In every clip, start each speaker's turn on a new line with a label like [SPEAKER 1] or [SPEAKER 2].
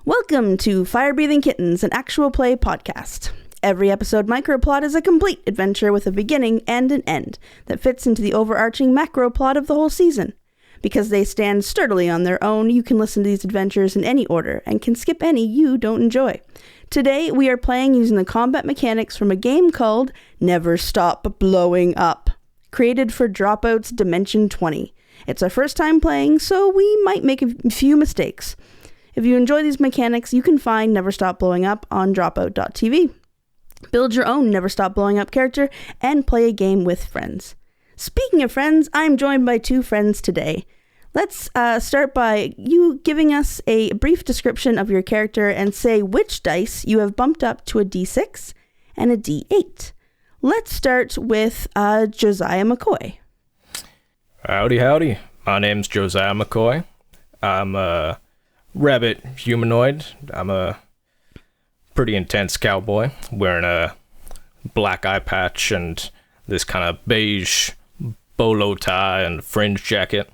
[SPEAKER 1] Welcome to Fire Breathing Kittens, an actual play podcast. Every episode microplot is a complete adventure with a beginning and an end that fits into the overarching macro plot of the whole season. Because they stand sturdily on their own, you can listen to these adventures in any order and can skip any you don't enjoy. Today, we are playing using the combat mechanics from a game called Never Stop Blowing Up, created for Dropout's Dimension 20. It's our first time playing, so we might make a few mistakes. If you enjoy these mechanics, you can find Never Stop Blowing Up on dropout.tv. Build your own Never Stop Blowing Up character and play a game with friends. Speaking of friends, I'm joined by two friends today. Let's start by you giving us a brief description of your character and say which dice you have bumped up to a D6 and a D8. Let's start with Josiah McCoy.
[SPEAKER 2] Howdy, howdy. My name's Josiah McCoy. I'm a rabbit humanoid. I'm a pretty intense cowboy, wearing a black eye patch and this kind of beige bolo tie and fringe jacket.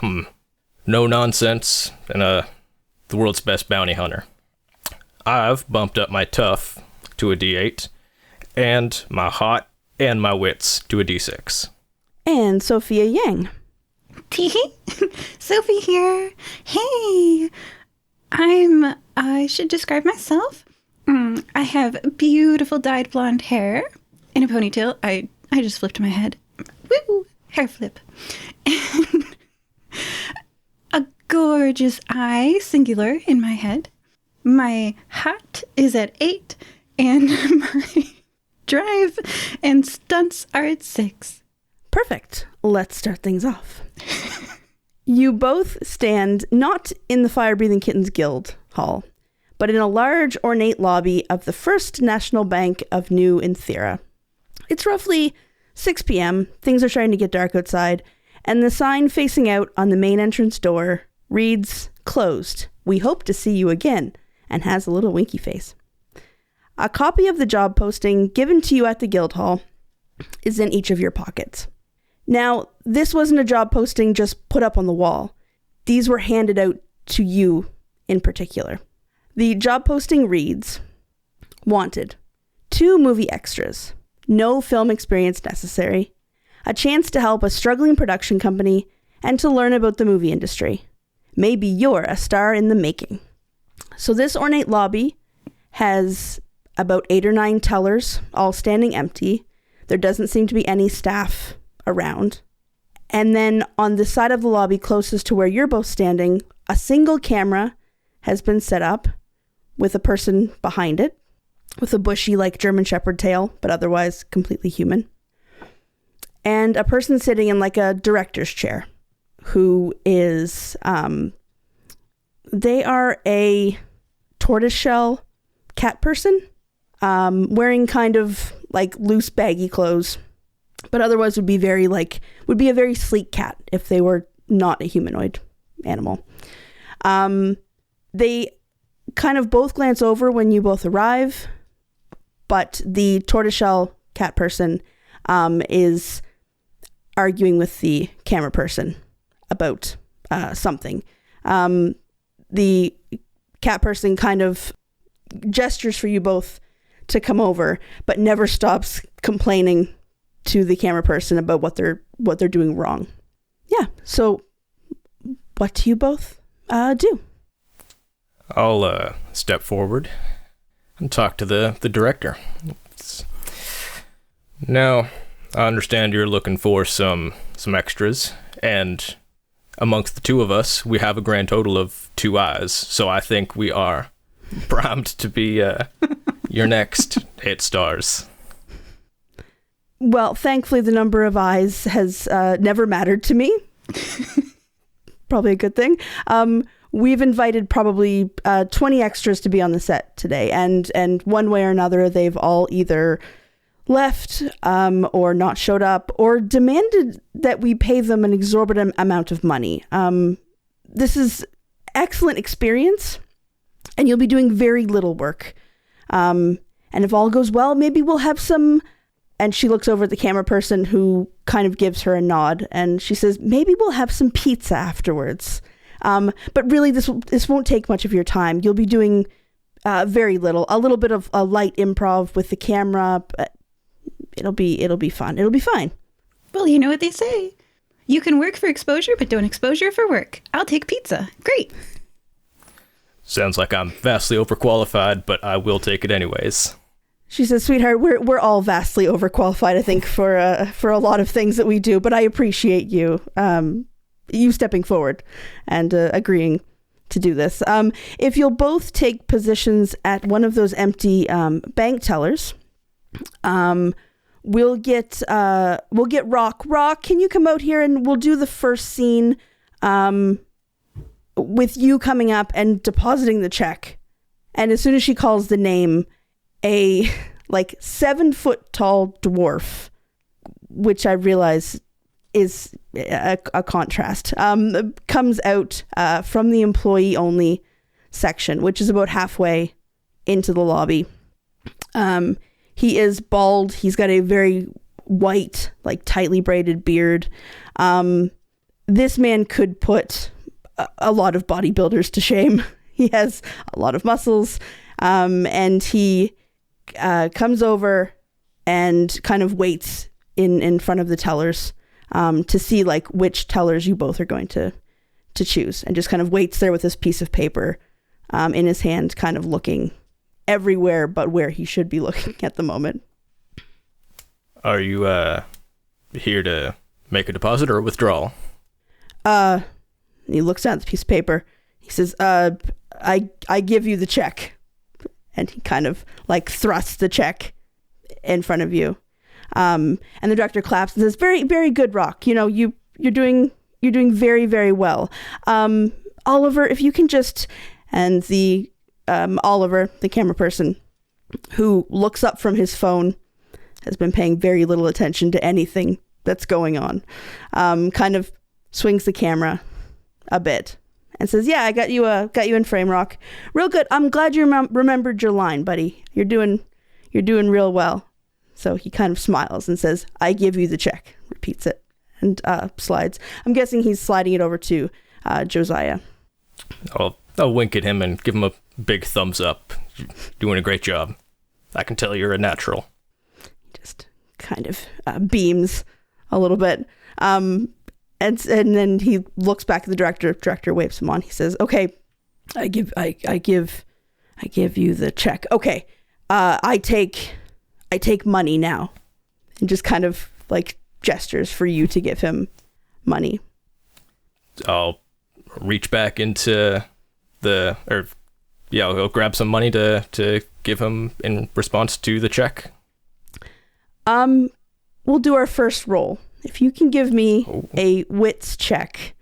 [SPEAKER 2] I'm no nonsense and the world's best bounty hunter. I've bumped up my tough to a D8 and my hot and my wits to a D6.
[SPEAKER 1] And Sofia Yang.
[SPEAKER 3] Sophie here. Hey, I should describe myself. I have beautiful dyed blonde hair in a ponytail. I just flipped my head. Woo! Hair flip. And a gorgeous eye, singular, in my head. My hot is at 8, and my drive and stunts are at 6.
[SPEAKER 1] Perfect. Let's start things off. You both stand not in the Fire Breathing Kittens Guild Hall, but in a large, ornate lobby of the First National Bank of New Inthera. It's roughly 6 p.m., things are starting to get dark outside, and the sign facing out on the main entrance door reads, "Closed. We hope to see you again," and has a little winky face. A copy of the job posting given to you at the Guild Hall is in each of your pockets. Now, this wasn't a job posting just put up on the wall. These were handed out to you in particular. The job posting reads, "Wanted. 2 movie extras. No film experience necessary. A chance to help a struggling production company and to learn about the movie industry. Maybe you're a star in the making." So this ornate lobby has about 8 or 9 tellers, all standing empty. There doesn't seem to be any staff around. And then on the side of the lobby closest to where you're both standing, a single camera has been set up with a person behind it with a bushy like German Shepherd tail, but otherwise completely human. And a person sitting in like a director's chair who is, they are a tortoiseshell cat person, wearing kind of like loose baggy clothes, but otherwise would be a very sleek cat if they were not a humanoid animal. They kind of both glance over when you both arrive, but the tortoiseshell cat person is arguing with the camera person about something. The cat person kind of gestures for you both to come over, but never stops complaining to the camera person about what they're doing wrong. Yeah. So what do you both do?
[SPEAKER 2] I'll step forward and talk to the director. Now, I understand you're looking for some extras, and amongst the two of us, we have a grand total of 2 eyes, so I think we are primed to be your next hit stars.
[SPEAKER 1] Well, thankfully, the number of eyes has never mattered to me. Probably a good thing. We've invited probably 20 extras to be on the set today, and one way or another, they've all either left or not showed up or demanded that we pay them an exorbitant amount of money. This is excellent experience, and you'll be doing very little work. And if all goes well, maybe we'll have some... And she looks over at the camera person who kind of gives her a nod, and she says, maybe we'll have some pizza afterwards. But really, this won't take much of your time. You'll be doing very little, a little bit of a light improv with the camera, but it'll be fun. It'll be fine.
[SPEAKER 3] Well, you know what they say. You can work for exposure, but don't exposure for work. I'll take pizza. Great.
[SPEAKER 2] Sounds like I'm vastly overqualified, but I will take it anyways.
[SPEAKER 1] She says, "Sweetheart, we're all vastly overqualified, I think, for a lot of things that we do. But I appreciate you stepping forward and agreeing to do this. If you'll both take positions at one of those empty bank tellers, we'll get Rock. Rock, can you come out here and we'll do the first scene with you coming up and depositing the check. And as soon as she calls the name, a 7-foot tall dwarf, which I realize is a contrast, comes out from the employee only section, which is about halfway into the lobby. He is bald. He's got a very white, tightly braided beard. This man could put a lot of bodybuilders to shame. He has a lot of muscles, and he comes over and kind of waits in front of the tellers to see which tellers you both are going to choose, and just kind of waits there with this piece of paper in his hand, kind of looking everywhere but where he should be looking at the moment.
[SPEAKER 2] Are you here to make a deposit or a withdrawal?
[SPEAKER 1] He looks down at the piece of paper. He says, I give you the check. And he kind of thrusts the check in front of you. And the director claps and says, "Very, very good, Rock. You know, you're doing very, very well. Oliver, if you can just..." And the Oliver, the camera person, who looks up from his phone, has been paying very little attention to anything that's going on, kind of swings the camera a bit and says, "Yeah, I got you in frame, Rock. Real good. I'm glad you remembered your line, buddy. You're doing real well." So he kind of smiles and says, "I give you the check," repeats it, and slides. I'm guessing he's sliding it over to Josiah.
[SPEAKER 2] I'll wink at him and give him a big thumbs up. You're doing a great job. I can tell you're a natural.
[SPEAKER 1] Just kind of beams a little bit. And then he looks back at the director. Director waves him on. He says, "Okay, I give you the check. Okay, I take money now," and just kind of gestures for you to give him money.
[SPEAKER 2] I'll reach back into I'll go grab some money to give him in response to the check.
[SPEAKER 1] We'll do our first roll. If you can give me a wits check,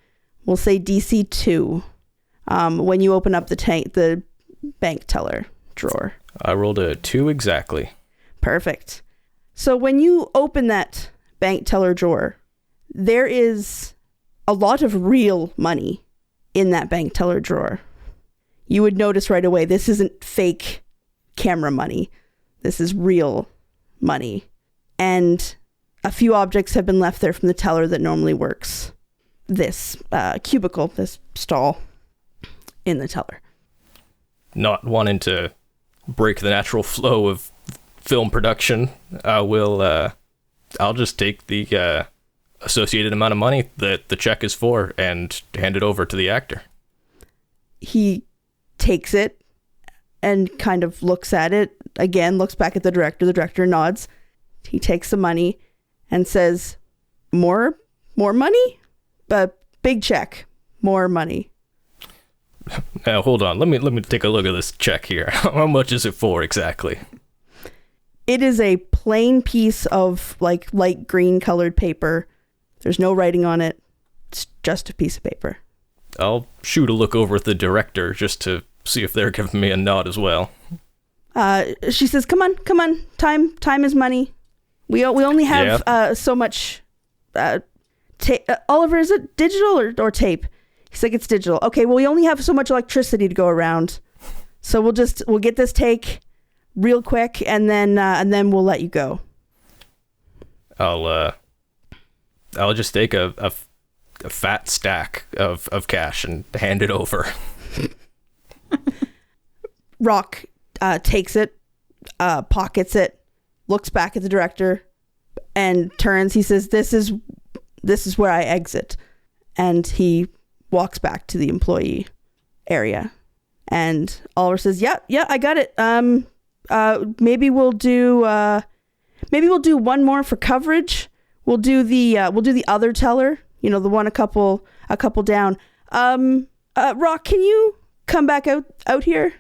[SPEAKER 1] we'll say DC 2, when you open up the bank teller drawer.
[SPEAKER 2] I rolled a 2 exactly.
[SPEAKER 1] Perfect. So when you open that bank teller drawer, there is a lot of real money in that bank teller drawer. You would notice right away, this isn't fake camera money. This is real money. And a few objects have been left there from the teller that normally works this cubicle, this stall in the teller.
[SPEAKER 2] Not wanting to break the natural flow of film production, I'll just take the associated amount of money that the check is for and hand it over to the actor.
[SPEAKER 1] He takes it and kind of looks at it again, looks back at the director. The director nods. He takes the money and says, more money? Big check. More money.
[SPEAKER 2] Now, hold on. Let me take a look at this check here. How much is it for exactly?
[SPEAKER 1] It is a plain piece of light green colored paper. There's no writing on it. It's just a piece of paper.
[SPEAKER 2] I'll shoot a look over at the director just to see if they're giving me a nod as well.
[SPEAKER 1] She says, Come on. Time is money. We only have so much Oliver, is it digital or tape? He's like, "It's digital." Okay, well, we only have so much electricity to go around. So we'll get this take real quick and then we'll let you go.
[SPEAKER 2] I'll just take a a fat stack of cash and hand it over.
[SPEAKER 1] Rock takes it, pockets it, looks back at the director, and turns. He says, this is where I exit. And he walks back to the employee area. And Oliver says, yeah, I got it. Maybe we'll do one more for coverage. We'll do the other teller, the one a couple down. Rock, can you come back out here?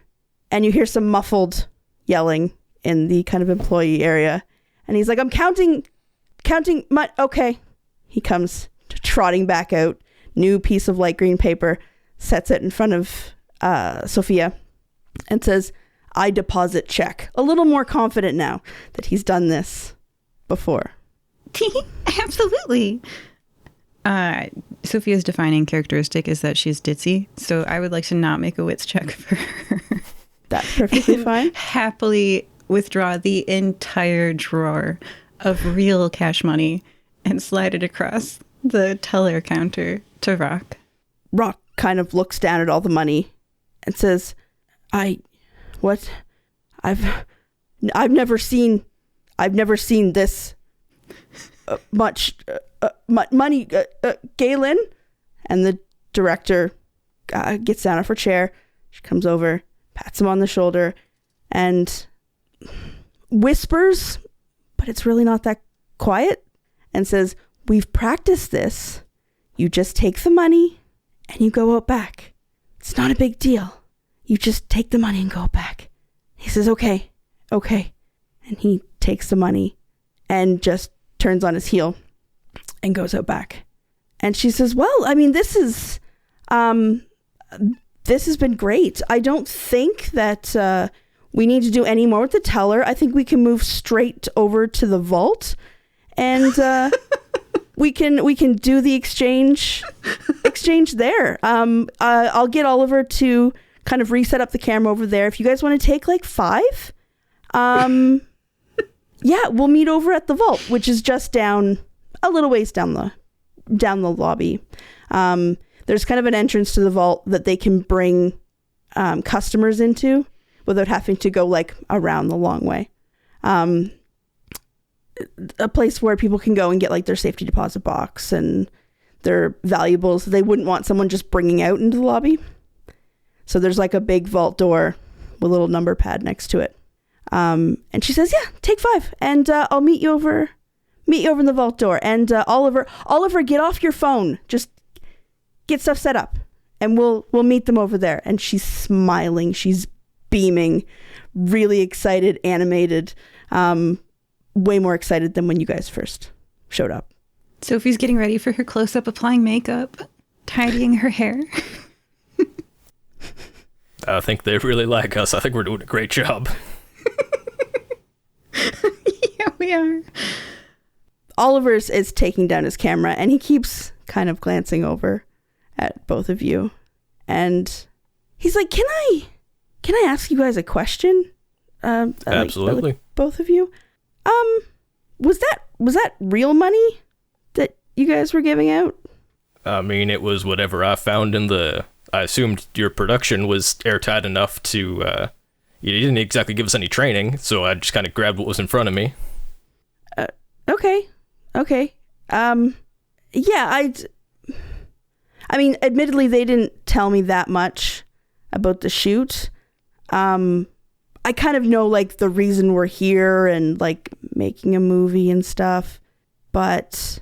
[SPEAKER 1] And you hear some muffled yelling in the kind of employee area. And he's like, I'm counting okay. He comes trotting back out, new piece of light green paper, sets it in front of Sofia and says, I deposit check. A little more confident now that he's done this before.
[SPEAKER 3] Absolutely. Sophia's defining characteristic is that she's ditzy, so I would like to not make a wits check for her.
[SPEAKER 1] That's perfectly fine.
[SPEAKER 3] Happily withdraw the entire drawer of real cash money and slide it across the teller counter to Rock.
[SPEAKER 1] Rock kind of looks down at all the money and says, I've never seen this much money, Galen. And the director gets down off her chair. She comes over, pats him on the shoulder, and whispers, but it's really not that quiet, and says, we've practiced this. You just take the money and you go out back. It's not a big deal. You just take the money and go back. He says, okay. And he takes the money and just turns on his heel and goes out back. And she says, well, I mean, this has been great. I don't think that we need to do any more with the teller. I think we can move straight over to the vault, and we can do the exchange there. I'll get Oliver to kind of reset up the camera over there. If you guys want to take like 5, yeah, we'll meet over at the vault, which is just down a little ways down the lobby. There's kind of an entrance to the vault that they can bring customers into without having to go like around the long way. A place where people can go and get like their safety deposit box and their valuables they wouldn't want someone just bringing out into the lobby. So there's like a big vault door with a little number pad next to it. And she says, yeah, take 5 and I'll meet you over in the vault door. And Oliver, get off your phone. Just get stuff set up and we'll meet them over there. And she's smiling. She's beaming, really excited, animated, way more excited than when you guys first showed up.
[SPEAKER 3] Sophie's getting ready for her close-up, applying makeup, tidying her hair.
[SPEAKER 2] I think they really like us. I think we're doing a great job.
[SPEAKER 3] Yeah, we are.
[SPEAKER 1] Oliver is taking down his camera and he keeps kind of glancing over at both of you. And he's like, can I ask you guys a question?
[SPEAKER 2] Absolutely.
[SPEAKER 1] Like both of you. Was that real money that you guys were giving out?
[SPEAKER 2] I mean, it was whatever I found I assumed your production was airtight enough to, you didn't exactly give us any training, so I just kind of grabbed what was in front of me.
[SPEAKER 1] Okay. Yeah, I mean, admittedly, they didn't tell me that much about the shoot. I kind of know, like, the reason we're here and, like, making a movie and stuff, but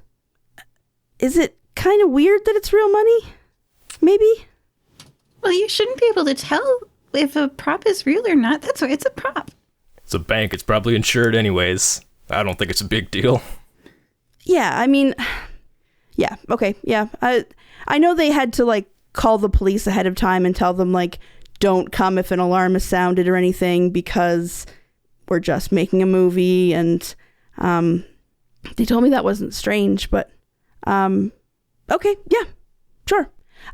[SPEAKER 1] is it kind of weird that it's real money? Maybe?
[SPEAKER 3] Well, you shouldn't be able to tell if a prop is real or not. That's why it's a prop.
[SPEAKER 2] It's a bank. It's probably insured anyways. I don't think it's a big deal.
[SPEAKER 1] Yeah, I mean, yeah, okay, yeah. I know they had to, like, call the police ahead of time and tell them, like, don't come if an alarm is sounded or anything because we're just making a movie. And they told me that wasn't strange, but okay, yeah, sure.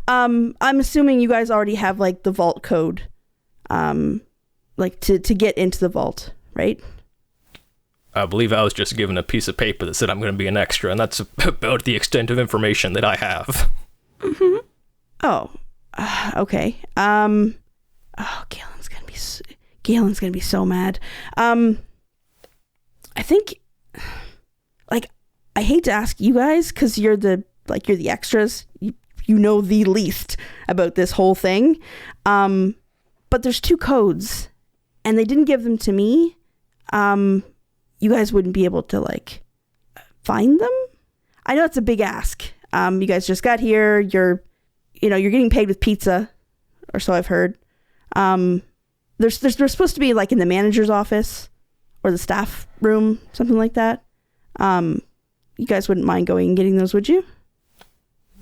[SPEAKER 1] I'm assuming you guys already have, like, the vault code, like, to get into the vault, right?
[SPEAKER 2] I believe I was just given a piece of paper that said I'm going to be an extra, and that's about the extent of information that I have.
[SPEAKER 1] Mm-hmm. Oh, okay. Oh, Galen's gonna be so mad. I think, like, I hate to ask you guys because you're the extras. You know the least about this whole thing. But there's 2 codes, and they didn't give them to me. You guys wouldn't be able to, like, find them? I know it's a big ask. You guys just got here. You're getting paid with pizza, or so I've heard. They're supposed to be, like, in the manager's office or the staff room, something like that. You guys wouldn't mind going and getting those, would you?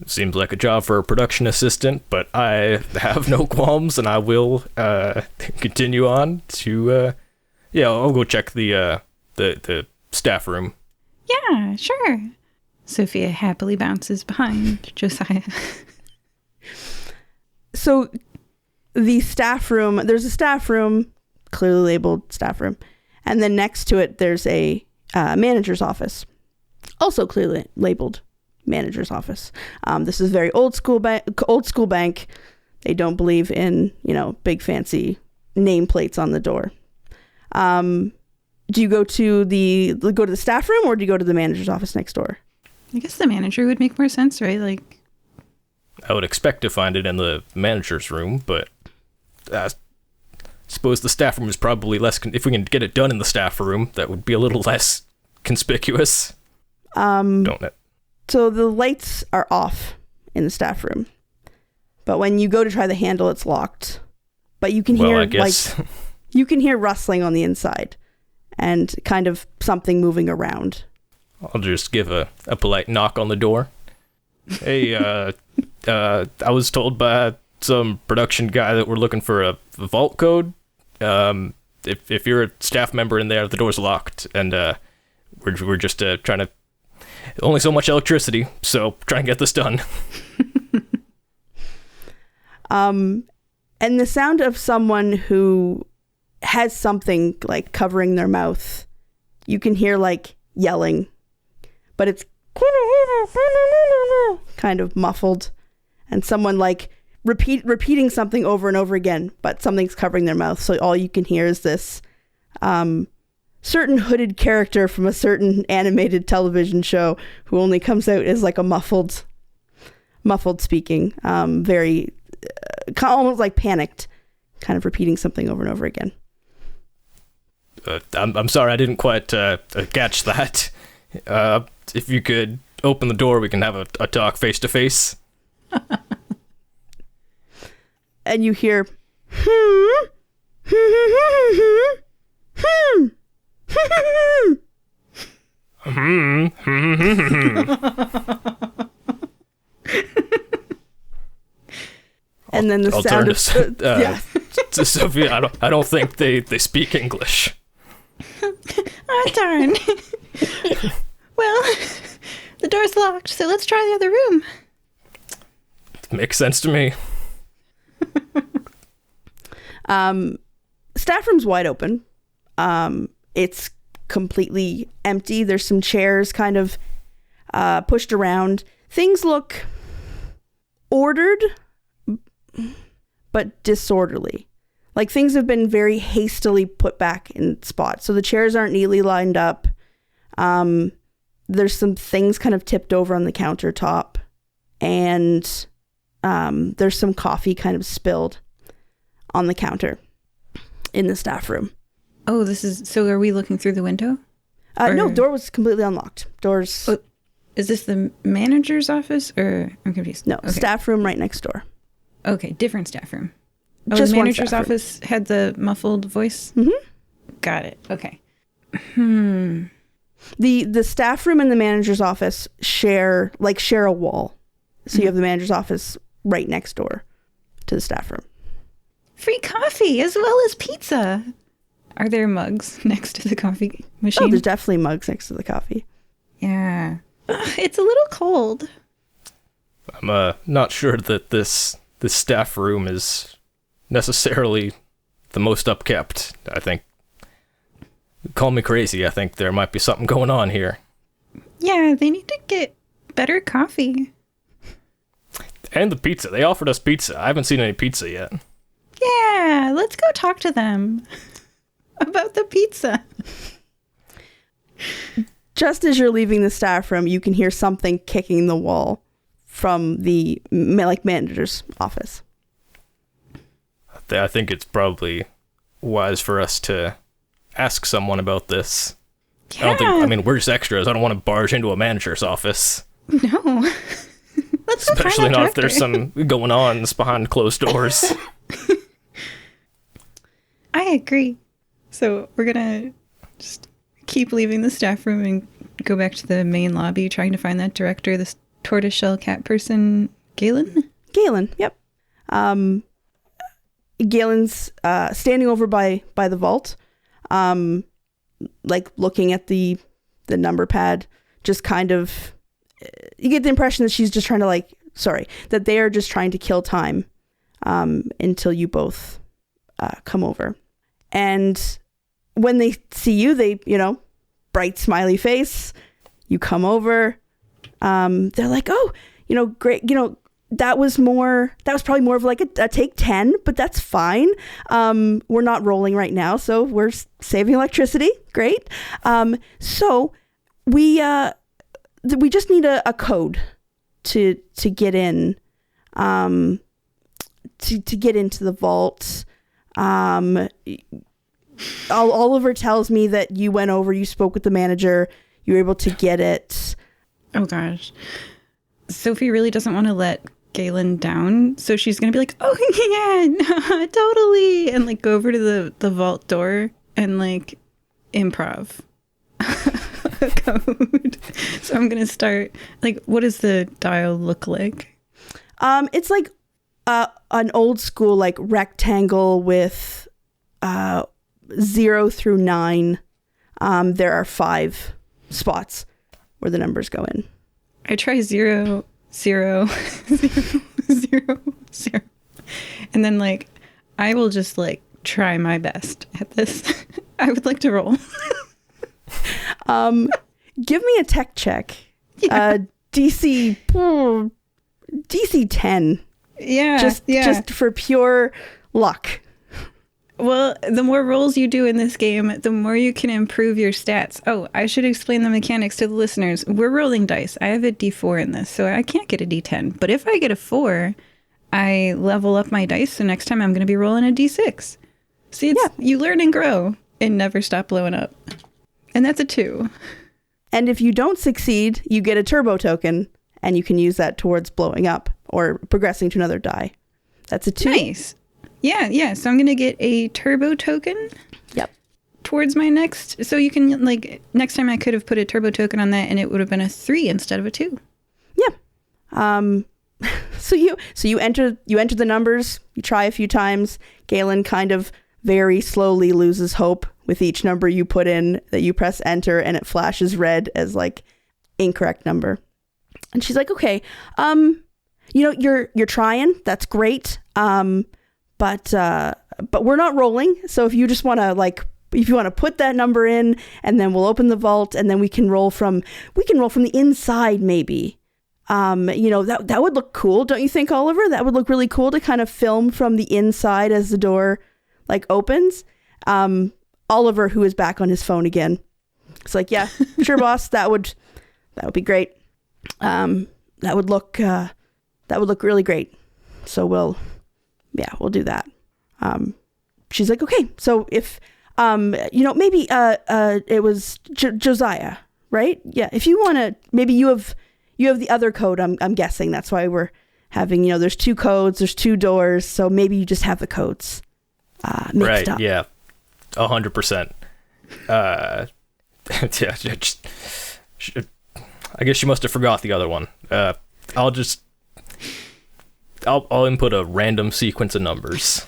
[SPEAKER 2] Seems like a job for a production assistant, but I have no qualms, and I will continue on to. I'll go check the staff room.
[SPEAKER 3] Yeah, sure. Sophia happily bounces behind Josiah.
[SPEAKER 1] So, the staff room. There's a staff room, clearly labeled staff room, and then next to it there's a manager's office, also clearly labeled manager's office. This is very old school bank. They don't believe in, big fancy nameplates on the door. Do you go to the staff room, or do you go to the manager's office next door?
[SPEAKER 3] I guess the manager would make more sense, right? Like,
[SPEAKER 2] I would expect to find it in the manager's room, but I suppose the staff room is probably less. If we can get it done in the staff room, that would be a little less conspicuous. Don't it?
[SPEAKER 1] So the lights are off in the staff room, but when you go to try the handle, it's locked. But you can hear you can hear rustling on the inside, and kind of something moving around.
[SPEAKER 2] I'll just give a polite knock on the door. Hey, I was told by some production guy that we're looking for a vault code. If you're a staff member in there, the door's locked, and we're just trying to. Only so much electricity, so try and get this done.
[SPEAKER 1] And the sound of someone who has something like covering their mouth, you can hear like yelling, but it's kind of muffled, and someone like repeating something over and over again, but something's covering their mouth, so all you can hear is this certain hooded character from a certain animated television show who only comes out as like a muffled speaking, very almost like panicked, kind of repeating something over and over again.
[SPEAKER 2] I'm sorry, I didn't quite catch that. If you could open the door, we can have a talk face to face.
[SPEAKER 1] And you hear and then the
[SPEAKER 2] I'll
[SPEAKER 1] sound
[SPEAKER 2] to Sofia. I don't think they speak English.
[SPEAKER 3] Oh, darn. Well, the door's locked, so let's try the other room.
[SPEAKER 2] Makes sense to me.
[SPEAKER 1] Staff room's wide open. It's completely empty. There's some chairs kind of pushed around. Things look ordered, but disorderly. Like things have been very hastily put back in spots. So the chairs aren't neatly lined up. There's some things kind of tipped over on the countertop, and there's some coffee kind of spilled on the counter in the staff room.
[SPEAKER 3] Oh, so are we looking through the window?
[SPEAKER 1] No, door was completely unlocked. Doors.
[SPEAKER 3] Oh, is this the manager's office, or I'm confused?
[SPEAKER 1] No,
[SPEAKER 3] okay.
[SPEAKER 1] Staff room right next door.
[SPEAKER 3] Okay, different staff room. Oh,
[SPEAKER 1] Just
[SPEAKER 3] the manager's
[SPEAKER 1] one staff room.
[SPEAKER 3] office had the muffled voice?
[SPEAKER 1] Mm-hmm.
[SPEAKER 3] Got it. Okay.
[SPEAKER 1] The staff room and the manager's office share a wall. So you have the manager's office right next door to the staff room.
[SPEAKER 3] Free coffee as well as pizza. Are there mugs next to the coffee machine?
[SPEAKER 1] Oh, there's definitely mugs next to the coffee.
[SPEAKER 3] Yeah. Ugh, it's a little cold.
[SPEAKER 2] I'm not sure that this staff room is necessarily the most upkept. I think Call me crazy. I think there might be something going on here.
[SPEAKER 3] Yeah, they need to get better coffee.
[SPEAKER 2] And the pizza. They offered us pizza. I haven't seen any pizza yet.
[SPEAKER 3] Yeah, let's go talk to them about the pizza.
[SPEAKER 1] Just as you're leaving the staff room, you can hear something kicking the wall from the manager's office.
[SPEAKER 2] I think it's probably wise for us to ask someone about this.
[SPEAKER 3] Yeah.
[SPEAKER 2] We're just extras. I don't want to barge into a manager's office.
[SPEAKER 3] No. Let's go
[SPEAKER 2] Especially
[SPEAKER 3] find that
[SPEAKER 2] not if there's
[SPEAKER 3] director.
[SPEAKER 2] some going-ons behind closed doors.
[SPEAKER 3] I agree. So we're gonna just keep leaving the staff room and go back to the main lobby, trying to find that director, this tortoiseshell cat person, Galen?
[SPEAKER 1] Galen, yep. Galen's standing over by the vault, looking at the number pad, just kind of, you get the impression that she's just trying to that they are just trying to kill time until you both come over. And when they see you, they, bright smiley face, you come over, they're like, oh, great, that was probably more of like a take 10, but that's fine. We're not rolling right now, so we're saving electricity. Great. So we just need a code to get in, to get into the vault. Oliver tells me that you went over, you spoke with the manager, you were able to get it.
[SPEAKER 3] Oh gosh. Sophie really doesn't want to let Galen down, so she's gonna be like, oh yeah, no, totally, and go over to the vault door and improv a code. So I'm gonna start, what does the dial look like?
[SPEAKER 1] It's an old school rectangle with 0 through 9. There are 5 spots where the numbers go in.
[SPEAKER 3] I try 0, 0, 0, 0, 0. And then I will just try my best at this. I would like to roll.
[SPEAKER 1] Give me a tech check.
[SPEAKER 3] Yeah.
[SPEAKER 1] DC 10.
[SPEAKER 3] Yeah.
[SPEAKER 1] Just for pure luck.
[SPEAKER 3] Well, the more rolls you do in this game, the more you can improve your stats. Oh, I should explain the mechanics to the listeners. We're rolling dice. I have a D4 in this, so I can't get a D10. But if I get a 4, I level up my dice, so next time I'm going to be rolling a D6. See, you learn and grow and never stop blowing up. And that's a 2.
[SPEAKER 1] And if you don't succeed, you get a turbo token, and you can use that towards blowing up or progressing to another die. That's a 2.
[SPEAKER 3] Nice. Yeah. So I'm going to get a turbo token.
[SPEAKER 1] Yep.
[SPEAKER 3] Towards my next. So you can, next time I could have put a turbo token on that and it would have been a 3 instead of a 2.
[SPEAKER 1] Yeah. So you enter the numbers, you try a few times. Galen kind of very slowly loses hope with each number you put in, that you press enter and it flashes red as incorrect number. And she's like, okay, you're trying. That's great. But we're not rolling. So if you just want to if you want to put that number in, and then we'll open the vault, and then we can roll from the inside maybe. That would look cool, don't you think, Oliver? That would look really cool to kind of film from the inside as the door opens. Oliver, who is back on his phone again, it's like, yeah, sure, boss. That would be great. That would look really great. So we'll do that. She's like, okay, so if, maybe, it was Josiah, right? Yeah. If you want to, maybe you have the other code. I'm guessing that's why we're having, there's 2 codes, there's 2 doors. So maybe you just have the codes, mixed up.
[SPEAKER 2] Yeah. 100%. Yeah. I guess she must have forgot the other one. I'll input a random sequence of numbers.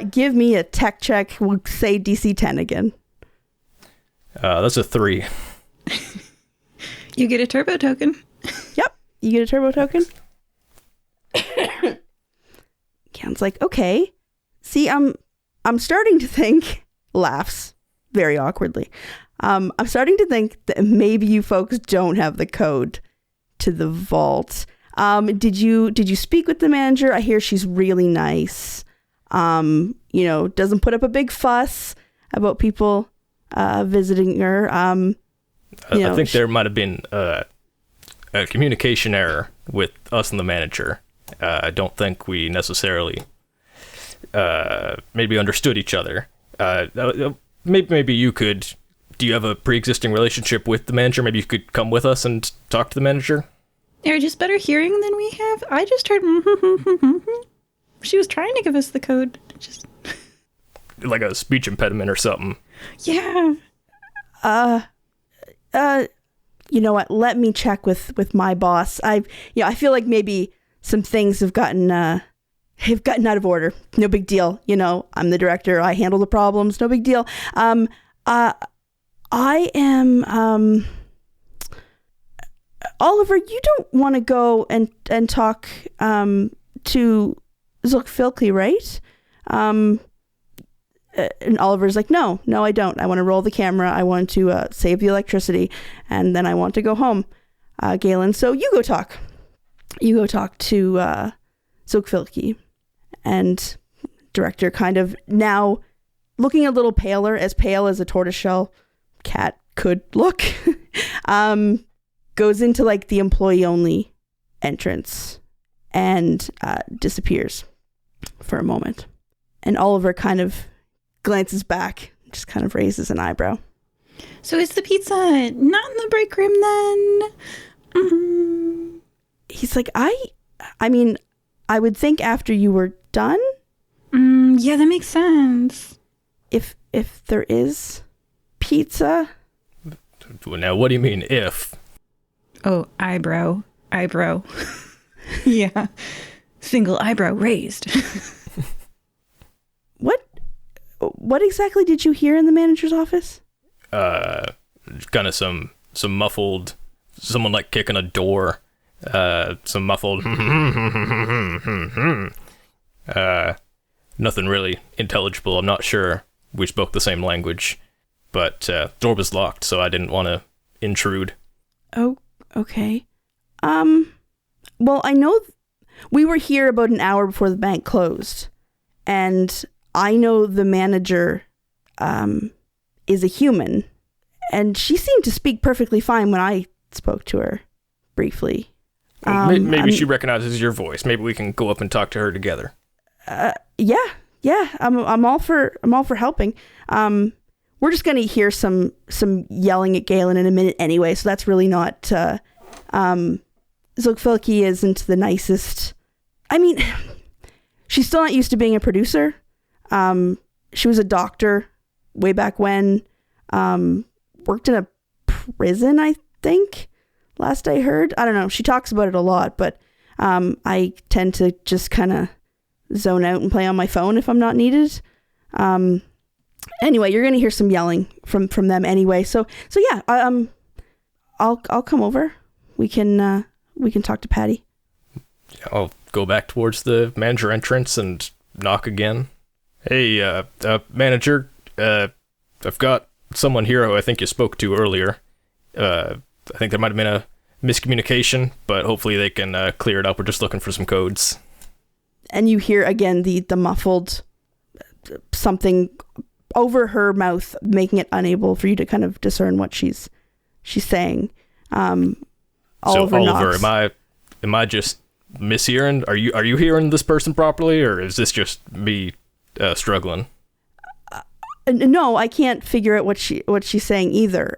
[SPEAKER 1] Give me a tech check. We'll say DC 10 again.
[SPEAKER 2] That's a 3.
[SPEAKER 3] You get a turbo token.
[SPEAKER 1] Yep. You get a turbo token. Ken's like, okay. See, I'm starting to think, laughs very awkwardly. I'm starting to think that maybe you folks don't have the code to the vault. Did you speak with the manager? I hear she's really nice. Doesn't put up a big fuss about people visiting her. I
[SPEAKER 2] think there might have been a communication error with us and the manager. I don't think we necessarily maybe understood each other. Maybe you could. Do you have a pre-existing relationship with the manager? Maybe you could come with us and talk to the manager?
[SPEAKER 3] They're just better hearing than we have. I just heard. She was trying to give us the code. Just
[SPEAKER 2] like a speech impediment or something.
[SPEAKER 3] Yeah.
[SPEAKER 1] You know what? Let me check with my boss. I feel like maybe some things have gotten out of order. No big deal. I'm the director. I handle the problems. No big deal. I am Oliver. You don't want to go and talk to Zokfilki, right? And Oliver's like, no, I don't. I want to roll the camera. I want to save the electricity, and then I want to go home. Galen, so you go talk. You go talk to Zokfilki. And director kind of now looking a little pale as a tortoiseshell cat could look, goes into like the employee only entrance and disappears for a moment. And Oliver kind of glances back, just kind of raises an eyebrow.
[SPEAKER 3] So is the pizza not in the break room then? Mm-hmm.
[SPEAKER 1] He's like, I mean, I would think after you were done.
[SPEAKER 3] Yeah, that makes sense.
[SPEAKER 1] If there is pizza.
[SPEAKER 2] Now, what do you mean, if?
[SPEAKER 3] Oh, eyebrow. Yeah. Single eyebrow raised.
[SPEAKER 1] What exactly did you hear in the manager's office?
[SPEAKER 2] Kind of some muffled, someone like kicking a door. Some muffled. Nothing really intelligible. I'm not sure we spoke the same language, but door was locked, so I didn't want to intrude.
[SPEAKER 1] Oh, okay. Well, I know we were here about an hour before the bank closed, and I know the manager is a human, and she seemed to speak perfectly fine when I spoke to her briefly.
[SPEAKER 2] Maybe she recognizes your voice. Maybe we can go up and talk to her together.
[SPEAKER 1] Yeah. I'm all for helping. We're just gonna hear some yelling at Galen in a minute anyway, so that's really not. Zokfilki isn't the nicest. I mean, she's still not used to being a producer. She was a doctor way back when. Worked in a prison, I think. Last I heard. I don't know. She talks about it a lot, but I tend to just kind of zone out and play on my phone if I'm not needed. Anyway, you're gonna hear some yelling from them anyway. So yeah. I'll come over. We can talk to Patty.
[SPEAKER 2] I'll go back towards the manager entrance and knock again. Hey, manager. I've got someone here who I think you spoke to earlier. I think there might have been a miscommunication, but hopefully they can clear it up. We're just looking for some codes.
[SPEAKER 1] And you hear again the muffled something over her mouth, making it unable for you to kind of discern what she's saying. Oliver,
[SPEAKER 2] am I just mishearing? Are you hearing this person properly, or is this just me struggling?
[SPEAKER 1] No, I can't figure out what she's saying either.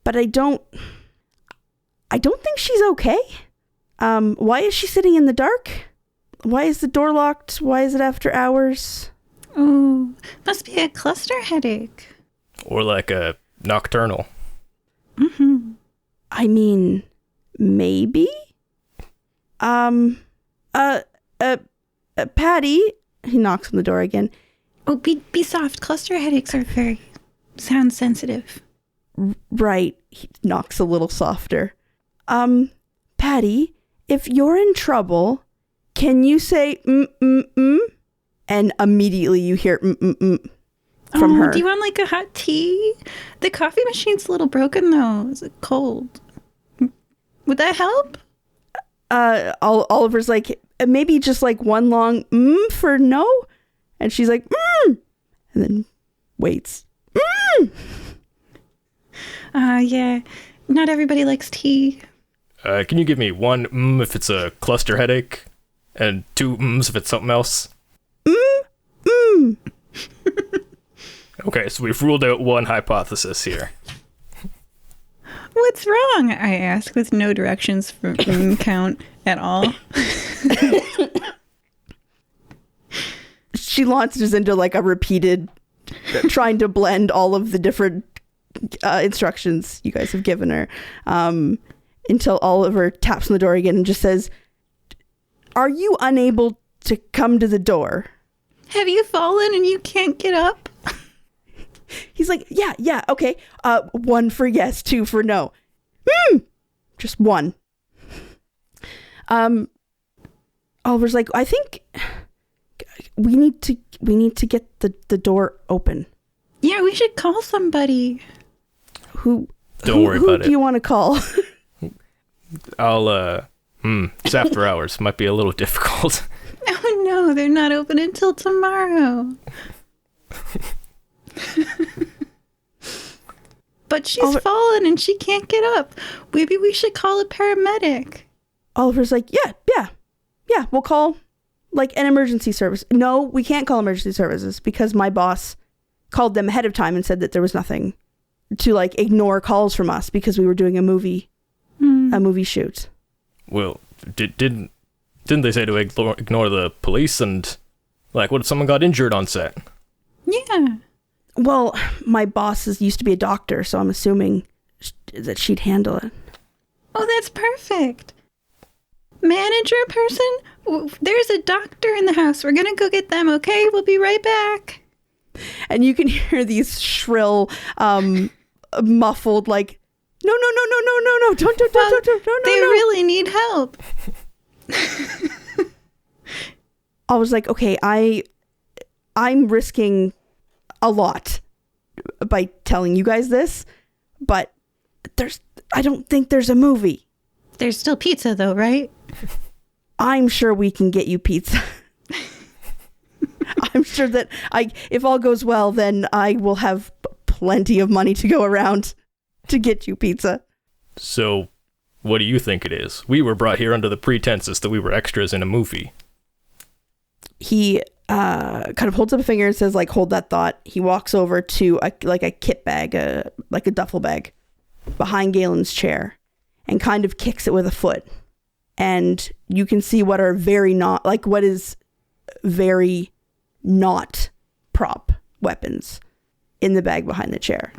[SPEAKER 1] But I don't think she's okay. Why is she sitting in the dark? Why is the door locked? Why is it after hours?
[SPEAKER 3] Oh, must be a cluster headache.
[SPEAKER 2] Or like a nocturnal.
[SPEAKER 3] Mm-hmm.
[SPEAKER 1] I mean, maybe? Patty, he knocks on the door again.
[SPEAKER 3] Oh, be soft. Cluster headaches are very sound sensitive.
[SPEAKER 1] Right. He knocks a little softer. Patty, if you're in trouble, can you say and then immediately you hear from her.
[SPEAKER 3] Do you want like a hot tea? The coffee machine's a little broken though. Is it cold? Would that help?
[SPEAKER 1] Oliver's like, maybe just like one long for no, and she's like and then waits.
[SPEAKER 3] Yeah. Not everybody likes tea.
[SPEAKER 2] Can you give me one if it's a cluster headache, and two if it's something else? Okay, so we've ruled out one hypothesis here.
[SPEAKER 3] What's wrong? I ask with no directions from count at all.
[SPEAKER 1] She launches into like a repeated, trying to blend all of the different instructions you guys have given her, until Oliver taps on the door again and just says, "Are you unable to come to the door?"
[SPEAKER 3] Have you fallen and you can't get up?
[SPEAKER 1] He's like, yeah, okay. 1 for yes, 2 for no. Just 1. Oliver's like, I think we need to get the door open.
[SPEAKER 3] Yeah, we should call somebody.
[SPEAKER 2] Don't worry about it.
[SPEAKER 1] Who do you want to call?
[SPEAKER 2] I'll, it's after hours. Might be a little difficult.
[SPEAKER 3] Oh no, they're not open until tomorrow. But she's fallen and she can't get up. Maybe we should call a paramedic.
[SPEAKER 1] Oliver's like, yeah. We'll call like an emergency service. No, we can't call emergency services because my boss called them ahead of time and said that there was nothing to like ignore calls from us because we were doing a movie shoot.
[SPEAKER 2] Well, didn't they say to ignore the police and like what if someone got injured on set?
[SPEAKER 3] Yeah.
[SPEAKER 1] Well, my boss used to be a doctor, so I'm assuming that she'd handle it.
[SPEAKER 3] Oh, that's perfect. Manager person, there's a doctor in the house. We're gonna go get them, okay? We'll be right back.
[SPEAKER 1] And you can hear these shrill, muffled, like, no, don't,
[SPEAKER 3] They really need help.
[SPEAKER 1] I was like, okay, I'm risking a lot by telling you guys this, but I don't think there's a movie.
[SPEAKER 3] There's still pizza though, right?
[SPEAKER 1] I'm sure we can get you pizza. I'm sure that if all goes well, then I will have plenty of money to go around to get you pizza.
[SPEAKER 2] So, what do you think it is? We were brought here under the pretenses that we were extras in a movie.
[SPEAKER 1] He kind of holds up a finger and says, like, hold that thought. He walks over to a kit bag, like a duffel bag behind Galen's chair and kind of kicks it with a foot. And you can see what is very not prop weapons in the bag behind the chair.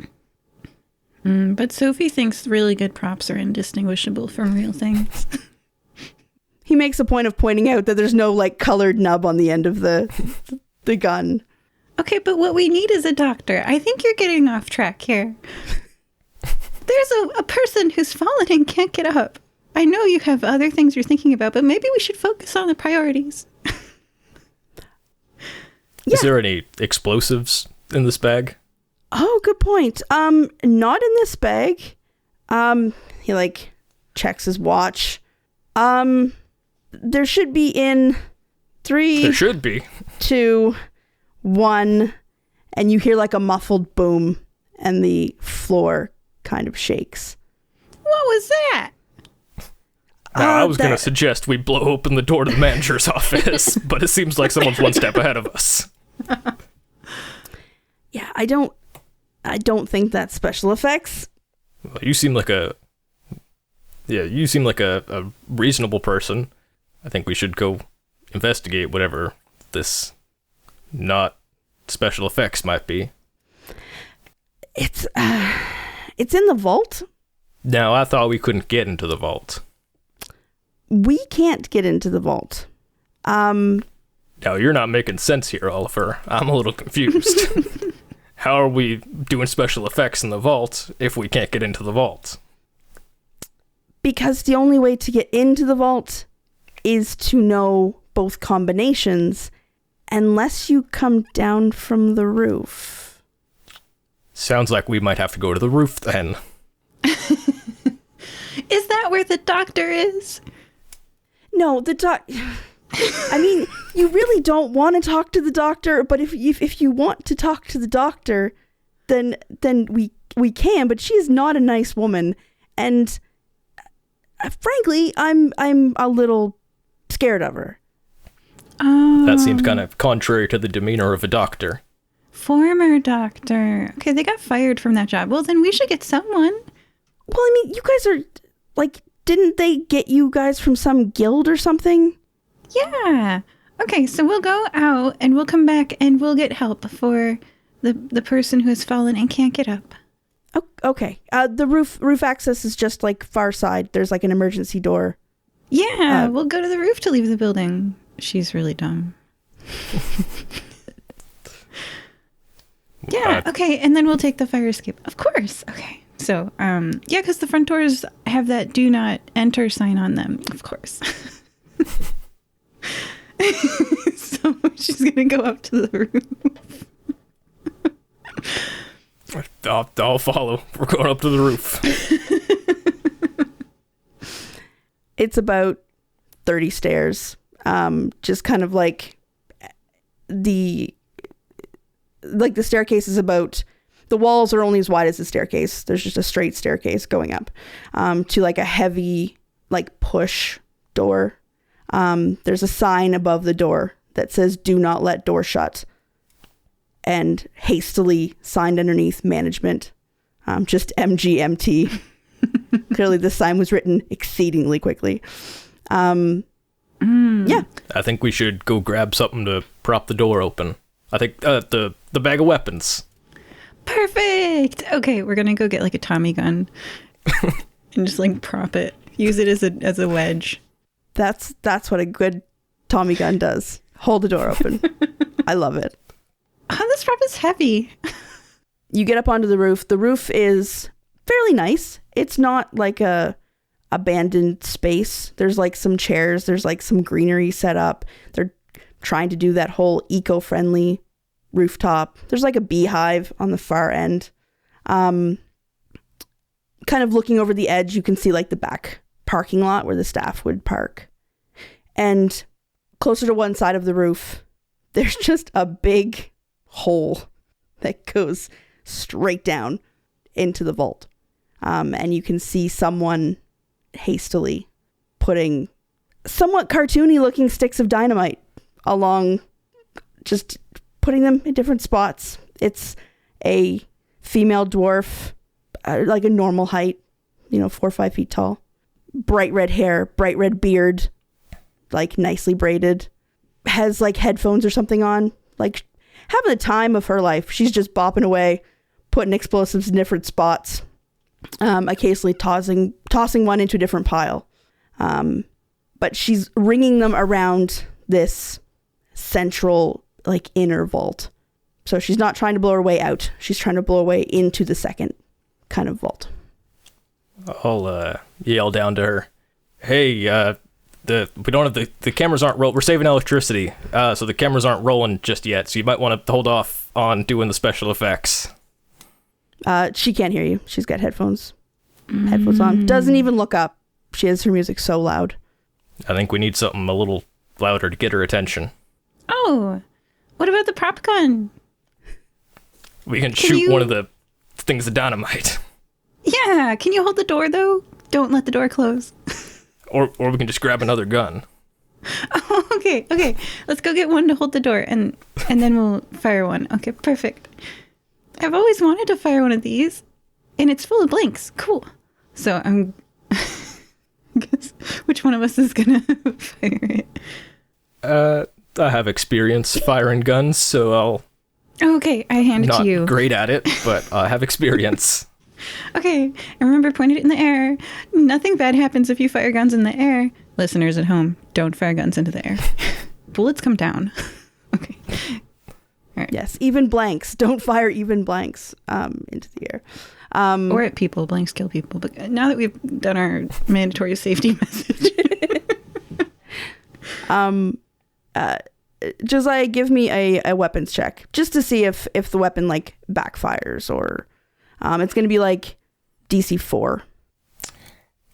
[SPEAKER 3] But Sophie thinks really good props are indistinguishable from real things.
[SPEAKER 1] He makes a point of pointing out that there's no like colored nub on the end of the gun.
[SPEAKER 3] Okay, but what we need is a doctor. I think you're getting off track here. There's a person who's fallen and can't get up. I know you have other things you're thinking about, but maybe we should focus on the priorities.
[SPEAKER 1] Yeah.
[SPEAKER 2] Is there any explosives in this bag?
[SPEAKER 1] Oh, good point. Not in this bag. He like checks his watch. There should be in 3.
[SPEAKER 2] There should be.
[SPEAKER 1] 2, 1, and you hear like a muffled boom, and the floor kind of shakes.
[SPEAKER 3] What was that?
[SPEAKER 2] Now, I was going to suggest we blow open the door to the manager's office, but it seems like someone's one step ahead of us.
[SPEAKER 1] Yeah, I don't think that's special effects.
[SPEAKER 2] Well, you seem like a reasonable person. I think we should go investigate whatever this not special effects might be.
[SPEAKER 1] It's in the vault.
[SPEAKER 2] Now, I thought we couldn't get into the vault.
[SPEAKER 1] We can't get into the vault.
[SPEAKER 2] Now, you're not making sense here, Oliver. I'm a little confused. How are we doing special effects in the vault if we can't get into the vault?
[SPEAKER 1] Because the only way to get into the vault is to know both combinations unless you come down from the roof.
[SPEAKER 2] Sounds like we might have to go to the roof then.
[SPEAKER 3] Is that where the doctor is?
[SPEAKER 1] No, I mean, you really don't want to talk to the doctor, but if you want to talk to the doctor, then we can, but she is not a nice woman, and frankly, I'm a little scared of her.
[SPEAKER 2] That seems kind of contrary to the demeanor of a doctor.
[SPEAKER 3] Former doctor. Okay, they got fired from that job. Well, then we should get someone.
[SPEAKER 1] Well, I mean, you guys are, like, didn't they get you guys from some guild or something?
[SPEAKER 3] Yeah. Okay, so we'll go out and we'll come back and we'll get help for the person who has fallen and can't get up.
[SPEAKER 1] Oh, okay. The roof access is just, like, far side. There's, like, an emergency door.
[SPEAKER 3] Yeah, we'll go to the roof to leave the building. She's really dumb. Yeah, okay, and then we'll take the fire escape. Of course. Okay. So, yeah, because the front doors have that do not enter sign on them. Of course. So she's going to go up to the roof.
[SPEAKER 2] I'll follow. We're going up to the roof.
[SPEAKER 1] It's about 30 stairs. Just kind of like the staircase is about, the walls are only as wide as the staircase. There's just a straight staircase going up to like a heavy like push door. There's a sign above the door that says "Do not let door shut," and hastily signed underneath management, just MGMT. Clearly the sign was written exceedingly quickly. Yeah.
[SPEAKER 2] I think we should go grab something to prop the door open. I think the bag of weapons.
[SPEAKER 3] Perfect. Okay, we're gonna go get like a Tommy gun and just like prop it. Use it as a wedge.
[SPEAKER 1] That's what a good Tommy gun does. Hold the door open. I love it.
[SPEAKER 3] Oh, this prop is heavy.
[SPEAKER 1] You get up onto the roof. The roof is fairly nice. It's not like a abandoned space. There's like some chairs. There's like some greenery set up. They're trying to do that whole eco-friendly rooftop. There's like a beehive on the far end. Kind of looking over the edge, you can see like the back parking lot where the staff would park. And closer to one side of the roof, there's just a big hole that goes straight down into the vault. And you can see someone hastily putting somewhat cartoony looking sticks of dynamite along, just putting them in different spots. It's a female dwarf, like a normal height, 4 or 5 feet tall. Bright red hair, bright red beard, like nicely braided. Has like headphones or something on, like having the time of her life. She's just bopping away, putting explosives in different spots. Occasionally tossing one into a different pile. But she's ringing them around this central, like, inner vault. So she's not trying to blow her way out. She's trying to blow her way into the second kind of vault.
[SPEAKER 2] I'll yell down to her, "Hey, we don't have the cameras aren't rolling. We're saving electricity, so the cameras aren't rolling just yet. So you might want to hold off on doing the special effects."
[SPEAKER 1] She can't hear you. She's got headphones on. Doesn't even look up. She has her music so loud.
[SPEAKER 2] I think we need something a little louder to get her attention.
[SPEAKER 3] Oh, what about the prop gun?
[SPEAKER 2] We can shoot one of the things of dynamite.
[SPEAKER 3] Yeah, can you hold the door though? Don't let the door close.
[SPEAKER 2] Or we can just grab another gun.
[SPEAKER 3] Oh, okay. Let's go get one to hold the door and then we'll fire one. Okay, perfect. I've always wanted to fire one of these, and it's full of blanks. Cool. So I'm guess which one of us is gonna fire it?
[SPEAKER 2] I have experience firing guns, so I'll.
[SPEAKER 3] Okay, I hand it to you.
[SPEAKER 2] Not great at it, but I have experience.
[SPEAKER 3] Okay, and remember, point it in the air. Nothing bad happens if you fire guns in the air. Listeners at home, don't fire guns into the air. Bullets come down. Okay. All right.
[SPEAKER 1] Yes, even blanks. Don't fire even blanks into the air.
[SPEAKER 3] Or at people. Blanks kill people. But now that we've done our mandatory safety message.
[SPEAKER 1] Josiah, give me a weapons check just to see if the weapon like backfires or it's going to be like DC 4.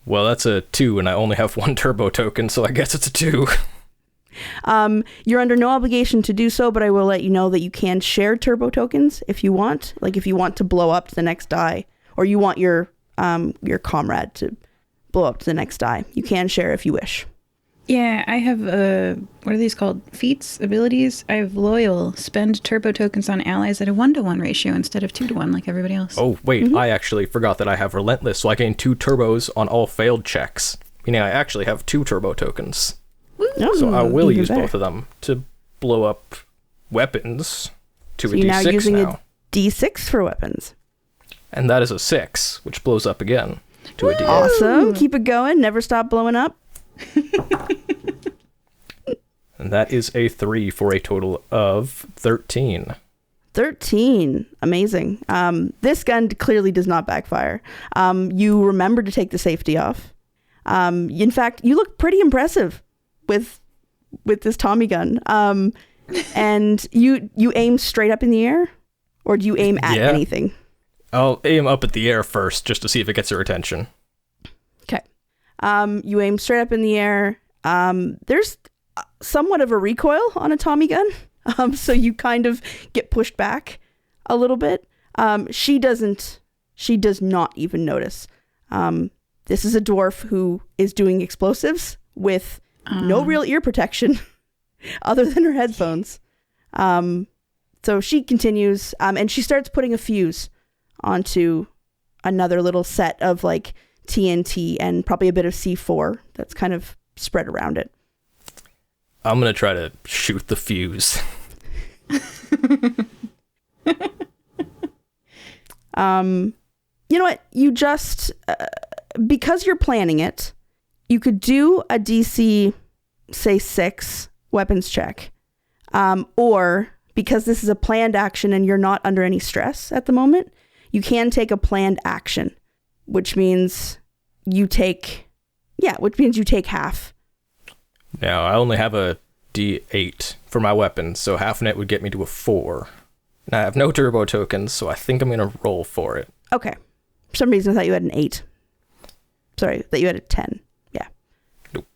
[SPEAKER 2] Well, that's a 2, and I only have 1 turbo token, so I guess it's a 2.
[SPEAKER 1] You're under no obligation to do so, but I will let you know that you can share turbo tokens if you want. Like if you want to blow up to the next die, or you want your comrade to blow up to the next die, you can share if you wish.
[SPEAKER 3] Yeah, I have, what are these called? Feats, abilities? I have Loyal. Spend turbo tokens on allies at a 1-to-1 ratio instead of 2-to-1 like everybody else.
[SPEAKER 2] Oh, wait, I actually forgot that I have Relentless, so I gain 2 turbos on all failed checks. Meaning I actually have 2 turbo tokens.
[SPEAKER 1] Oh,
[SPEAKER 2] So I will use
[SPEAKER 1] better.
[SPEAKER 2] both of them to blow up weapons to
[SPEAKER 1] So
[SPEAKER 2] a
[SPEAKER 1] you're now
[SPEAKER 2] D6
[SPEAKER 1] using
[SPEAKER 2] now.
[SPEAKER 1] a D6 for weapons.
[SPEAKER 2] And that is a 6, which blows up again to a D8.
[SPEAKER 1] Awesome. Keep it going. Never stop blowing up.
[SPEAKER 2] And that is a 3 for a total of 13.
[SPEAKER 1] 13. Amazing. This gun clearly does not backfire. You remember to take the safety off. In fact, you look pretty impressive with this Tommy gun. And you aim straight up in the air, or do you aim at anything?
[SPEAKER 2] I'll aim up at the air first, just to see if it gets her attention.
[SPEAKER 1] Okay. You aim straight up in the air. There's somewhat of a recoil on a Tommy gun. So you kind of get pushed back a little bit. She does not even notice. This is a dwarf who is doing explosives with no real ear protection other than her headphones. So she continues, and she starts putting a fuse onto another little set of like TNT and probably a bit of C4 that's kind of spread around it.
[SPEAKER 2] I'm going to try to shoot the fuse.
[SPEAKER 1] You know what? You just, because you're planning it, you could do a DC, say 6 weapons check. Or because this is a planned action and you're not under any stress at the moment, you can take a planned action, which means you take half.
[SPEAKER 2] Now, I only have a D8 for my weapon, so half net would get me to a 4. And I have no turbo tokens, so I think I'm going to roll for it.
[SPEAKER 1] Okay. For some reason, I thought you had an 8. Sorry, that you had a 10. Yeah.
[SPEAKER 2] Nope.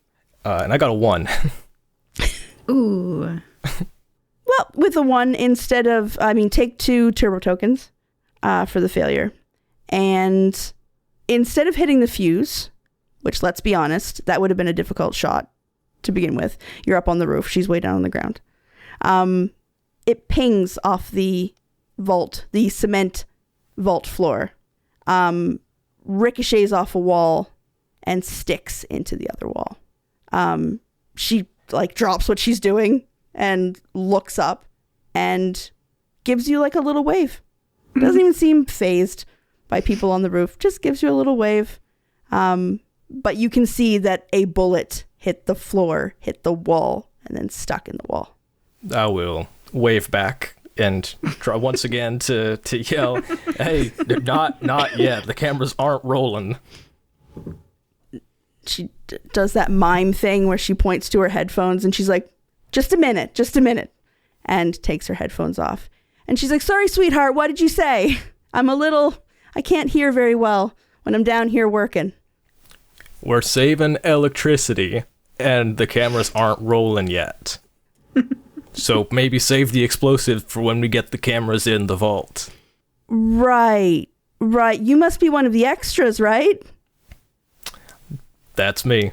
[SPEAKER 2] And I got a 1.
[SPEAKER 3] Ooh.
[SPEAKER 1] Well, with a 1, take 2 turbo tokens for the failure. And instead of hitting the fuse, which, let's be honest, that would have been a difficult shot to begin with. You're up on the roof. She's way down on the ground. It pings off the vault, the cement vault floor, ricochets off a wall, and sticks into the other wall. She drops what she's doing and looks up and gives you like a little wave. Doesn't even seem phased by people on the roof. Just gives you a little wave. But you can see that a bullet hit the floor, hit the wall, and then stuck in the wall.
[SPEAKER 2] I will wave back and try once again to yell, "Hey, not yet. The cameras aren't rolling."
[SPEAKER 1] She does that mime thing where she points to her headphones and she's like, just a minute, and takes her headphones off. And she's like, "Sorry, sweetheart, what did you say? I can't hear very well when I'm down here working."
[SPEAKER 2] We're saving electricity, and the cameras aren't rolling yet. So maybe save the explosive for when we get the cameras in the vault.
[SPEAKER 1] Right. You must be one of the extras, right?
[SPEAKER 2] That's me.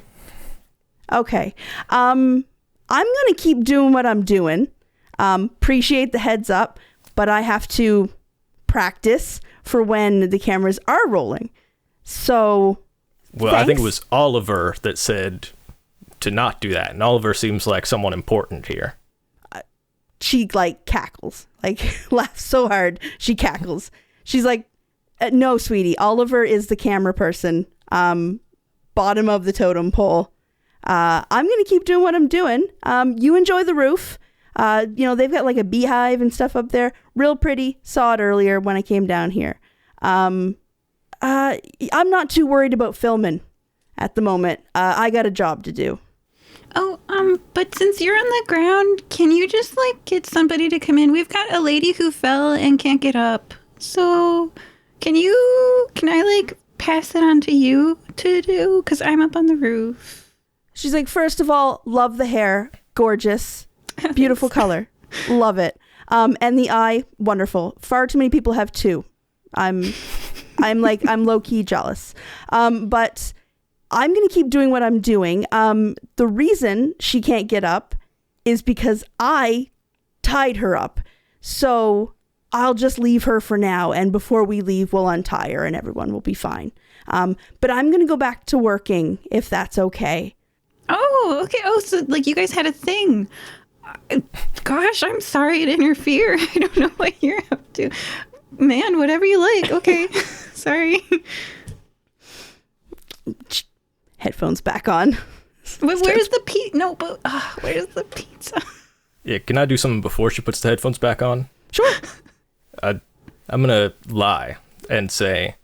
[SPEAKER 1] Okay. I'm going to keep doing what I'm doing. Appreciate the heads up, but I have to practice for when the cameras are rolling. So,
[SPEAKER 2] well,
[SPEAKER 1] thanks.
[SPEAKER 2] I think it was Oliver that said to not do that, and Oliver seems like someone important here.
[SPEAKER 1] She cackles, laughs so hard she cackles. She's like, "No, sweetie, Oliver is the camera person, bottom of the totem pole. I'm gonna keep doing what I'm doing. You enjoy the roof. They've got a beehive and stuff up there, real pretty. Saw it earlier when I came down here. I'm not too worried about filming at the moment. I got a job to do."
[SPEAKER 3] But since you're on the ground, can you just, like, get somebody to come in? We've got a lady who fell and can't get up. So, can I, like, pass it on to you to do? Because I'm up on the roof.
[SPEAKER 1] She's like, first of all, love the hair. Gorgeous. Beautiful color. Love it. And the eye, wonderful. Far too many people have two. I'm low-key jealous. But I'm going to keep doing what I'm doing. The reason she can't get up is because I tied her up. So I'll just leave her for now. And before we leave, we'll untie her and everyone will be fine. But I'm going to go back to working if that's okay.
[SPEAKER 3] Oh, okay. Oh, so, like, you guys had a thing. Gosh, I'm sorry to interfere. I don't know what you're up to. Man, whatever you like. Okay. Sorry.
[SPEAKER 1] Headphones back on.
[SPEAKER 3] Where's the pizza? No, but where's the pizza?
[SPEAKER 2] Yeah, can I do something before she puts the headphones back on?
[SPEAKER 1] Sure.
[SPEAKER 2] I'm gonna lie and say,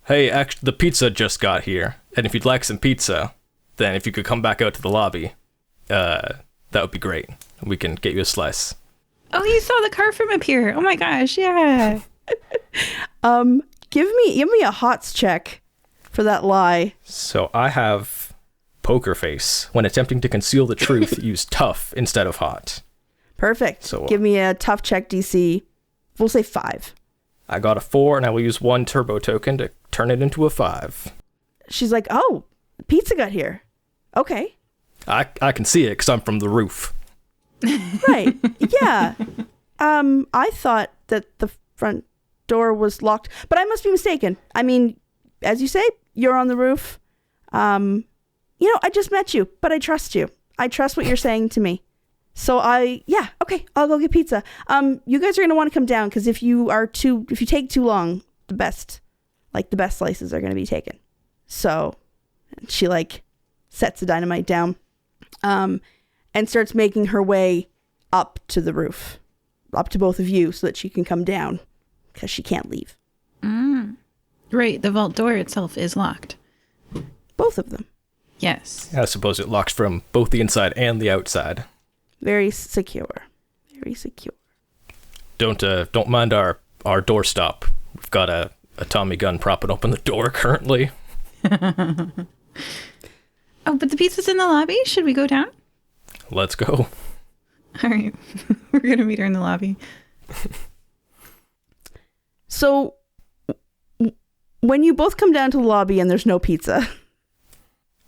[SPEAKER 2] hey, actually, the pizza just got here, and if you'd like some pizza, then if you could come back out to the lobby, that would be great. We can get you a slice.
[SPEAKER 3] Oh, you saw the car from up here. Oh my gosh, yeah.
[SPEAKER 1] Give me a hots check for that lie.
[SPEAKER 2] So I have poker face. When attempting to conceal the truth, use tough instead of hot.
[SPEAKER 1] Perfect.
[SPEAKER 2] So
[SPEAKER 1] give me a tough check DC. We'll say 5.
[SPEAKER 2] I got a 4, and I will use 1 turbo token to turn it into a 5.
[SPEAKER 1] She's like, oh, pizza got here. Okay.
[SPEAKER 2] I can see it because I'm from the roof.
[SPEAKER 1] Right. Yeah. I thought that the front door was locked, but I must be mistaken. I mean, as you say, you're on the roof. I just met you, but I trust you. I trust what you're saying to me. So okay, I'll go get pizza. You guys are going to want to come down because if you take too long, the best slices are going to be taken. So she sets the dynamite down, and starts making her way up to the roof, up to both of you so that she can come down because she can't leave.
[SPEAKER 3] Right. The vault door itself is locked.
[SPEAKER 1] Both of them.
[SPEAKER 3] Yes.
[SPEAKER 2] I suppose it locks from both the inside and the outside.
[SPEAKER 1] Very secure. Very secure.
[SPEAKER 2] Don't mind our doorstop. We've got a Tommy gun propping open the door currently.
[SPEAKER 3] Oh, but the pizza's in the lobby. Should we go down?
[SPEAKER 2] Let's go.
[SPEAKER 3] All right. We're going to meet her in the lobby.
[SPEAKER 1] So when you both come down to the lobby and there's no pizza,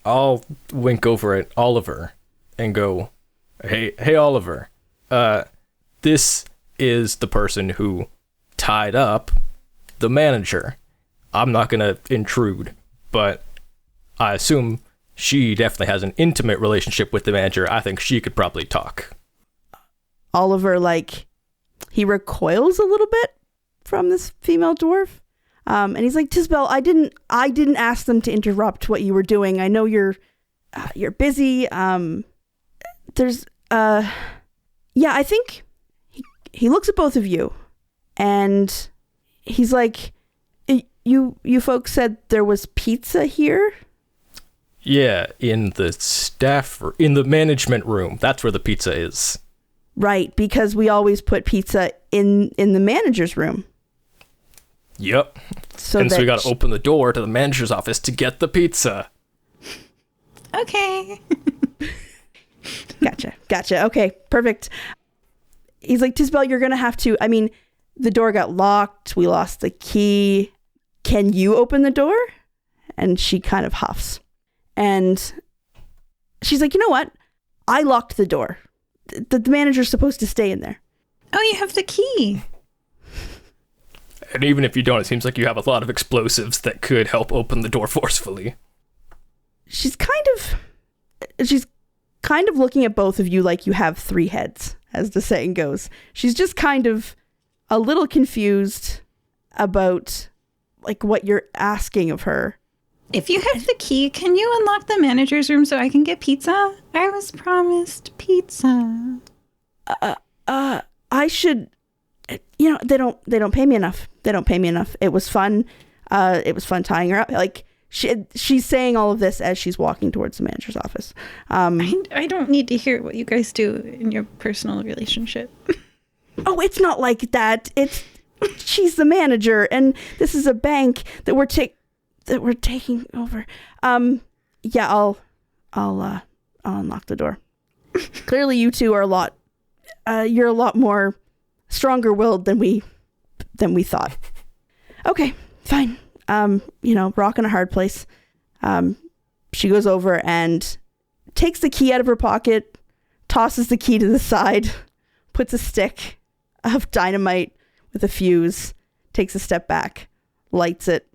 [SPEAKER 2] I'll wink over at Oliver and go, Hey Oliver, this is the person who tied up the manager. I'm not going to intrude, but I assume she definitely has an intimate relationship with the manager. I think she could probably talk.
[SPEAKER 1] Oliver, he recoils a little bit from this female dwarf. And he's like, Tisbel, I didn't ask them to interrupt what you were doing. I know you're busy. I think he looks at both of you and he's like, you folks said there was pizza here?
[SPEAKER 2] Yeah, in the management room. That's where the pizza is.
[SPEAKER 1] Right, because we always put pizza in the manager's room.
[SPEAKER 2] Yep. So we got to open the door to the manager's office to get the pizza.
[SPEAKER 3] Okay.
[SPEAKER 1] Gotcha. Okay, perfect. He's like, Tisbel, you're going to have to, the door got locked. We lost the key. Can you open the door? And she kind of huffs. And she's like, you know what? I locked the door. The manager's supposed to stay in there.
[SPEAKER 3] Oh, you have the key.
[SPEAKER 2] And even if you don't, it seems like you have a lot of explosives that could help open the door forcefully.
[SPEAKER 1] She's kind of looking at both of you like you have 3 heads, as the saying goes. She's just kind of a little confused about what you're asking of her.
[SPEAKER 3] If you have the key, can you unlock the manager's room so I can get pizza? I was promised pizza.
[SPEAKER 1] I should, they don't pay me enough. It was fun. It was fun tying her up. she's saying all of this as she's walking towards the manager's office.
[SPEAKER 3] I don't need to hear what you guys do in your personal relationship.
[SPEAKER 1] Oh, it's not like that. She's the manager, and this is a bank that we're taking over. Yeah, I'll unlock the door. Clearly, you two are you're a lot more stronger-willed than we thought. Okay, fine. Rock in a hard place. She goes over and takes the key out of her pocket, tosses the key to the side, puts a stick of dynamite with a fuse, takes a step back, lights it,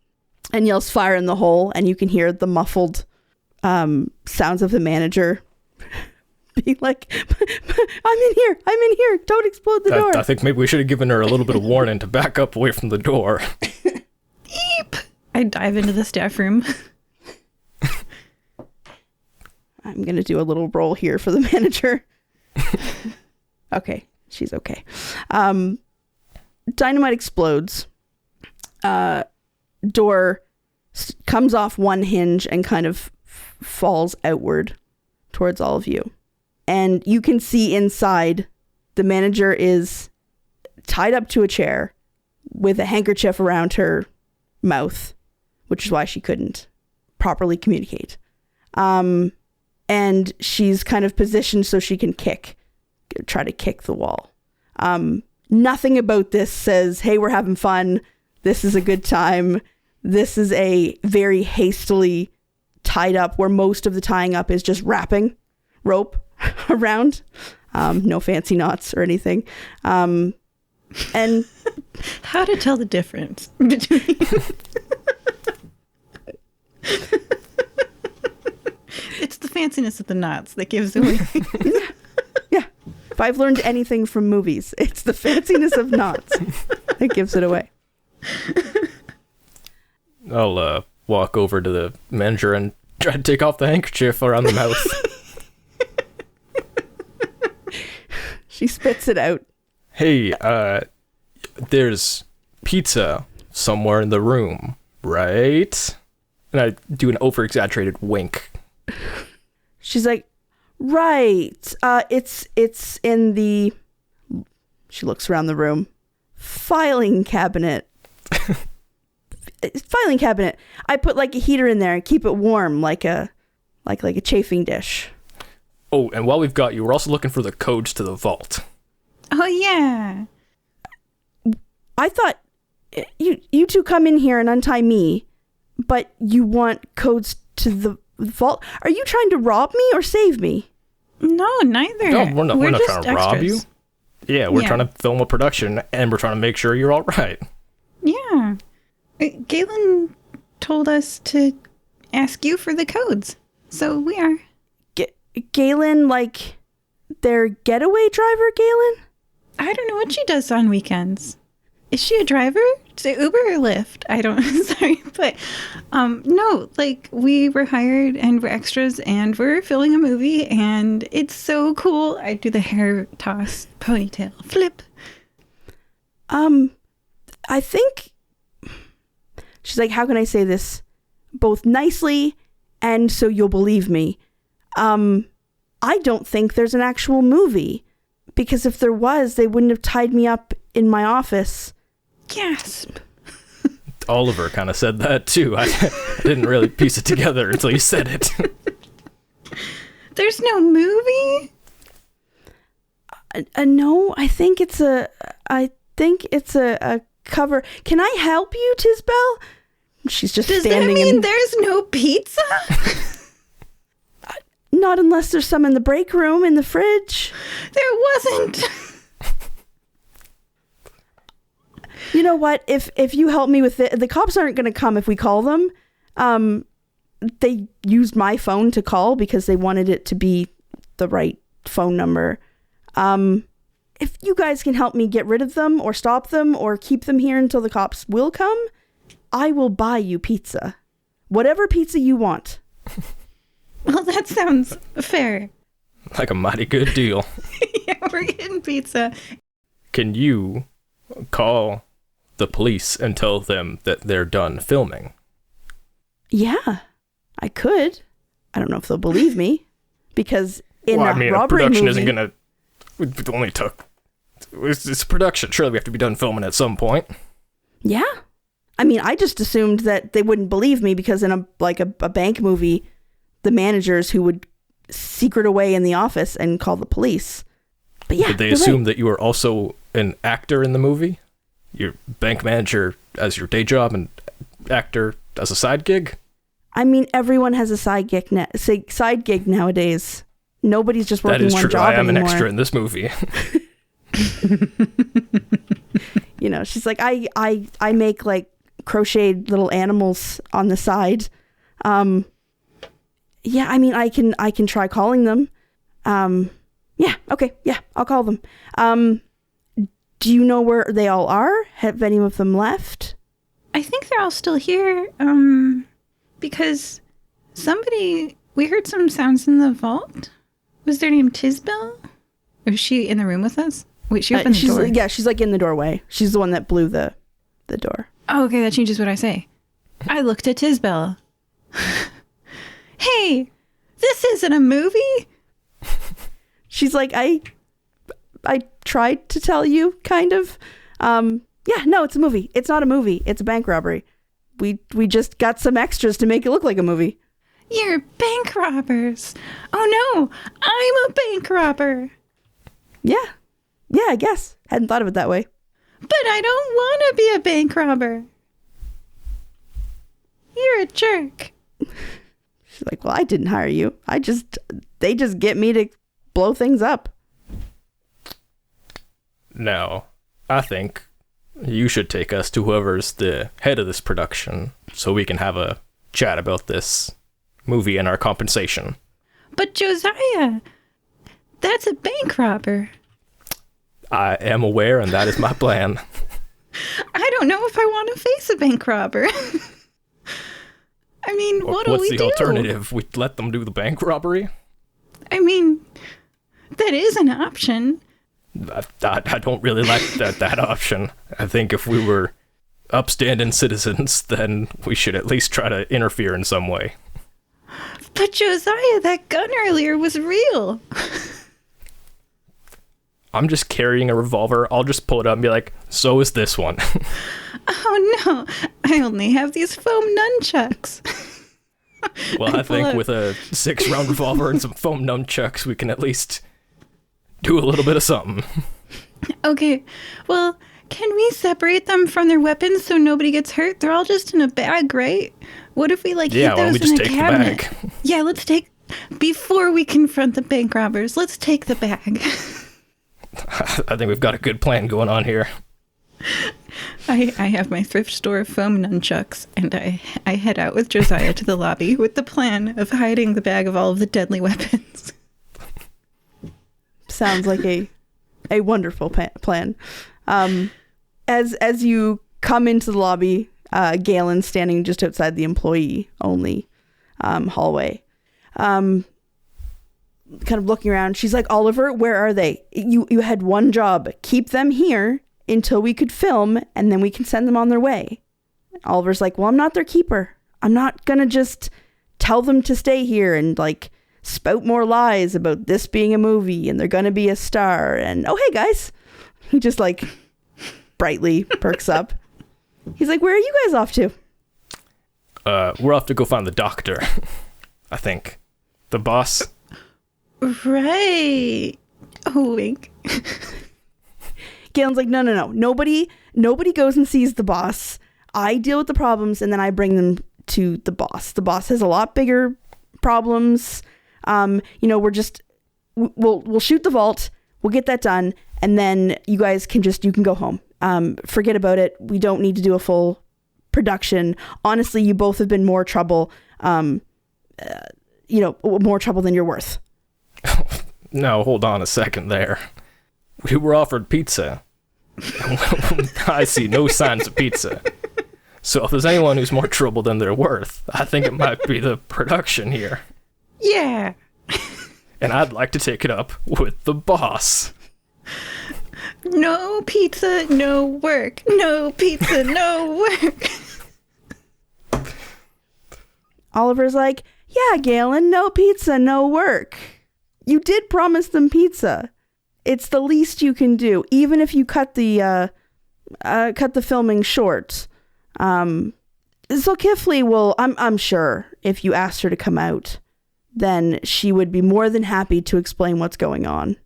[SPEAKER 1] and yells fire in the hole, and you can hear the muffled sounds of the manager being like, I'm in here, don't explode the door.
[SPEAKER 2] I think maybe we should have given her a little bit of warning to back up away from the door.
[SPEAKER 3] Eep! I dive into the staff room.
[SPEAKER 1] I'm going to do a little roll here for the manager. Okay, she's okay. Dynamite explodes. Door comes off one hinge and kind of falls outward towards all of you. And you can see inside the manager is tied up to a chair with a handkerchief around her mouth, which is why she couldn't properly communicate. And she's kind of positioned so she can try to kick the wall. Nothing about this says, hey, we're having fun. This is a good time. This is a very hastily tied up, where most of the tying up is just wrapping rope around. No fancy knots or anything. And
[SPEAKER 3] how to tell the difference between it's the fanciness of the knots that gives away.
[SPEAKER 1] Yeah. If I've learned anything from movies, it's the fanciness of knots that gives it away.
[SPEAKER 2] I'll walk over to the manager and try to take off the handkerchief around the mouth.
[SPEAKER 1] She spits it out.
[SPEAKER 2] Hey, there's pizza somewhere in the room, right? And I do an over-exaggerated wink.
[SPEAKER 1] She's like, right. It's in the... She looks around the room. Filing cabinet. Filing cabinet. I put like a heater in there and keep it warm, like a chafing dish.
[SPEAKER 2] Oh, and while we've got you, we're also looking for the codes to the vault.
[SPEAKER 3] Oh yeah.
[SPEAKER 1] I thought you two come in here and untie me, but you want codes to the vault. Are you trying to rob me or save me?
[SPEAKER 3] No, neither.
[SPEAKER 2] No, we're not
[SPEAKER 3] just
[SPEAKER 2] trying to rob you.
[SPEAKER 3] extras.
[SPEAKER 2] Yeah, we're trying to film a production, and we're trying to make sure you're all right.
[SPEAKER 3] Yeah. Galen told us to ask you for the codes, so we are.
[SPEAKER 1] Galen, like their getaway driver, Galen?
[SPEAKER 3] I don't know what she does on weekends. Is she a driver? To Uber or Lyft? I don't sorry, but no, like we were hired and we're extras and we're filming a movie and it's so cool. I do the hair toss, ponytail, flip.
[SPEAKER 1] I think she's like, how can I say this both nicely and so you'll believe me? I don't think there's an actual movie, because if there was, they wouldn't have tied me up in my office.
[SPEAKER 3] Gasp.
[SPEAKER 2] Oliver kind of said that too. I didn't really piece it together until you said it.
[SPEAKER 3] There's no movie?
[SPEAKER 1] No, I think it's a cover. Can I help you, Tisbel? She's just
[SPEAKER 3] Does
[SPEAKER 1] standing.
[SPEAKER 3] Does that mean there's no pizza?
[SPEAKER 1] Not unless there's some in the break room in the fridge.
[SPEAKER 3] There wasn't.
[SPEAKER 1] You know what? If you help me with it, the cops aren't going to come if we call them. They used my phone to call because they wanted it to be the right phone number. If you guys can help me get rid of them or stop them or keep them here until the cops will come, I will buy you pizza. Whatever pizza you want.
[SPEAKER 3] Well, that sounds fair.
[SPEAKER 2] Like a mighty good deal.
[SPEAKER 3] Yeah, we're getting pizza.
[SPEAKER 2] Can you call the police and tell them that they're done filming?
[SPEAKER 1] Yeah, I could. I don't know if they'll believe me, because in
[SPEAKER 2] Well,
[SPEAKER 1] a
[SPEAKER 2] I mean, a
[SPEAKER 1] robbery
[SPEAKER 2] production
[SPEAKER 1] movie,
[SPEAKER 2] isn't gonna. It only took. It's a production. Surely we have to be done filming at some point.
[SPEAKER 1] Yeah. I mean, I just assumed that they wouldn't believe me because in a bank movie, the managers who would secret away in the office and call the police. But yeah,
[SPEAKER 2] Did they
[SPEAKER 1] you're
[SPEAKER 2] assume
[SPEAKER 1] right.
[SPEAKER 2] that you were also an actor in the movie? Your bank manager as your day job and actor as a side gig?
[SPEAKER 1] I mean, everyone has a side gig nowadays. Nobody's just
[SPEAKER 2] That
[SPEAKER 1] working
[SPEAKER 2] is
[SPEAKER 1] one
[SPEAKER 2] true.
[SPEAKER 1] job
[SPEAKER 2] I am
[SPEAKER 1] anymore.
[SPEAKER 2] an extra in this movie.
[SPEAKER 1] You know, she's like, I make like crocheted little animals on the side. Yeah, I mean, I can try calling them. Yeah, okay, yeah, I'll call them. Do you know where they all are? Have any of them left?
[SPEAKER 3] I think they're all still here, because we heard some sounds in the vault. Was their name Tisbel? Or is she in the room with us? Wait, she opened the door.
[SPEAKER 1] Yeah, she's like in the doorway. She's the one that blew the door.
[SPEAKER 3] Oh, okay, that changes what I say. I looked at Tisbel. Hey, this isn't a movie.
[SPEAKER 1] She's like, I tried to tell you, kind of. Yeah, no, it's a movie. It's not a movie. It's a bank robbery. We just got some extras to make it look like a movie.
[SPEAKER 3] You're bank robbers. Oh no, I'm a bank robber.
[SPEAKER 1] Yeah, I guess. Hadn't thought of it that way.
[SPEAKER 3] But I don't want to be a bank robber. You're a jerk.
[SPEAKER 1] She's like, well, I didn't hire you. They just get me to blow things up.
[SPEAKER 2] No, I think you should take us to whoever's the head of this production so we can have a chat about this movie and our compensation.
[SPEAKER 3] But Josiah, that's a bank robber.
[SPEAKER 2] I am aware, and that is my plan.
[SPEAKER 3] I don't know if I want to face a bank robber. I mean, what do we do?
[SPEAKER 2] What's the alternative? We let them do the bank robbery?
[SPEAKER 3] I mean, that is an option.
[SPEAKER 2] I don't really like that option. I think if we were upstanding citizens, then we should at least try to interfere in some way.
[SPEAKER 3] But Josiah, that gun earlier was real.
[SPEAKER 2] I'm just carrying a revolver. I'll just pull it up and be like, so is this one.
[SPEAKER 3] Oh no, I only have these foam nunchucks.
[SPEAKER 2] Well, I think with a 6-round revolver and some foam nunchucks, we can at least do a little bit of something.
[SPEAKER 3] Okay, well, can we separate them from their weapons so nobody gets hurt? They're all just in a bag, right? What if we hid
[SPEAKER 2] Yeah, why don't
[SPEAKER 3] those
[SPEAKER 2] we
[SPEAKER 3] in
[SPEAKER 2] just
[SPEAKER 3] a
[SPEAKER 2] take
[SPEAKER 3] cabinet?
[SPEAKER 2] the bag?
[SPEAKER 3] Yeah, let's take, before we confront the bank robbers, let's take the bag.
[SPEAKER 2] I think we've got a good plan going on here.
[SPEAKER 3] I have my thrift store of foam nunchucks, and I head out with Josiah to the lobby with the plan of hiding the bag of all of the deadly weapons.
[SPEAKER 1] Sounds like a wonderful plan. As you come into the lobby, Galen's standing just outside the employee-only hallway. Kind of looking around. She's like, Oliver, where are they? You had one job. Keep them here until we could film, and then we can send them on their way. Oliver's like, well, I'm not their keeper. I'm not going to just tell them to stay here and, like, spout more lies about this being a movie and they're going to be a star. And, oh, hey, guys. He just, like, brightly perks up. He's like, where are you guys off to?
[SPEAKER 2] We're off to go find the doctor, I think. The boss.
[SPEAKER 3] Right. Oh, wink.
[SPEAKER 1] Galen's like, no. Nobody goes and sees the boss. I deal with the problems and then I bring them to the boss. The boss has a lot bigger problems. We'll shoot the vault. We'll get that done. And then you guys can go home. Forget about it. We don't need to do a full production. Honestly, you both have been more trouble, more trouble than you're worth.
[SPEAKER 2] No, hold on a second there. We were offered pizza. I see no signs of pizza. So if there's anyone who's more trouble than they're worth, I think it might be the production here.
[SPEAKER 3] Yeah.
[SPEAKER 2] And I'd like to take it up with the boss.
[SPEAKER 3] No pizza, no work. No pizza, no work.
[SPEAKER 1] Oliver's like, yeah, Galen, no pizza, no work. You did promise them pizza. It's the least you can do, even if you cut the filming short. So Kifley will, I'm sure, if you asked her to come out, then she would be more than happy to explain what's going on.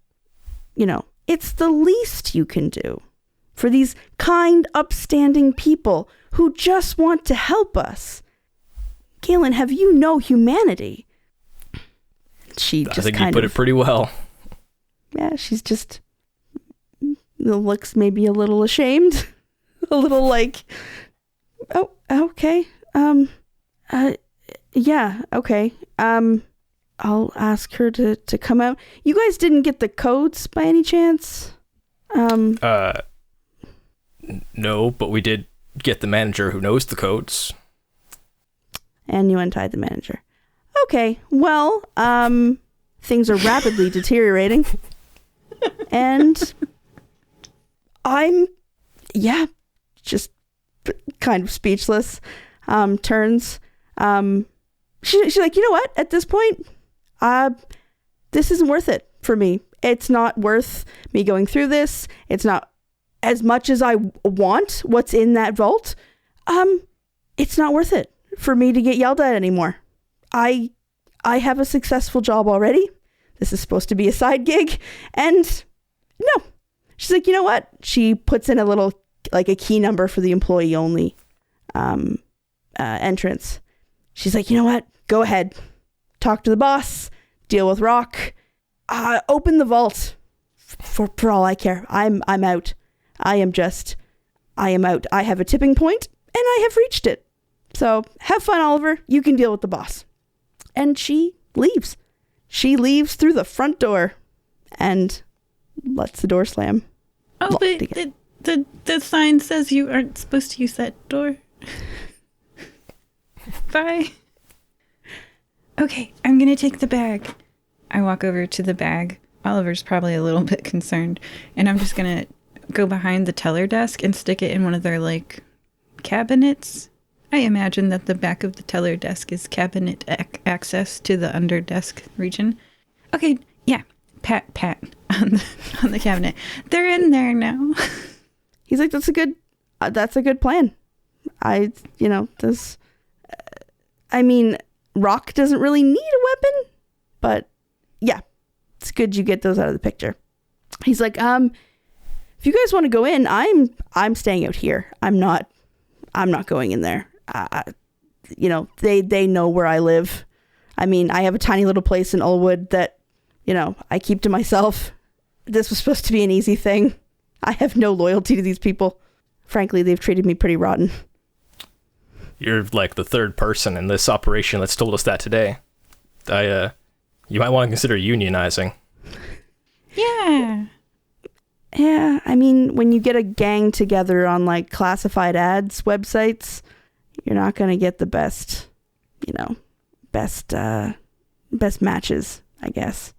[SPEAKER 1] You know, it's the least you can do for these kind, upstanding people who just want to help us. Galen, have you no humanity? She just
[SPEAKER 2] I think you put it pretty well.
[SPEAKER 1] Yeah, she's just looks maybe a little ashamed. A little like, oh, okay. Yeah, okay. I'll ask her to come out. You guys didn't get the codes by any chance?
[SPEAKER 2] No, but we did get the manager who knows the codes.
[SPEAKER 1] And you untied the manager. Okay, well, things are rapidly deteriorating. And I'm, just kind of speechless. Turns. She's like, you know what? At this point, this isn't worth it for me. It's not worth me going through this. It's not as much as I want what's in that vault. It's not worth it for me to get yelled at anymore. I have a successful job already. This is supposed to be a side gig. And no. She's like, you know what? She puts in a little, like a key number for the employee only entrance. She's like, you know what? Go ahead. Talk to the boss. Deal with Rock. Open the vault. For all I care. I'm out. I am out. I have a tipping point and I have reached it. So have fun, Oliver. You can deal with the boss. And she leaves. She leaves through the front door and lets the door slam.
[SPEAKER 3] Oh, but the sign says you aren't supposed to use that door. Bye. Okay, I'm going to take the bag. I walk over to the bag. Oliver's probably a little bit concerned. And I'm just going to go behind the teller desk and stick it in one of their, like, cabinets. I imagine that the back of the teller desk is cabinet access to the under desk region. Okay, yeah. Pat on the cabinet. They're in there now.
[SPEAKER 1] He's like, that's a good plan. Rock doesn't really need a weapon, but yeah, it's good you get those out of the picture. He's like, if you guys want to go in, I'm staying out here. I'm not going in there. They know where I live. I mean, I have a tiny little place in Ulwood that, I keep to myself. This was supposed to be an easy thing. I have no loyalty to these people. Frankly, they've treated me pretty rotten.
[SPEAKER 2] You're like the third person in this operation that's told us that today. You might want to consider unionizing.
[SPEAKER 3] Yeah.
[SPEAKER 1] Yeah, I mean, when you get a gang together on like classified ads websites, you're not going to get the best matches, I guess.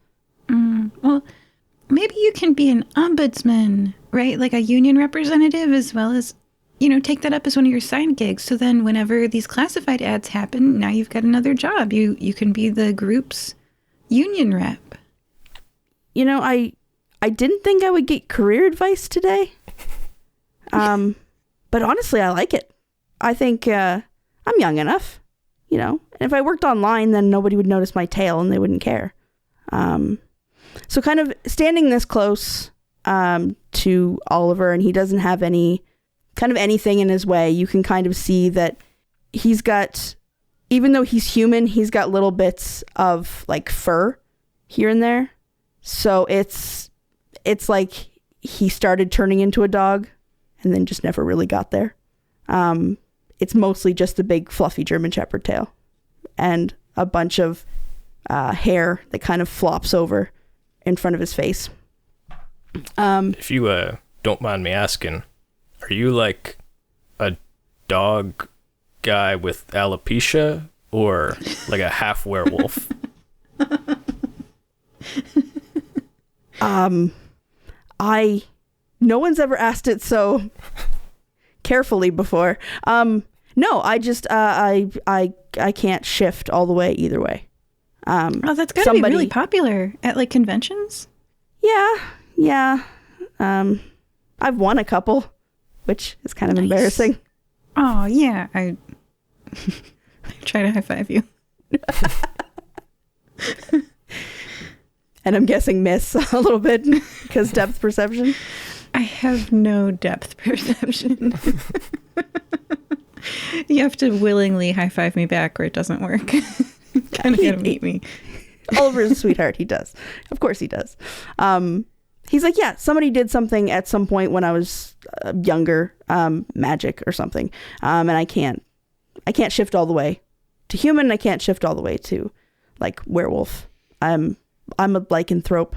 [SPEAKER 3] Well, maybe you can be an ombudsman, right? Like a union representative, as well as, take that up as one of your side gigs. So then whenever these classified ads happen, now you've got another job. You can be the group's union rep.
[SPEAKER 1] I didn't think I would get career advice today. But honestly, I like it. I think I'm young enough, and if I worked online, then nobody would notice my tail and they wouldn't care. So kind of standing this close to Oliver, and he doesn't have anything in his way, you can kind of see that he's got, even though he's human, he's got little bits of like fur here and there. So it's like he started turning into a dog and then just never really got there. It's mostly just a big fluffy German Shepherd tail and a bunch of hair that kind of flops over in front of his face.
[SPEAKER 2] If you don't mind me asking, are you like a dog guy with alopecia or like a half werewolf?
[SPEAKER 1] No one's ever asked it so carefully before. No, I just I I can't shift all the way either way.
[SPEAKER 3] Oh, that's gotta be really popular at like conventions.
[SPEAKER 1] Yeah. I've won a couple, which is kind of embarrassing.
[SPEAKER 3] Oh yeah, I try to high five you.
[SPEAKER 1] And I'm guessing miss a little bit because depth perception.
[SPEAKER 3] I have no depth perception. You have to willingly high five me back or it doesn't work. Kind of gotta meet me.
[SPEAKER 1] Oliver's a sweetheart. He does. Of course he does. He's like, yeah, somebody did something at some point when I was younger, magic or something. And I can't shift all the way to human. I can't shift all the way to like werewolf. I'm a lycanthrope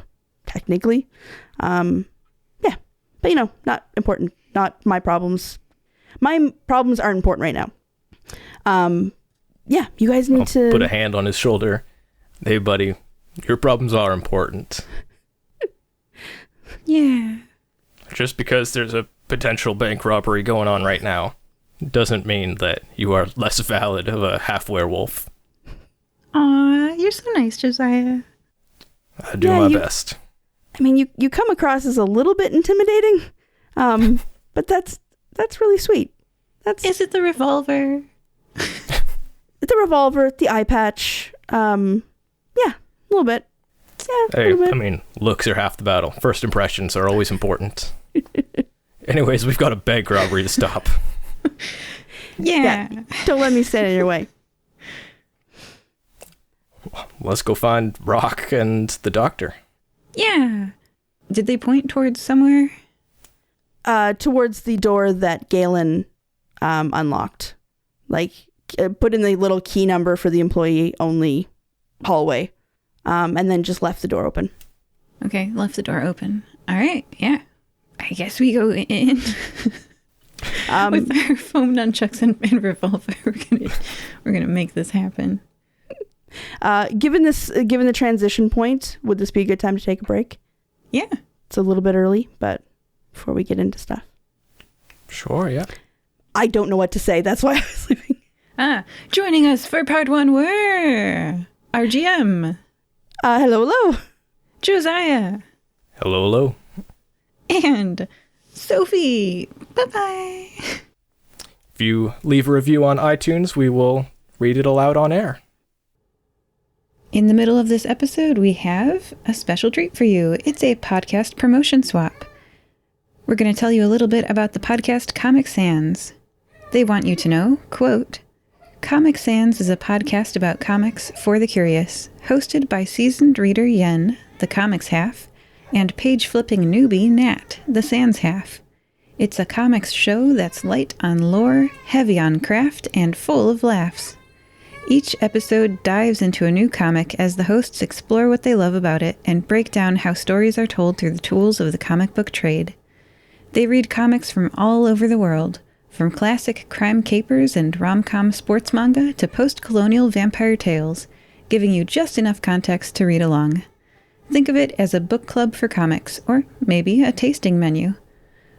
[SPEAKER 1] technically. Yeah, but not important. Not my problems. My problems aren't important right now. Yeah, you guys need to
[SPEAKER 2] put a hand on his shoulder. Hey, buddy, your problems are important.
[SPEAKER 3] Yeah.
[SPEAKER 2] Just because there's a potential bank robbery going on right now doesn't mean that you are less valid of a half werewolf.
[SPEAKER 3] Aw, you're so nice, Josiah.
[SPEAKER 2] I do my best.
[SPEAKER 1] I mean, you come across as a little bit intimidating, but that's really sweet.
[SPEAKER 3] Is it the revolver?
[SPEAKER 1] The revolver, the eye patch. Yeah, a little bit. Yeah,
[SPEAKER 2] hey,
[SPEAKER 1] a little bit.
[SPEAKER 2] I mean, looks are half the battle. First impressions are always important. Anyways, we've got a bank robbery to stop.
[SPEAKER 3] Yeah.
[SPEAKER 1] Don't let me stand in your way.
[SPEAKER 2] Let's go find Rock and the doctor.
[SPEAKER 3] Yeah. Did they point towards somewhere?
[SPEAKER 1] Towards the door that Galen unlocked. Like, put in the little key number for the employee-only hallway. And then just left the door open.
[SPEAKER 3] Okay, left the door open. All right, yeah. I guess we go in. With our foam nunchucks and revolver, we're gonna make this happen.
[SPEAKER 1] Given the transition point, would this be a good time to take a break?
[SPEAKER 3] Yeah.
[SPEAKER 1] It's a little bit early, but before we get into stuff.
[SPEAKER 2] Sure, yeah.
[SPEAKER 1] I don't know what to say. That's why I was leaving.
[SPEAKER 3] Joining us for part one were our GM.
[SPEAKER 1] Hello.
[SPEAKER 3] Josiah.
[SPEAKER 2] Hello.
[SPEAKER 3] And Sophie. Bye-bye.
[SPEAKER 2] If you leave a review on iTunes, we will read it aloud on air.
[SPEAKER 3] In the middle of this episode, we have a special treat for you. It's a podcast promotion swap. We're going to tell you a little bit about the podcast Comic Sans. They want you to know, quote, Comic Sans is a podcast about comics for the curious, hosted by seasoned reader Yen, the comics half, and page-flipping newbie Nat, the sans half. It's a comics show that's light on lore, heavy on craft, and full of laughs. Each episode dives into a new comic as the hosts explore what they love about it and break down how stories are told through the tools of the comic book trade. They read comics from all over the world, from classic crime capers and rom-com sports manga to post-colonial vampire tales, giving you just enough context to read along. Think of it as a book club for comics, or maybe a tasting menu.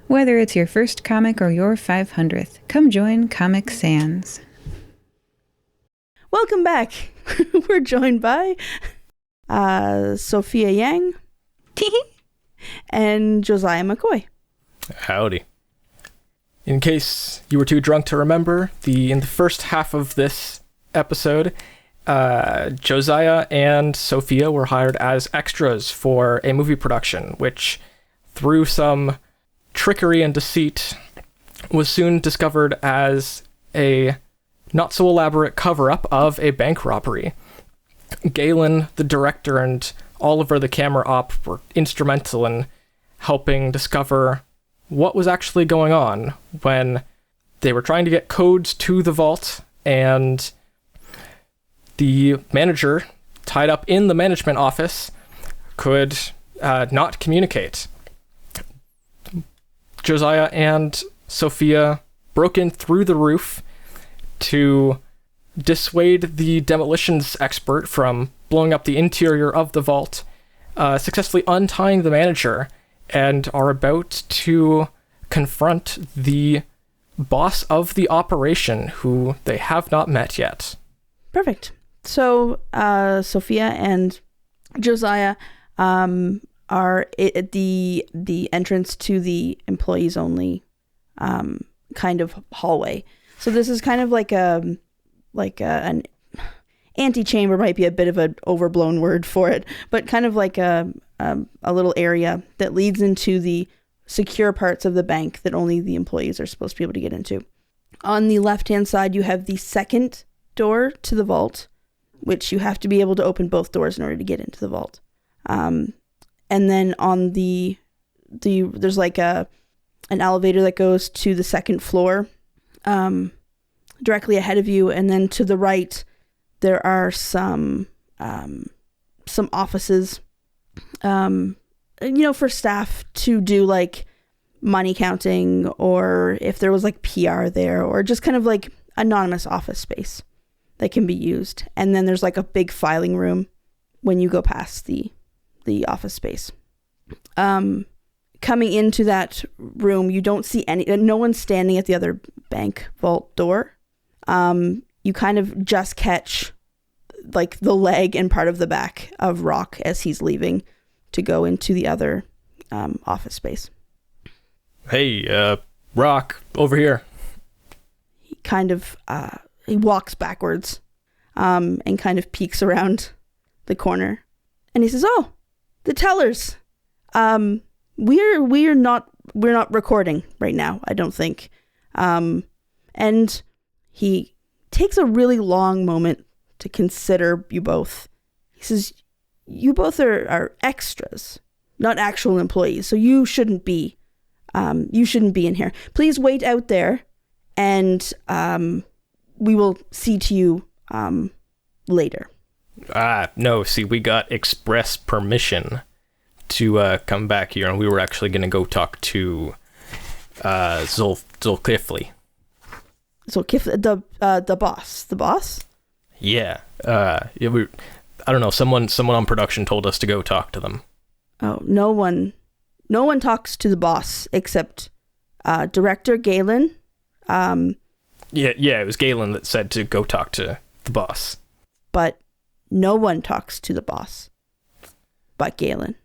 [SPEAKER 3] Whether it's your first comic or your 500th, come join Comic Sans.
[SPEAKER 1] Welcome back. We're joined by Sophia Yang and Josiah McCoy.
[SPEAKER 2] Howdy. In case you were too drunk to remember, in the first half of this episode, Josiah and Sofia were hired as extras for a movie production, which, through some trickery and deceit, was soon discovered as a not-so-elaborate cover-up of a bank robbery. Galen, the director, and Oliver, the camera op, were instrumental in helping discover what was actually going on when they were trying to get codes to the vault, and the manager, tied up in the management office, could not communicate. Josiah and Sofia broke in through the roof to dissuade the demolitions expert from blowing up the interior of the vault, successfully untying the manager, and are about to confront the boss of the operation, who they have not met yet.
[SPEAKER 1] Perfect. So Sofia and Josiah are at the entrance to the employees only kind of hallway. So this is kind of like an antechamber, might be a bit of an overblown word for it, but kind of like a little area that leads into the secure parts of the bank that only the employees are supposed to be able to get into. On the left-hand side, you have the second door to the vault, which you have to be able to open both doors in order to get into the vault. And then on there's like an elevator that goes to the second floor, directly ahead of you, and then to the right there are some offices, for staff to do like money counting, or if there was like PR there, or just kind of like anonymous office space that can be used. And then there's like a big filing room when you go past the office space. Coming into that room, you don't see no one's standing at the other bank vault door. You kind of just catch like the leg and part of the back of Rock as he's leaving to go into the other office space.
[SPEAKER 2] Hey, Rock, over here.
[SPEAKER 1] He kind of he walks backwards and kind of peeks around the corner, and he says, "Oh, the tellers. We're not recording right now, I don't think." And he takes a really long moment to consider you both. He says, "You both are extras, not actual employees, so you shouldn't be in here. Please wait out there, and we will see to you later."
[SPEAKER 2] No, see, we got express permission to come back here, and we were actually going to go talk to Zulkifli.
[SPEAKER 1] Zulkifli, the boss. The boss?
[SPEAKER 2] Yeah. I don't know, someone on production told us to go talk to them.
[SPEAKER 1] Oh, no one talks to the boss except Director Galen.
[SPEAKER 2] Yeah, it was Galen that said to go talk to the boss.
[SPEAKER 1] But no one talks to the boss but Galen.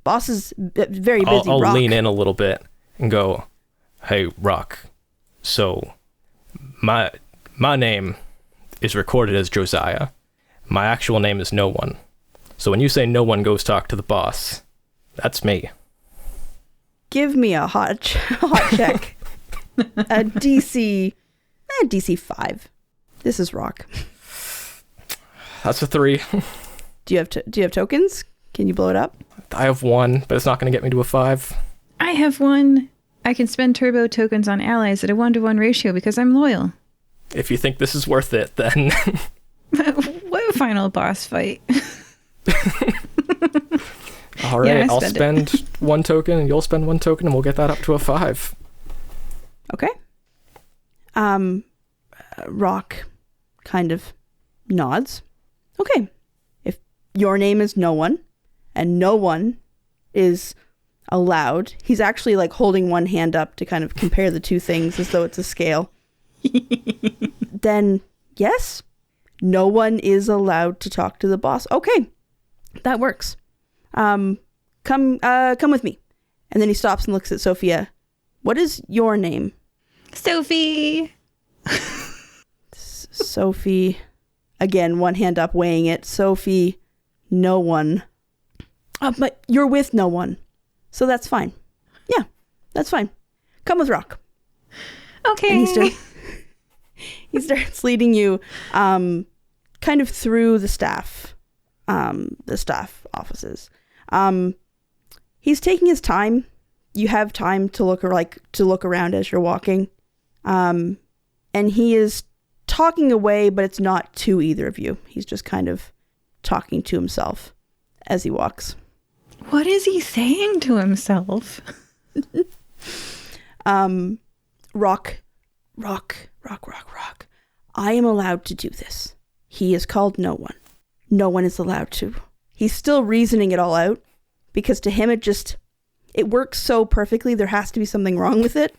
[SPEAKER 1] Boss is very busy.
[SPEAKER 2] I'll
[SPEAKER 1] Rock.
[SPEAKER 2] lean in a little bit and go, "Hey, Rock, so my name is recorded as Josiah. My actual name is No One. So when you say no one goes talk to the boss, that's me."
[SPEAKER 1] Give me a hot check. A DC 5. This is Rock.
[SPEAKER 2] That's a 3.
[SPEAKER 1] Do you have tokens? Can you blow it up?
[SPEAKER 2] I have 1, but it's not going to get me to a 5.
[SPEAKER 3] I have 1. I can spend turbo tokens on allies at a 1-to-1 ratio because I'm loyal.
[SPEAKER 2] If you think this is worth it, then...
[SPEAKER 3] What final boss fight?
[SPEAKER 2] All right,
[SPEAKER 3] Yeah,
[SPEAKER 2] I'll spend 1 token, and you'll spend 1 token, and we'll get that up to a 5.
[SPEAKER 1] Okay. Rock kind of nods. Okay. If your name is No One, and no one is allowed, he's actually like holding one hand up to kind of compare the two things as though it's a scale. Then yes, no one is allowed to talk to the boss. Okay, that works. Come with me. And then he stops and looks at Sofia. What is your name?
[SPEAKER 3] Sophie.
[SPEAKER 1] Sophie. Again, one hand up, weighing it. Sophie, No One. But you're with No One, so that's fine. Yeah, that's fine. Come with Rock.
[SPEAKER 3] Okay.
[SPEAKER 1] And he starts leading you kind of through the staff offices. He's taking his time. You have time to look around as you're walking. And he is talking away, but it's not to either of you. He's just kind of talking to himself as he walks.
[SPEAKER 3] What is he saying to himself?
[SPEAKER 1] Rock. I am allowed to do this. He is called No One. No one is allowed to. He's still reasoning it all out because to him it works so perfectly. There has to be something wrong with it.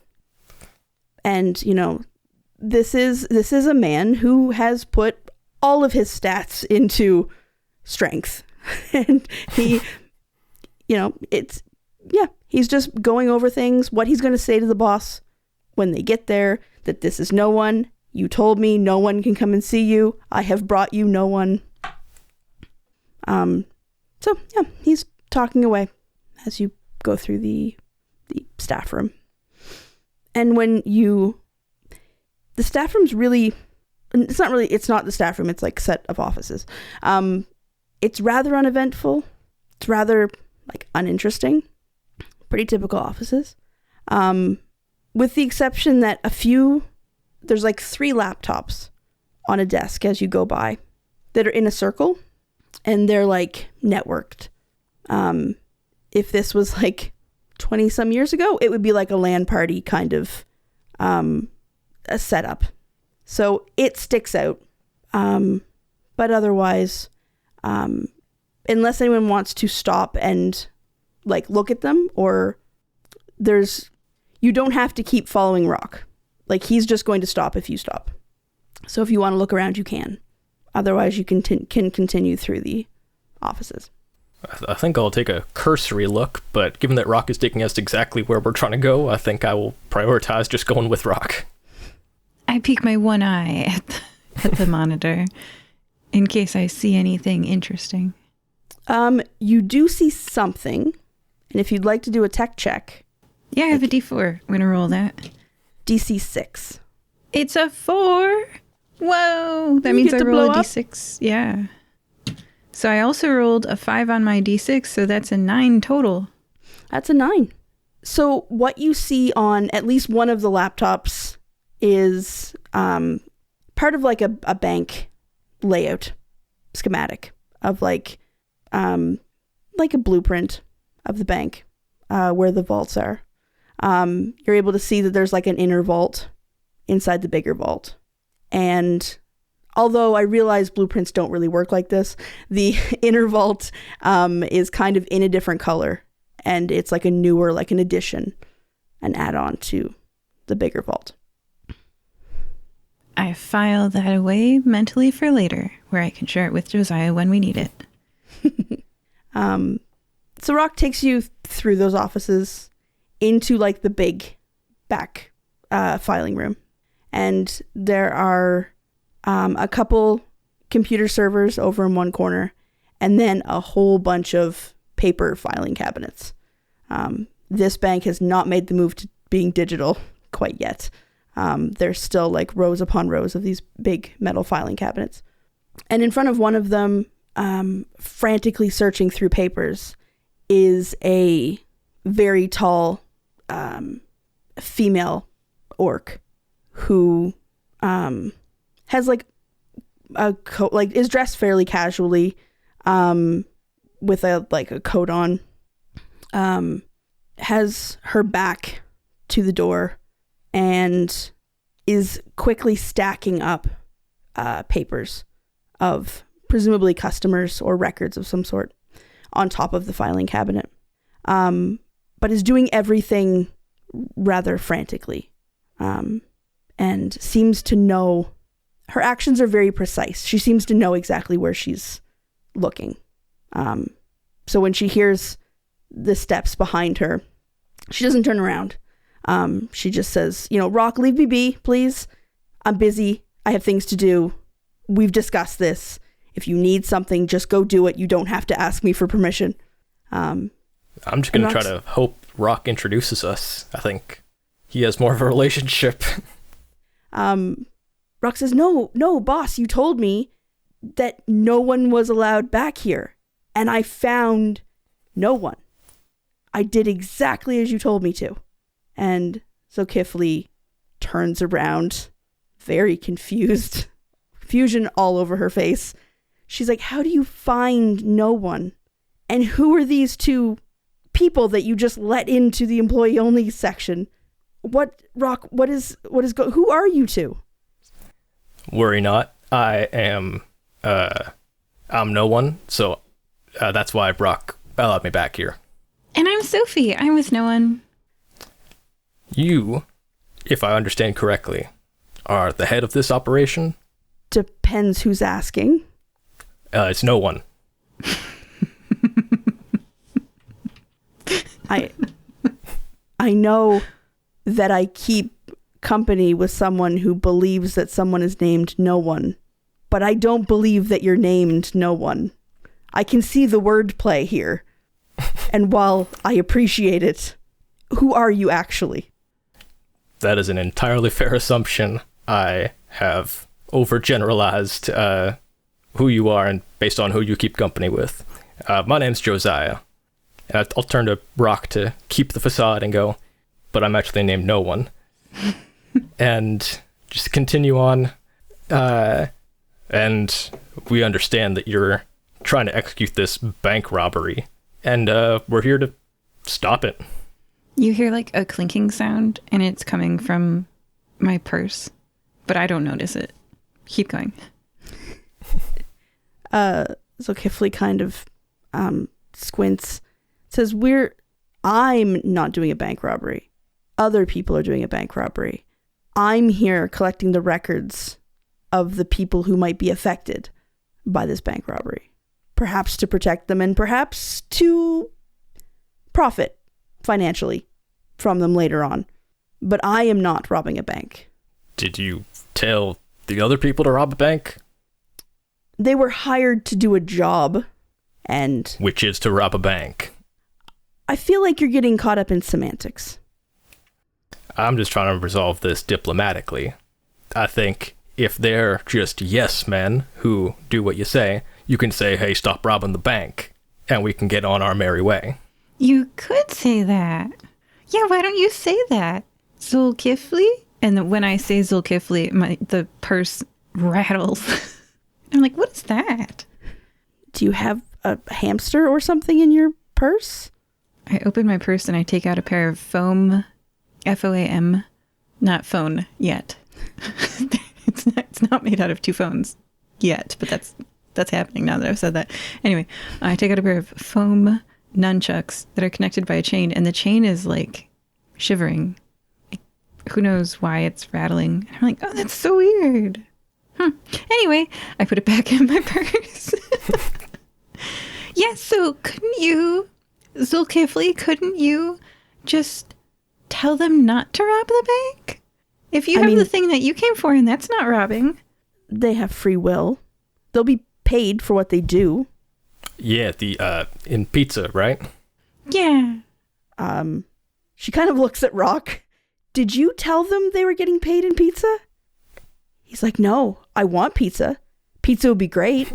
[SPEAKER 1] And, this is a man who has put all of his stats into strength. And he, he's just going over things, what he's going to say to the boss when they get there, that this is no one. You told me no one can come and see you. I have brought you no one. He's talking away as you go through the staff room. And the staff room's really, it's not the staff room, it's like a set of offices. It's rather uneventful. It's rather like uninteresting. Pretty typical offices. With the exception that there's like 3 laptops on a desk as you go by that are in a circle, and they're like networked. If this was like 20 some years ago, it would be like a LAN party kind of a setup. So it sticks out. But otherwise, unless anyone wants to stop and like look at them, or you don't have to keep following Rock. Like, he's just going to stop if you stop. So if you want to look around, you can. Otherwise, you can continue through the offices.
[SPEAKER 2] I think I'll take a cursory look, but given that Rock is taking us exactly where we're trying to go, I think I will prioritize just going with Rock.
[SPEAKER 3] I peek my one eye at the monitor in case I see anything interesting.
[SPEAKER 1] You do see something, and if you'd like to do a tech check.
[SPEAKER 3] Yeah, I have a D4. I'm going to roll that.
[SPEAKER 1] DC 6.
[SPEAKER 3] It's a 4. Whoa. That means I roll a D6. Yeah. So I also rolled a 5 on my D6, so that's a 9 total.
[SPEAKER 1] That's a 9. So what you see on at least one of the laptops is part of like a bank layout schematic of like a blueprint of the bank where the vaults are. You're able to see that there's like an inner vault inside the bigger vault. And although I realize blueprints don't really work like this, the inner vault is kind of in a different color. And it's like a newer, like an addition, an add-on to the bigger vault.
[SPEAKER 3] I file that away mentally for later, where I can share it with Josiah when we need it.
[SPEAKER 1] So Rock takes you through those offices into like the big back filing room. And there are a couple computer servers over in one corner, and then a whole bunch of paper filing cabinets. This bank has not made the move to being digital quite yet. There's still like rows upon rows of these big metal filing cabinets. And in front of one of them, frantically searching through papers, is a very tall female orc who has like a coat, like is dressed fairly casually, with a coat on, has her back to the door and is quickly stacking up papers of presumably customers or records of some sort on top of the filing cabinet, but is doing everything rather frantically, and seems to know, her actions are very precise. She seems to know exactly where she's looking. So when she hears the steps behind her, she doesn't turn around. She just says, Rock, leave me be, please. I'm busy. I have things to do. We've discussed this. If you need something, just go do it. You don't have to ask me for permission.
[SPEAKER 2] I'm just going to try to hope Rock introduces us. I think he has more of a relationship.
[SPEAKER 1] Rock says, no, boss, you told me that no one was allowed back here. And I found no one. I did exactly as you told me to. And so Kifli turns around, very confused, confusion all over her face. She's like, how do you find no one? And who are these 2 people that you just let into the employee only section? What, Rock, who are you 2?
[SPEAKER 2] Worry not. I'm no one, so that's why Rock allowed me back here.
[SPEAKER 3] And I'm Sophie. I'm with no one.
[SPEAKER 2] You, if I understand correctly, are the head of this operation?
[SPEAKER 1] Depends who's asking.
[SPEAKER 2] It's no one.
[SPEAKER 1] I know that I keep company with someone who believes that someone is named no one, but I don't believe that you're named no one. I can see the wordplay here. And while I appreciate it, who are you actually?
[SPEAKER 2] That is an entirely fair assumption. I have overgeneralized who you are and based on who you keep company with. My name's Josiah. I'll turn to Rock to keep the facade and go, but I'm actually named no one. And just continue on. And we understand that you're trying to execute this bank robbery. And we're here to stop it.
[SPEAKER 3] You hear like a clinking sound, and it's coming from my purse, but I don't notice it. Keep going.
[SPEAKER 1] Zulkifli kind of squints. Says, I'm not doing a bank robbery. Other people are doing a bank robbery. I'm here collecting the records of the people who might be affected by this bank robbery. Perhaps to protect them and perhaps to profit financially from them later on. But I am not robbing a bank.
[SPEAKER 2] Did you tell the other people to rob a bank?
[SPEAKER 1] They were hired to do a job, and...
[SPEAKER 2] Which is to rob a bank.
[SPEAKER 1] I feel like you're getting caught up in semantics.
[SPEAKER 2] I'm just trying to resolve this diplomatically. I think if they're just yes men who do what you say, you can say, hey, stop robbing the bank, and we can get on our merry way.
[SPEAKER 3] You could say that. Yeah, why don't you say that? Zulkifli? And when I say Zulkifli, the purse rattles. I'm like, what is that?
[SPEAKER 1] Do you have a hamster or something in your purse?
[SPEAKER 3] I open my purse and I take out a pair of foam, F-O-A-M, not phone yet. It's not made out of two phones yet, but that's happening now that I've said that. Anyway, I take out a pair of foam nunchucks that are connected by a chain, and the chain is like shivering. Who knows why it's rattling? And I'm like, oh, that's so weird. Anyway, I put it back in my purse. Yes, so couldn't you, Zulkifli, couldn't you just tell them not to rob the bank? If you have the thing that you came for and that's not robbing.
[SPEAKER 1] They have free will. They'll be paid for what they do.
[SPEAKER 2] Yeah, in pizza, right?
[SPEAKER 3] Yeah.
[SPEAKER 1] She kind of looks at Rock. Did you tell them they were getting paid in pizza? He's like, no, I want pizza. Pizza would be great.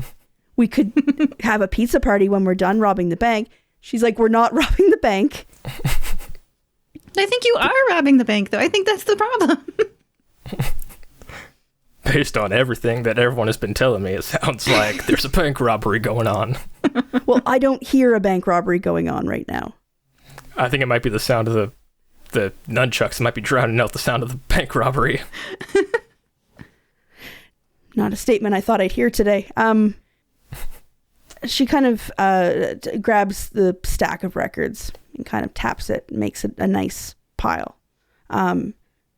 [SPEAKER 1] We could have a pizza party when we're done robbing the bank. She's like, we're not robbing the bank.
[SPEAKER 3] I think you are robbing the bank, though. I think that's the problem.
[SPEAKER 2] Based on everything that everyone has been telling me, it sounds like there's a bank robbery going on.
[SPEAKER 1] Well, I don't hear a bank robbery going on right now.
[SPEAKER 2] I think it might be the sound of the nunchucks might be drowning out the sound of the bank robbery.
[SPEAKER 1] Not a statement I thought I'd hear today. She kind of grabs the stack of records and kind of taps it, makes it a nice pile.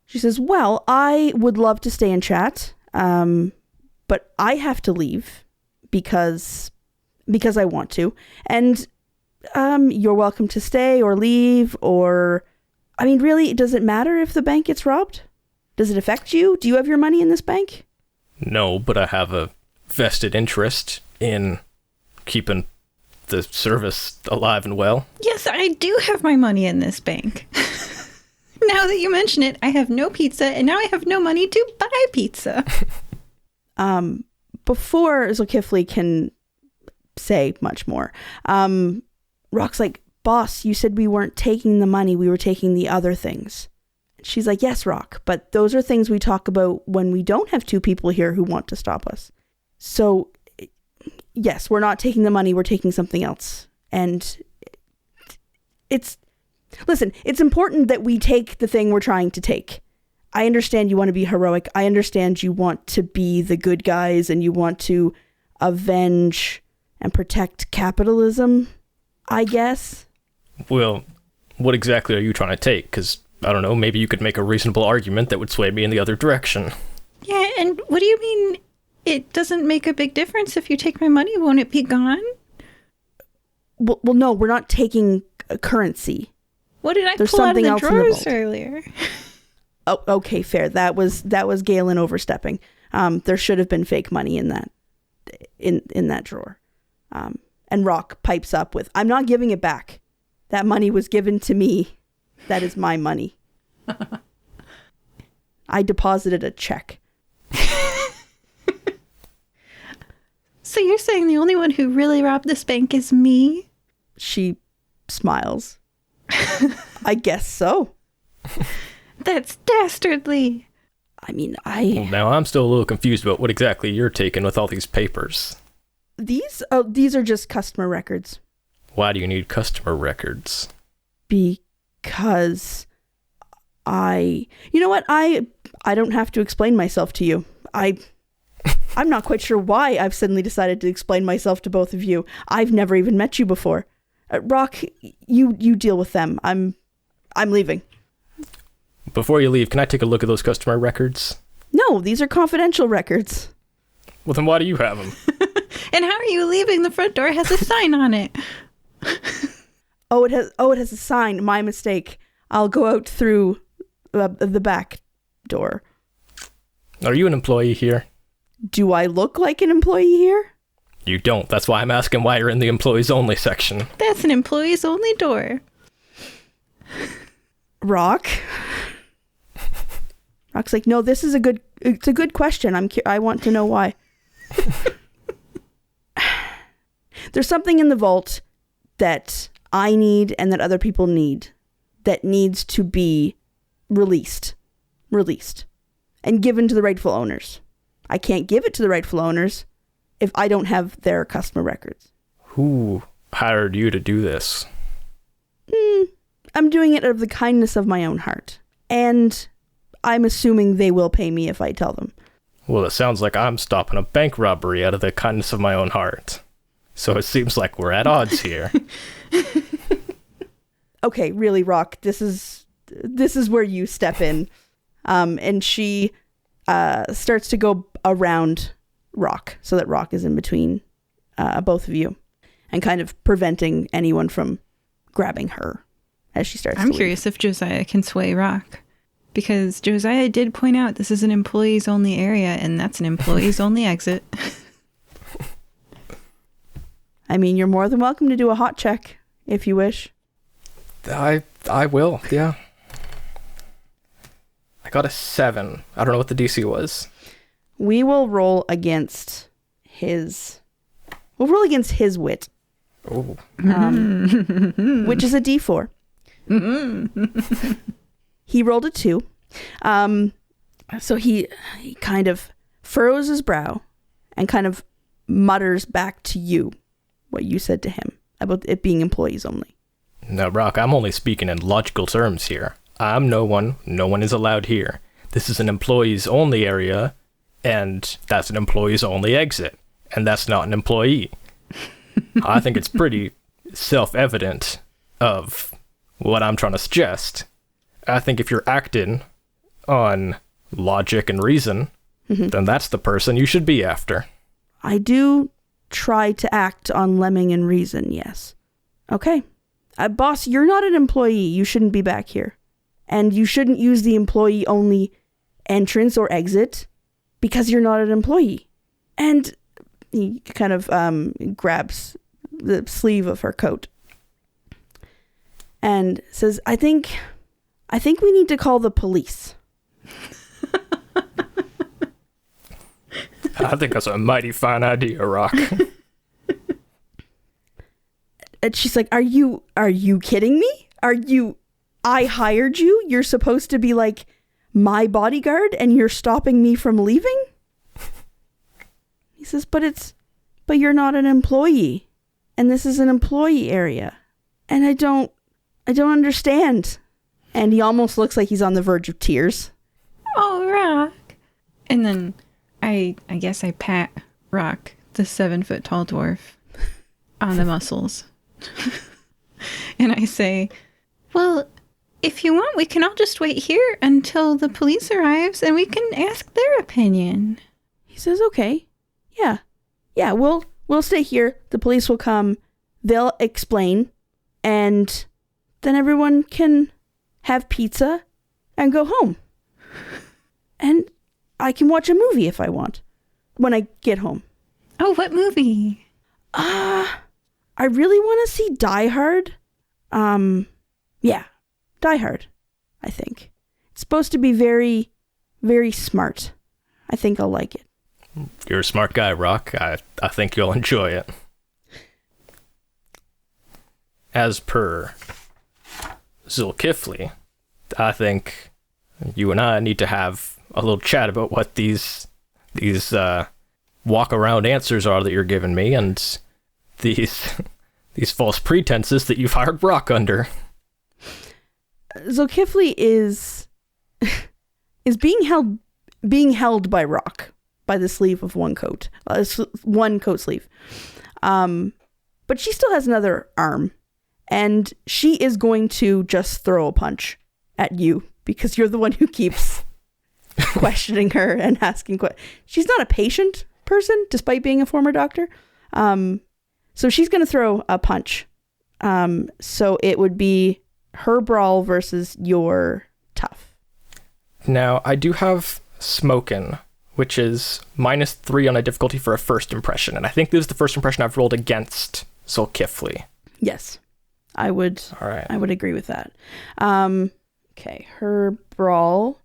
[SPEAKER 1] She says, well, I would love to stay and chat, but I have to leave because I want to. And you're welcome to stay or leave or... I mean, really, does it matter if the bank gets robbed? Does it affect you? Do you have your money in this bank?
[SPEAKER 2] No, but I have a vested interest in keeping the service alive and well.
[SPEAKER 3] Yes, I do have my money in this bank. Now that you mention it, I have no pizza, and now I have no money to buy pizza.
[SPEAKER 1] Before Zulkifli can say much more, Rock's like, boss, you said we weren't taking the money, we were taking the other things. She's like, yes, Rock, but those are things we talk about when we don't have two people here who want to stop us. So, yes, we're not taking the money, we're taking something else. And it's important that we take the thing we're trying to take. I understand you want to be heroic. I understand you want to be the good guys and you want to avenge and protect capitalism, I guess.
[SPEAKER 2] Well, what exactly are you trying to take? Because, I don't know, maybe you could make a reasonable argument that would sway me in the other direction.
[SPEAKER 3] Yeah, and what do you mean It doesn't make a big difference if you take my money. Won't it be gone?
[SPEAKER 1] Well, no, we're not taking currency.
[SPEAKER 3] What did I
[SPEAKER 1] There's
[SPEAKER 3] pull out of
[SPEAKER 1] something
[SPEAKER 3] the
[SPEAKER 1] else in the
[SPEAKER 3] drawers
[SPEAKER 1] vault.
[SPEAKER 3] earlier?
[SPEAKER 1] Oh, okay, fair. That was Galen overstepping. There should have been fake money in that drawer. And Rock pipes up with, "I'm not giving it back. That money was given to me. That is my money. I deposited a check."
[SPEAKER 3] So you're saying the only one who really robbed this bank is me?
[SPEAKER 1] She smiles. I guess so.
[SPEAKER 3] That's dastardly.
[SPEAKER 1] I mean,
[SPEAKER 2] Now I'm still a little confused about what exactly you're taking with all these papers.
[SPEAKER 1] these are just customer records.
[SPEAKER 2] Why do you need customer records?
[SPEAKER 1] Because you know what? I don't have to explain myself to you. I'm not quite sure why I've suddenly decided to explain myself to both of you. I've never even met you before. Rock, you deal with them. I'm leaving.
[SPEAKER 2] Before you leave, can I take a look at those customer records?
[SPEAKER 1] No, these are confidential records.
[SPEAKER 2] Well, then why do you have them?
[SPEAKER 3] And how are you leaving? The front door has a sign on it.
[SPEAKER 1] It has a sign. My mistake. I'll go out through the back door.
[SPEAKER 2] Are you an employee here?
[SPEAKER 1] Do I look like an employee here?
[SPEAKER 2] You don't. That's why I'm asking why you're in the employees only section.
[SPEAKER 3] That's an employees only door.
[SPEAKER 1] Rock's like, "No, it's a good question. I want to know why." There's something in the vault that I need and that other people need that needs to be released and given to the rightful owners. I can't give it to the rightful owners if I don't have their customer records.
[SPEAKER 2] Who hired you to do this?
[SPEAKER 1] I'm doing it out of the kindness of my own heart. And I'm assuming they will pay me if I tell them.
[SPEAKER 2] Well, it sounds like I'm stopping a bank robbery out of the kindness of my own heart. So it seems like we're at odds here.
[SPEAKER 1] Okay, really, Rock, this is where you step in. And she starts to go around Rock so that Rock is in between both of you and kind of preventing anyone from grabbing her as she starts to
[SPEAKER 3] I'm
[SPEAKER 1] leave.
[SPEAKER 3] curious if Josiah can sway Rock. Because Josiah did point out this is an employees only area and that's an employees only exit.
[SPEAKER 1] I mean, you're more than welcome to do a hot check if you wish.
[SPEAKER 2] I will, yeah. I got a 7. I don't know what the DC was.
[SPEAKER 1] We will roll against his... We'll roll against his wit.
[SPEAKER 2] Oh.
[SPEAKER 1] Which is a D4. He rolled a 2. So he kind of furrows his brow and kind of mutters back to you what you said to him about it being employees only.
[SPEAKER 2] Now, Rock, I'm only speaking in logical terms here. I'm no one. No one is allowed here. This is an employees only area, and that's an employees only exit, and that's not an employee. I think it's pretty self-evident of what I'm trying to suggest. I think if you're acting on logic and reason, then that's the person you should be after.
[SPEAKER 1] I do try to act on lemming and reason, yes. Okay. Boss, you're not an employee. You shouldn't be back here. And you shouldn't use the employee-only entrance or exit because you're not an employee. And he kind of grabs the sleeve of her coat and says, I think we need to call the police.
[SPEAKER 2] I think that's a mighty fine idea, Rock.
[SPEAKER 1] And she's like, Are you kidding me? I hired you? You're supposed to be like my bodyguard and you're stopping me from leaving? He says, but you're not an employee. And this is an employee area. And I don't understand. And he almost looks like he's on the verge of tears.
[SPEAKER 3] Oh, Rock. And then I guess I pat Rock, the 7-foot-tall dwarf, on the muscles. And I say, well, if you want, we can all just wait here until the police arrives and we can ask their opinion.
[SPEAKER 1] He says, okay. Yeah. Yeah, we'll stay here. The police will come. They'll explain. And then everyone can have pizza and go home. And I can watch a movie if I want when I get home.
[SPEAKER 3] Oh, what movie?
[SPEAKER 1] I really want to see Die Hard. Yeah, Die Hard, I think. It's supposed to be very, very smart. I think I'll like it.
[SPEAKER 2] You're a smart guy, Rock. I think you'll enjoy it. As per Zulkifli, I think you and I need to have a little chat about what these walk-around answers are that you're giving me, and these false pretenses that you've hired Rock under.
[SPEAKER 1] Zulkifli is being held by Rock by the sleeve of one coat sleeve, but she still has another arm, and she is going to just throw a punch at you because you're the one who keeps questioning her and asking questions. She's not a patient person, despite being a former doctor. So she's going to throw a punch. So it would be her brawl versus your tough.
[SPEAKER 2] Now, I do have Smokin', which is -3 on a difficulty for a first impression. And I think this is the first impression I've rolled against Zulkifli.
[SPEAKER 1] Yes, I would.
[SPEAKER 2] All right.
[SPEAKER 1] I would agree with that. Okay, her brawl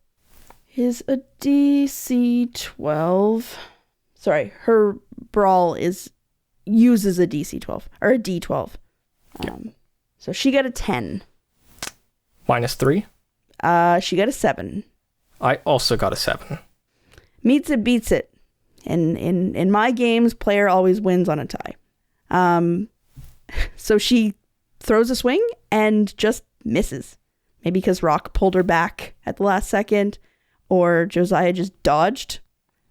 [SPEAKER 1] is a DC 12. Sorry, her brawl uses a DC 12 or a D12. So she got a 10.
[SPEAKER 2] -3?
[SPEAKER 1] She got a 7.
[SPEAKER 2] I also got a 7.
[SPEAKER 1] Meets it, beats it. In my games, player always wins on a tie. So she throws a swing and just misses. Maybe because Rock pulled her back at the last second, or Josiah just dodged.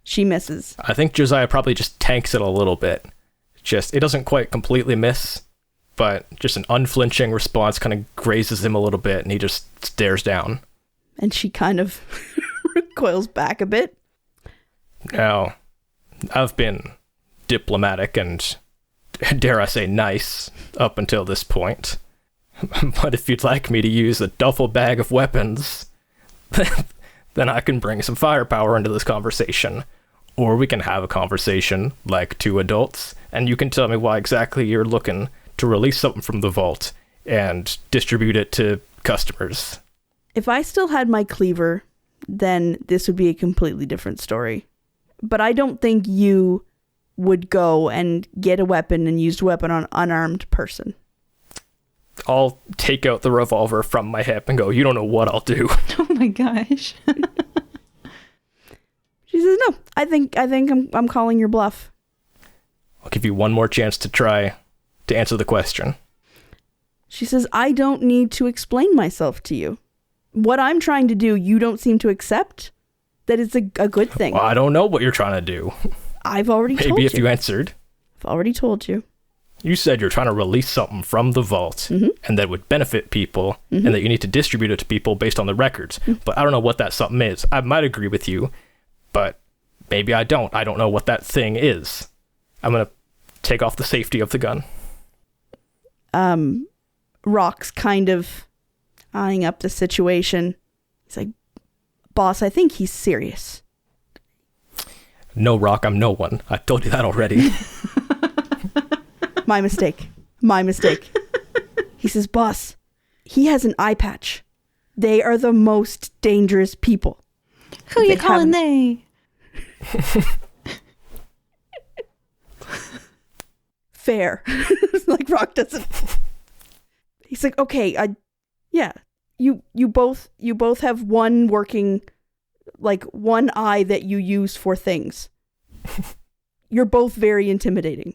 [SPEAKER 1] She misses.
[SPEAKER 2] I think Josiah probably just tanks it a little bit. It doesn't quite completely miss, but just an unflinching response kind of grazes him a little bit, and he just stares down.
[SPEAKER 1] And she kind of recoils back a bit.
[SPEAKER 2] Now, I've been diplomatic and, dare I say, nice up until this point. But if you'd like me to use a duffel bag of weapons, then I can bring some firepower into this conversation. Or we can have a conversation like two adults, and you can tell me why exactly you're looking to release something from the vault and distribute it to customers.
[SPEAKER 1] If I still had my cleaver, then this would be a completely different story. But I don't think you would go and get a weapon and use a weapon on an unarmed person.
[SPEAKER 2] I'll take out the revolver from my hip and go, you don't know what I'll do.
[SPEAKER 3] Oh my gosh.
[SPEAKER 1] She says, no, I think I'm calling your bluff.
[SPEAKER 2] I'll give you one more chance to try to answer the question.
[SPEAKER 1] She says, I don't need to explain myself to you. What I'm trying to do, you don't seem to accept. That is a good thing.
[SPEAKER 2] Well, I don't know what you're trying to do.
[SPEAKER 1] I've already told you.
[SPEAKER 2] Maybe if you answered.
[SPEAKER 1] I've already told you.
[SPEAKER 2] You said you're trying to release something from the vault, and that would benefit people, and that you need to distribute it to people based on the records. But I don't know what that something is. I might agree with you, but maybe I don't. I don't know what that thing is. I'm going to take off the safety of the gun.
[SPEAKER 1] Rock's kind of eyeing up the situation. He's like, boss, I think he's serious.
[SPEAKER 2] No, Rock, I'm no one. I told you that already.
[SPEAKER 1] My mistake. He says, boss, he has an eye patch. They are the most dangerous people.
[SPEAKER 3] Who you calling they?
[SPEAKER 1] Fair. Like Rock doesn't. He's like, okay, yeah. You both have one working, like one eye that you use for things. You're both very intimidating.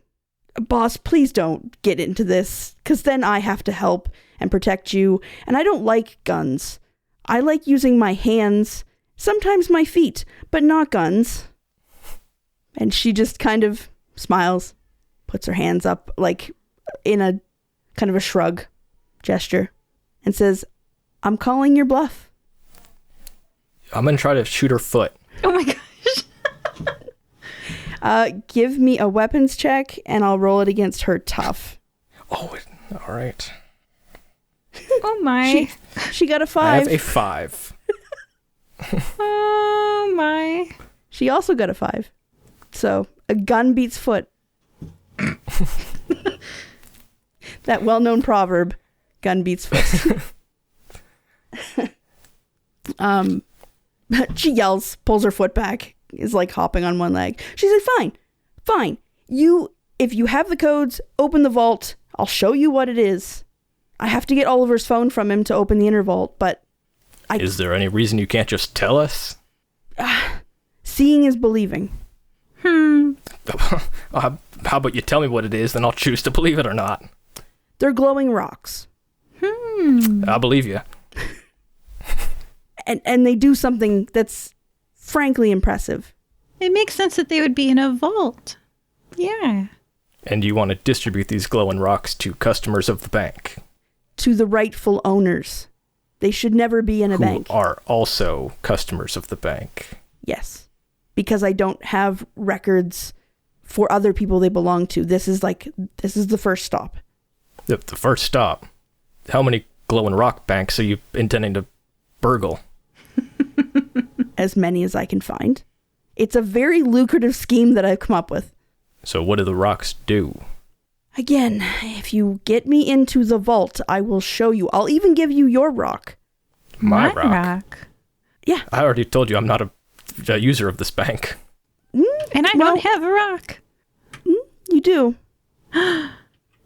[SPEAKER 1] Boss, please don't get into this, because then I have to help and protect you, and I don't like guns. I like using my hands, sometimes my feet, but not guns. And she just kind of smiles, puts her hands up, like in a kind of a shrug gesture, and says, I'm calling your bluff.
[SPEAKER 2] I'm going to try to shoot her foot.
[SPEAKER 3] Oh my gosh.
[SPEAKER 1] Give me a weapons check, and I'll roll it against her tough.
[SPEAKER 2] Oh, all right.
[SPEAKER 3] Oh my.
[SPEAKER 1] She got a 5.
[SPEAKER 2] I have a 5.
[SPEAKER 3] Oh my.
[SPEAKER 1] She also got a 5. So, a gun beats foot. That well-known proverb, gun beats foot. She yells, pulls her foot back, is like hopping on one leg. She said, fine. If you have the codes, open the vault. I'll show you what it is. I have to get Oliver's phone from him to open the inner vault, but
[SPEAKER 2] Is there any reason you can't just tell us?
[SPEAKER 1] Seeing is believing.
[SPEAKER 2] How about you tell me what it is, then I'll choose to believe it or not.
[SPEAKER 1] They're glowing rocks.
[SPEAKER 2] I believe you.
[SPEAKER 1] And they do something that's frankly impressive.
[SPEAKER 3] It makes sense that they would be in a vault. Yeah.
[SPEAKER 2] And you want to distribute these glowing rocks to customers of the bank.
[SPEAKER 1] To the rightful owners. They should never be in a bank.
[SPEAKER 2] Who are also customers of the bank.
[SPEAKER 1] Yes. Because I don't have records for other people they belong to. This is the first stop.
[SPEAKER 2] The first stop. How many glowing rock banks are you intending to burgle?
[SPEAKER 1] As many as I can find. It's a very lucrative scheme that I've come up with.
[SPEAKER 2] So what do the rocks do?
[SPEAKER 1] Again, if you get me into the vault, I will show you. I'll even give you your rock.
[SPEAKER 2] My rock?
[SPEAKER 1] Yeah.
[SPEAKER 2] I already told you I'm not a user of this bank.
[SPEAKER 3] And I don't have a rock.
[SPEAKER 1] You do.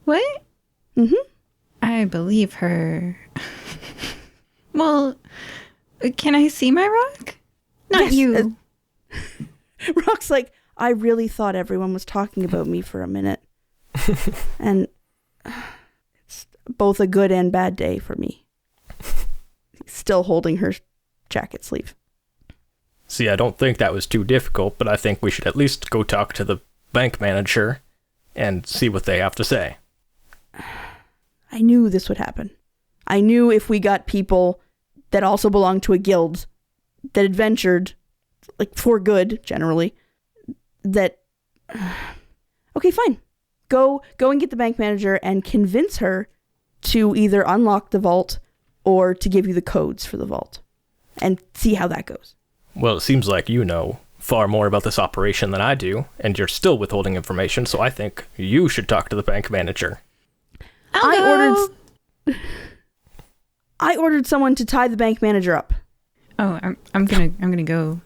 [SPEAKER 3] What?
[SPEAKER 1] Mm-hmm.
[SPEAKER 3] I believe her. Well, can I see my rock? Not
[SPEAKER 1] Yes,
[SPEAKER 3] you.
[SPEAKER 1] Rock's like, I really thought everyone was talking about me for a minute. And it's both a good and bad day for me. Still holding her jacket sleeve.
[SPEAKER 2] See, I don't think that was too difficult, but I think we should at least go talk to the bank manager and see what they have to say.
[SPEAKER 1] I knew this would happen. I knew if we got people that also belonged to a guild that adventured, like for good, generally, that... Okay, fine. Go and get the bank manager and convince her to either unlock the vault or to give you the codes for the vault. And see how that goes.
[SPEAKER 2] Well, it seems like you know far more about this operation than I do, and you're still withholding information, so I think you should talk to the bank manager.
[SPEAKER 1] I ordered someone to tie the bank manager up.
[SPEAKER 3] Oh, I'm gonna go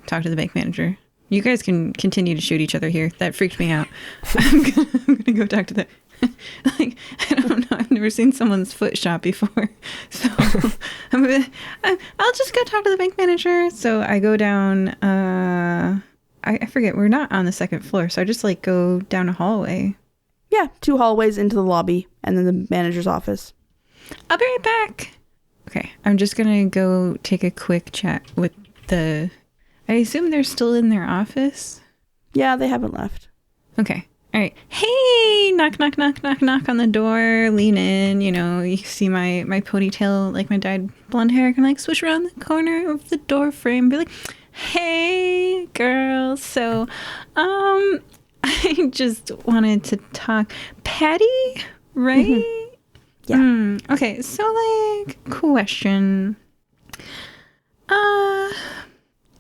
[SPEAKER 3] talk to the bank manager. You guys can continue to shoot each other here. That freaked me out. I'm gonna go talk to the. Like, I don't know. I've never seen someone's foot shot before, so I'll just go talk to the bank manager. So I go down. I forget. We're not on the second floor, so I just like go down a hallway.
[SPEAKER 1] Yeah, 2 hallways into the lobby and then the manager's office.
[SPEAKER 3] I'll be right back. Okay, I'm just gonna go take a quick chat with the. I assume they're still in their office.
[SPEAKER 1] Yeah, they haven't left.
[SPEAKER 3] Okay. All right. Hey, knock, knock, knock, knock, knock on the door. Lean in. You know, you see my ponytail, like my dyed blonde hair, can like swish around the corner of the door frame. Be like, hey, girl. So, I just wanted to talk. Patty, right?
[SPEAKER 1] Mm-hmm. Yeah.
[SPEAKER 3] Okay. So, like, question.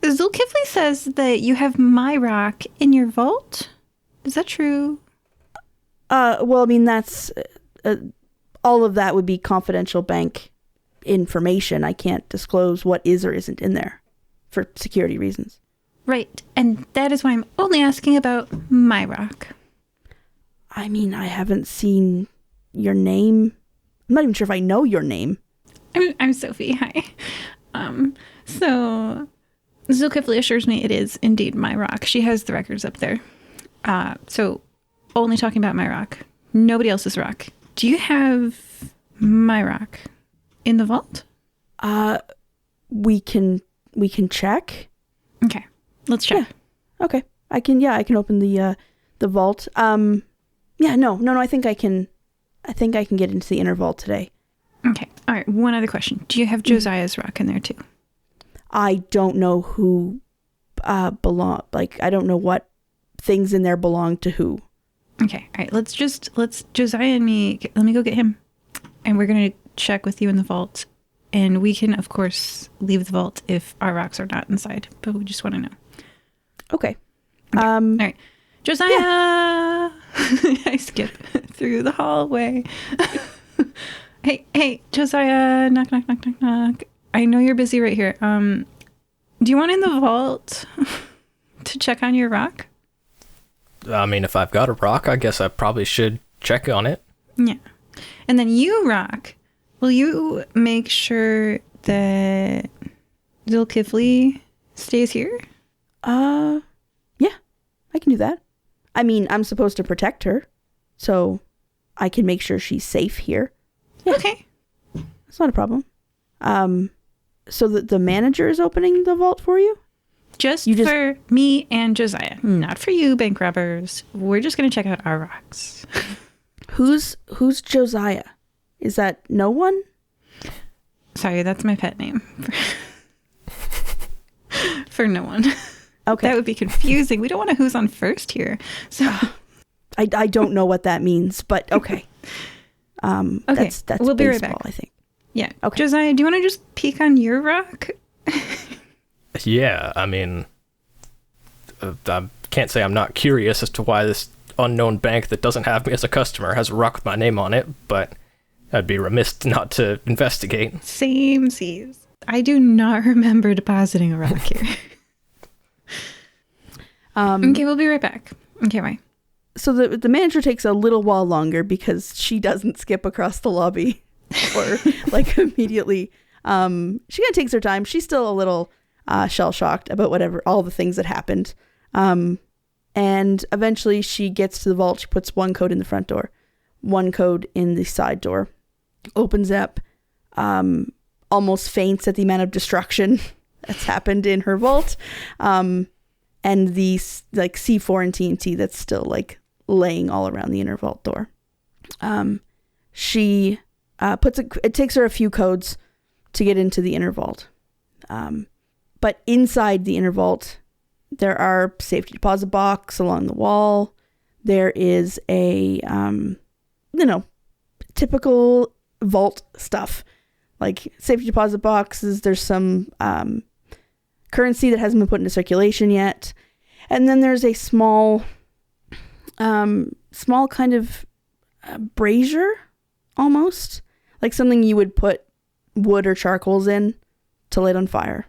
[SPEAKER 3] Zulkifli says that you have my rock in your vault. Is that true?
[SPEAKER 1] Well, I mean, that's... all of that would be confidential bank information. I can't disclose what is or isn't in there for security reasons.
[SPEAKER 3] Right. And that is why I'm only asking about my rock.
[SPEAKER 1] I mean, I haven't seen your name. I'm not even sure if I know your name.
[SPEAKER 3] I'm Sophie. Hi. So Zulkifli assures me it is indeed my rock. She has the records up there. So only talking about my rock. Nobody else's rock. Do you have my rock in the vault?
[SPEAKER 1] We can check.
[SPEAKER 3] Okay. Let's check.
[SPEAKER 1] Yeah. Okay. I can open the vault. Yeah, no, I think I can get into the inner vault today.
[SPEAKER 3] Okay. All right. One other question. Do you have Josiah's rock in there too?
[SPEAKER 1] I don't know who I don't know what things in there belong to who.
[SPEAKER 3] Okay, all right. Let's Josiah and me. Let me go get him, and we're gonna check with you in the vault, and we can of course leave the vault if our rocks are not inside. But we just want to know.
[SPEAKER 1] Okay.
[SPEAKER 3] All right, Josiah. Yeah. I skip through the hallway. Hey, Josiah. Knock, knock, knock, knock, knock. I know you're busy right here. Do you want in the vault to check on your rock?
[SPEAKER 2] I mean, if I've got a rock, I guess I probably should check on it.
[SPEAKER 3] Yeah. And then you, Rock, will you make sure that Zulkifli stays here?
[SPEAKER 1] Yeah, I can do that. I mean, I'm supposed to protect her, so I can make sure she's safe here. Yeah.
[SPEAKER 3] Okay.
[SPEAKER 1] That's not a problem. So the manager is opening the vault for you?
[SPEAKER 3] Just for me and Josiah. Not for you, bank robbers. We're just going to check out our rocks.
[SPEAKER 1] Who's Josiah? Is that no one?
[SPEAKER 3] Sorry, that's my pet name. For no one.
[SPEAKER 1] Okay.
[SPEAKER 3] That would be confusing. We don't want to who's on first here. So
[SPEAKER 1] I don't know what that means, but okay.
[SPEAKER 3] Okay,
[SPEAKER 1] That's
[SPEAKER 3] we'll be right
[SPEAKER 1] baseball,
[SPEAKER 3] back.
[SPEAKER 1] I think.
[SPEAKER 3] Yeah.
[SPEAKER 1] Okay.
[SPEAKER 3] Josiah, do you want to just peek on your rock?
[SPEAKER 2] Yeah, I mean, I can't say I'm not curious as to why this unknown bank that doesn't have me as a customer has a rock with my name on it, but I'd be remiss not to investigate.
[SPEAKER 3] Same seas. I do not remember depositing a rock here. Okay, we'll be right back. Okay, bye.
[SPEAKER 1] So the manager takes a little while longer because she doesn't skip across the lobby or like immediately. She kind of takes her time. She's still a little shell-shocked about all the things that happened. And eventually she gets to the vault. She puts one code in the front door, one code in the side door, opens up, almost faints at the amount of destruction that's happened in her vault. And the like C4 and TNT that's still like laying all around the inner vault door. She it takes her a few codes to get into the inner vault. But inside the inner vault, there are safety deposit box along the wall. There is a, typical vault stuff like safety deposit boxes. There's some currency that hasn't been put into circulation yet. And then there's a small kind of brazier almost, like something you would put wood or charcoals in to light on fire.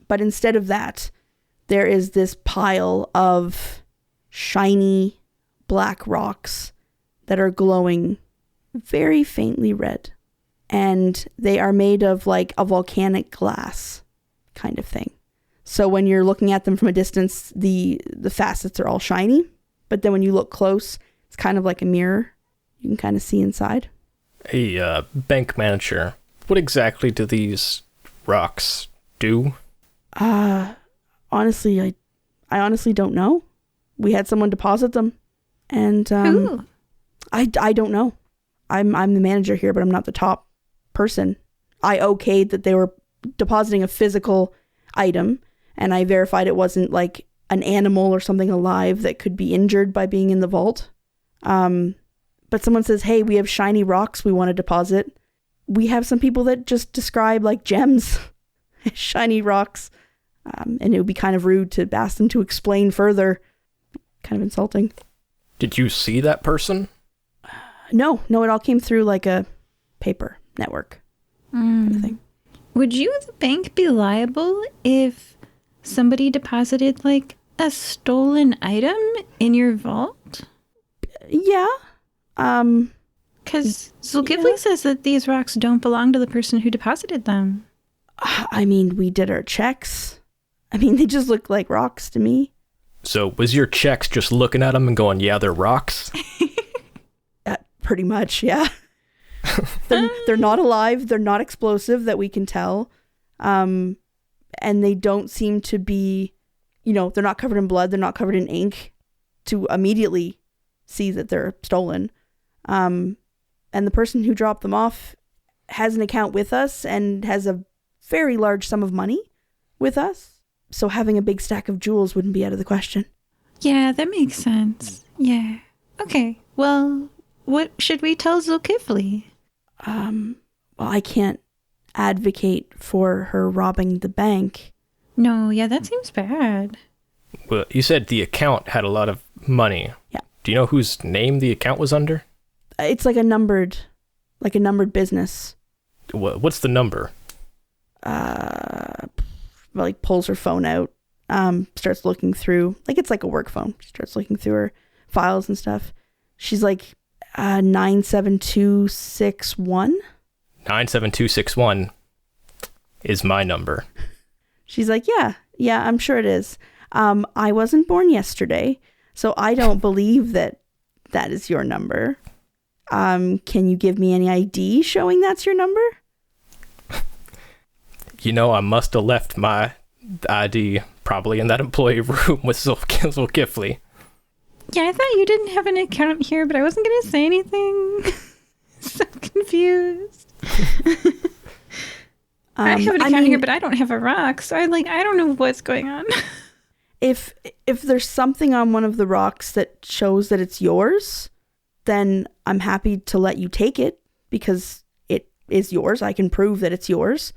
[SPEAKER 1] But instead of that, there is this pile of shiny black rocks that are glowing very faintly red. And they are made of like a volcanic glass kind of thing. So when you're looking at them from a distance, the facets are all shiny. But then when you look close, it's kind of like a mirror. You can kind of see inside.
[SPEAKER 2] Hey, bank manager, what exactly do these rocks do?
[SPEAKER 1] Honestly, I honestly don't know. We had someone deposit them, and
[SPEAKER 3] Who?
[SPEAKER 1] I don't know. I'm the manager here, but I'm not the top person. I okayed that they were depositing a physical item, and I verified it wasn't like an animal or something alive that could be injured by being in the vault. But someone says, hey, we have shiny rocks we want to deposit. We have some people that just describe like gems, shiny rocks. And it would be kind of rude to ask them to explain further. Kind of insulting.
[SPEAKER 2] Did you see that person?
[SPEAKER 1] No, it all came through like a paper network kind of thing.
[SPEAKER 3] Would you, the bank, be liable if somebody deposited like a stolen item in your vault?
[SPEAKER 1] Yeah.
[SPEAKER 3] Because Zulkifli says that these rocks don't belong to the person who deposited them.
[SPEAKER 1] I mean, we did our checks. I mean, they just look like rocks to me.
[SPEAKER 2] So was your checks just looking at them and going, yeah, they're rocks?
[SPEAKER 1] Pretty much, yeah. They're not alive. They're not explosive that we can tell. And they don't seem to be, they're not covered in blood. They're not covered in ink to immediately see that they're stolen. And the person who dropped them off has an account with us and has a very large sum of money with us. So having a big stack of jewels wouldn't be out of the question.
[SPEAKER 3] Yeah, that makes sense. Yeah. Okay, well, what should we tell Zulkifli?
[SPEAKER 1] Well, I can't advocate for her robbing the bank.
[SPEAKER 3] No, yeah, that seems bad.
[SPEAKER 2] Well, you said the account had a lot of money.
[SPEAKER 1] Yeah.
[SPEAKER 2] Do you know whose name the account was under?
[SPEAKER 1] It's like a numbered business.
[SPEAKER 2] What's the number?
[SPEAKER 1] Like pulls her phone out, starts looking through, like it's like a work phone. She starts looking through her files and stuff. She's like 97261.
[SPEAKER 2] 97261 is my number.
[SPEAKER 1] She's like, yeah, I'm sure it is. I wasn't born yesterday, so I don't believe that is your number. Can you give me any ID showing that's your number?
[SPEAKER 2] You know, I must have left my ID probably in that employee room with Zulkifli.
[SPEAKER 3] Yeah, I thought you didn't have an account here, but I wasn't going to say anything. So confused. I have an account here, but I don't have a rock, so I don't know what's going on.
[SPEAKER 1] If there's something on one of the rocks that shows that it's yours, then I'm happy to let you take it because it is yours. I can prove that it's yours.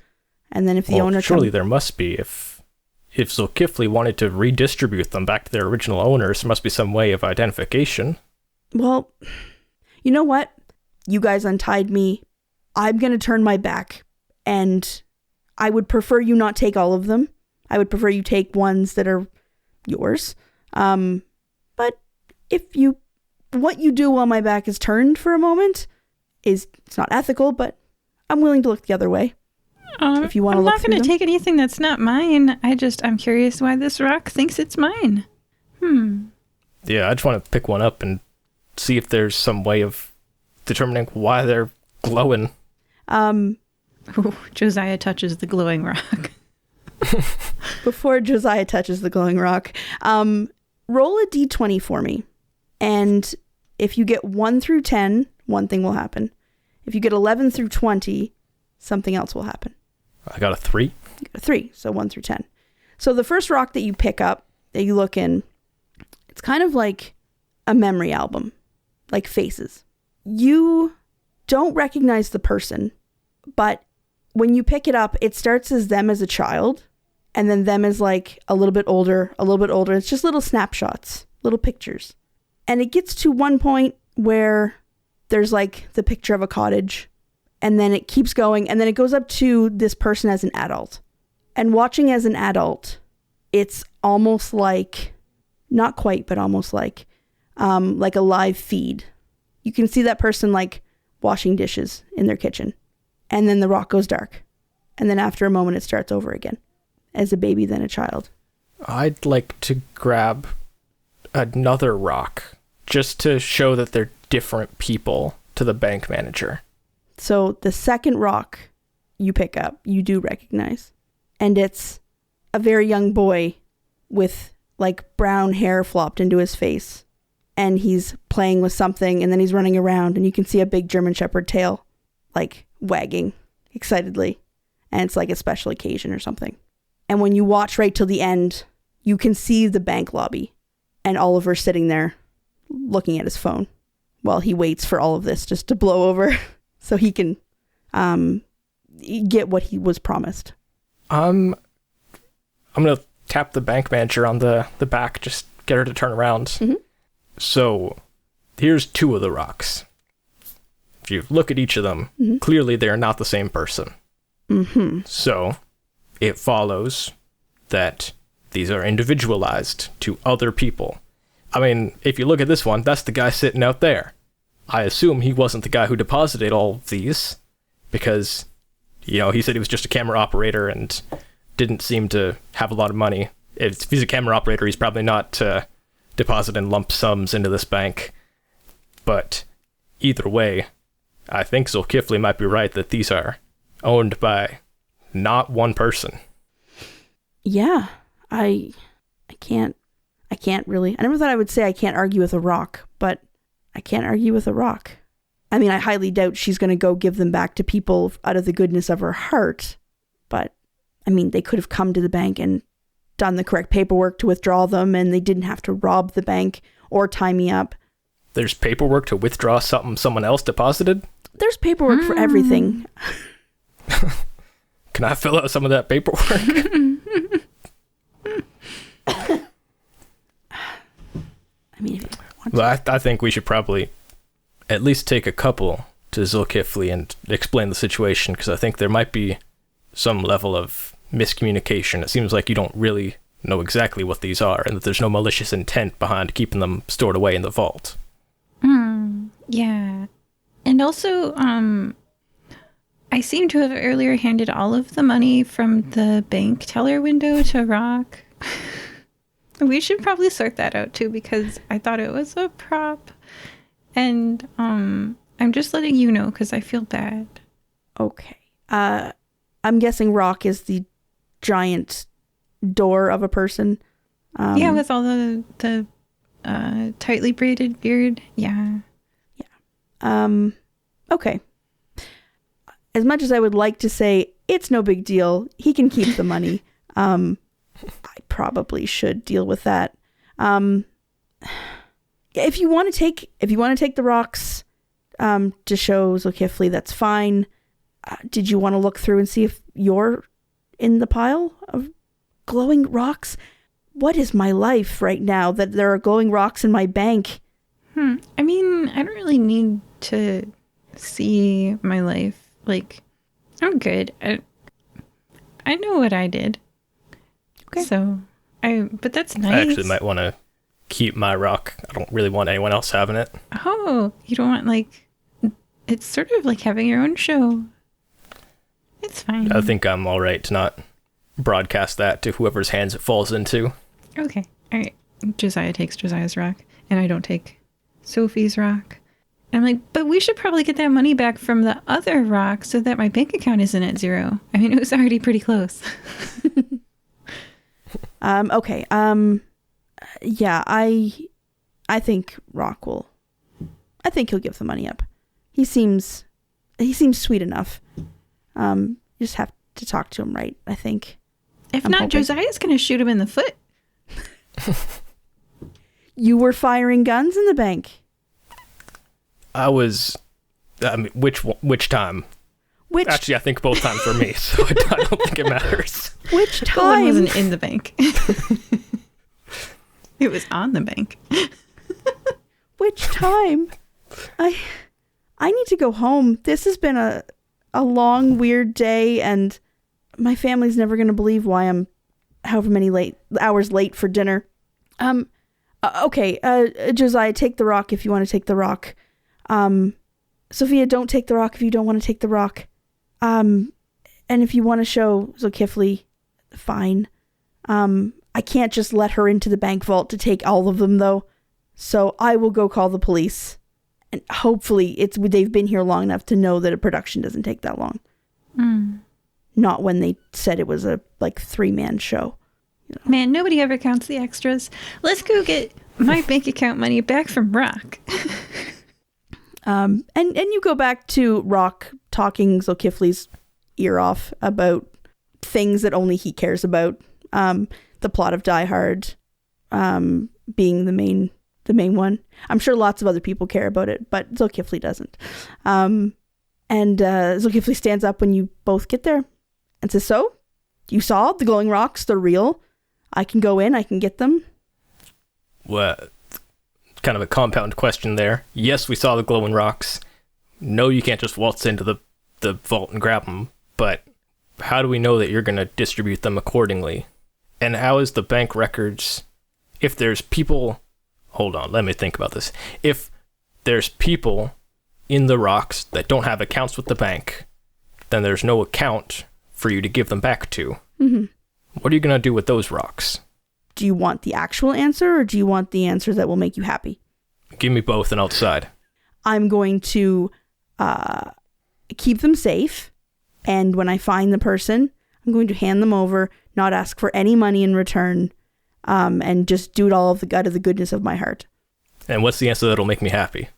[SPEAKER 1] And then if the owner
[SPEAKER 2] surely there must be. If Zulkifli wanted to redistribute them back to their original owners, there must be some way of identification.
[SPEAKER 1] Well, you know what? You guys untied me. I'm going to turn my back. And I would prefer you not take all of them. I would prefer you take ones that are yours. But what you do while my back is turned for a moment it's not ethical, but I'm willing to look the other way. If you want to look through them. I'm not going
[SPEAKER 3] to take anything that's not mine. I'm curious why this rock thinks it's mine.
[SPEAKER 2] Yeah, I just want to pick one up and see if there's some way of determining why they're glowing.
[SPEAKER 3] Ooh, Josiah touches the glowing rock.
[SPEAKER 1] Before Josiah touches the glowing rock, roll a d20 for me. And if you get 1 through 10, one thing will happen. If you get 11 through 20, something else will happen.
[SPEAKER 2] I got a 3.
[SPEAKER 1] You got a 3, so 1 through 10. So the first rock that you pick up, that you look in, it's kind of like a memory album, like faces. You don't recognize the person, but when you pick it up, it starts as them as a child, and then them as like a little bit older. It's just little snapshots, little pictures. And it gets to one point where there's like the picture of a cottage, and then it keeps going, and then it goes up to this person as an adult. And watching as an adult, it's almost like, not quite, but almost like a live feed. You can see that person like washing dishes in their kitchen. And then the rock goes dark. And then after a moment, it starts over again. As a baby, then a child.
[SPEAKER 2] I'd like to grab another rock just to show that they're different people to the bank manager.
[SPEAKER 1] So the second rock you pick up, you do recognize. And it's a very young boy with like brown hair flopped into his face. And he's playing with something, and then he's running around, and you can see a big German Shepherd tail like wagging excitedly. And it's like a special occasion or something. And when you watch right till the end, you can see the bank lobby and Oliver sitting there looking at his phone while he waits for all of this just to blow over so he can get what he was promised.
[SPEAKER 2] I'm going to tap the bank manager on the back, just get her to turn around.
[SPEAKER 1] Mm-hmm.
[SPEAKER 2] So here's 2 of the rocks. If you look at each of them,
[SPEAKER 1] mm-hmm.
[SPEAKER 2] clearly they're not the same person.
[SPEAKER 1] Mm-hmm.
[SPEAKER 2] So it follows that these are individualized to other people. I mean, if you look at this one, that's the guy sitting out there. I assume he wasn't the guy who deposited all of these because, he said he was just a camera operator and didn't seem to have a lot of money. If he's a camera operator, he's probably not depositing lump sums into this bank. But either way, I think Zulkifli might be right that these are owned by not one person.
[SPEAKER 1] Yeah, I can't really. I never thought I would say I can't argue with a rock, but I can't argue with a rock. I mean, I highly doubt she's going to go give them back to people out of the goodness of her heart. But, I mean, they could have come to the bank and done the correct paperwork to withdraw them, and they didn't have to rob the bank or tie me up.
[SPEAKER 2] There's paperwork to withdraw something someone else deposited?
[SPEAKER 1] There's paperwork for everything.
[SPEAKER 2] Can I fill out some of that paperwork?
[SPEAKER 1] I mean, if you want to.
[SPEAKER 2] Well, I think we should probably at least take a couple to Zulkifli and explain the situation, because I think there might be some level of miscommunication. It seems like you don't really know exactly what these are, and that there's no malicious intent behind keeping them stored away in the vault.
[SPEAKER 3] Yeah. And also, I seem to have earlier handed all of the money from the bank teller window to Rock. We should probably sort that out too, because I thought it was a prop. And I'm just letting you know because I feel bad.
[SPEAKER 1] Okay. I'm guessing Rock is the giant door of a person.
[SPEAKER 3] Yeah, with all the tightly braided beard. Yeah.
[SPEAKER 1] Okay. As much as I would like to say it's no big deal, he can keep the money. I probably should deal with that. If you want to take the rocks to show Zulkifli, that's fine. Did you want to look through and see if you're in the pile of glowing rocks? What is my life right now that there are glowing rocks in my bank?
[SPEAKER 3] I mean, I don't really need to see my life. Like, I'm good. I know what I did.
[SPEAKER 1] Okay.
[SPEAKER 3] So, but that's nice.
[SPEAKER 2] I actually might want to keep my rock. I don't really want anyone else having it.
[SPEAKER 3] Oh, you don't want, like, it's sort of like having your own show. It's fine.
[SPEAKER 2] I think I'm all right to not broadcast that to whoever's hands it falls into.
[SPEAKER 3] Okay. All right. Josiah takes Josiah's rock, and I don't take Sophie's rock. And I'm like, but we should probably get that money back from the other rock so that my bank account isn't at zero. I mean, it was already pretty close.
[SPEAKER 1] Okay. Yeah, I think Rock will. I think he'll give the money up. He seems sweet enough. You just have to talk to him, right? I think.
[SPEAKER 3] If not, Josiah's going to shoot him in the foot.
[SPEAKER 1] You were firing guns in the bank.
[SPEAKER 2] I mean, which time? Actually, I think both times for me, so I don't think it matters.
[SPEAKER 1] Which
[SPEAKER 3] The one
[SPEAKER 1] time?
[SPEAKER 3] wasn't in the bank. It was on the bank.
[SPEAKER 1] Which time? I need to go home. This has been a long, weird day, and my family's never going to believe why I'm however many hours late for dinner. Okay, Josiah, take the rock if you want to take the rock. Sophia, don't take the rock if you don't want to take the rock. And if you want to show Zulkifli, fine. I can't just let her into the bank vault to take all of them, though. So I will go call the police. And hopefully they've been here long enough to know that a production doesn't take that long. Not when they said it was a 3-man show. You know.
[SPEAKER 3] Man, nobody ever counts the extras. Let's go get my bank account money back from Rock.
[SPEAKER 1] And you go back to Rock talking Zulkifli's ear off about things that only he cares about. The plot of Die Hard being the main one. I'm sure lots of other people care about it, but Zulkifli doesn't. And Zulkifli stands up when you both get there and says, "So, you saw the glowing rocks? They're real. I can go in. I can get them."
[SPEAKER 2] Well, kind of a compound question there. Yes, we saw the glowing rocks. No, you can't just waltz into the vault and grab them. But how do we know that you're going to distribute them accordingly? And how is the bank records... If there's people... Hold on, let me think about this. If there's people in the rocks that don't have accounts with the bank, then there's no account for you to give them back to.
[SPEAKER 1] Mm-hmm.
[SPEAKER 2] What are you going to do with those rocks?
[SPEAKER 1] Do you want the actual answer, or do you want the answer that will make you happy?
[SPEAKER 2] Give me both and I'll decide.
[SPEAKER 1] I'm going to keep them safe, and when I find the person, I'm going to hand them over, not ask for any money in return, and just do it all out of the goodness of my heart.
[SPEAKER 2] And what's the answer that'll make me happy?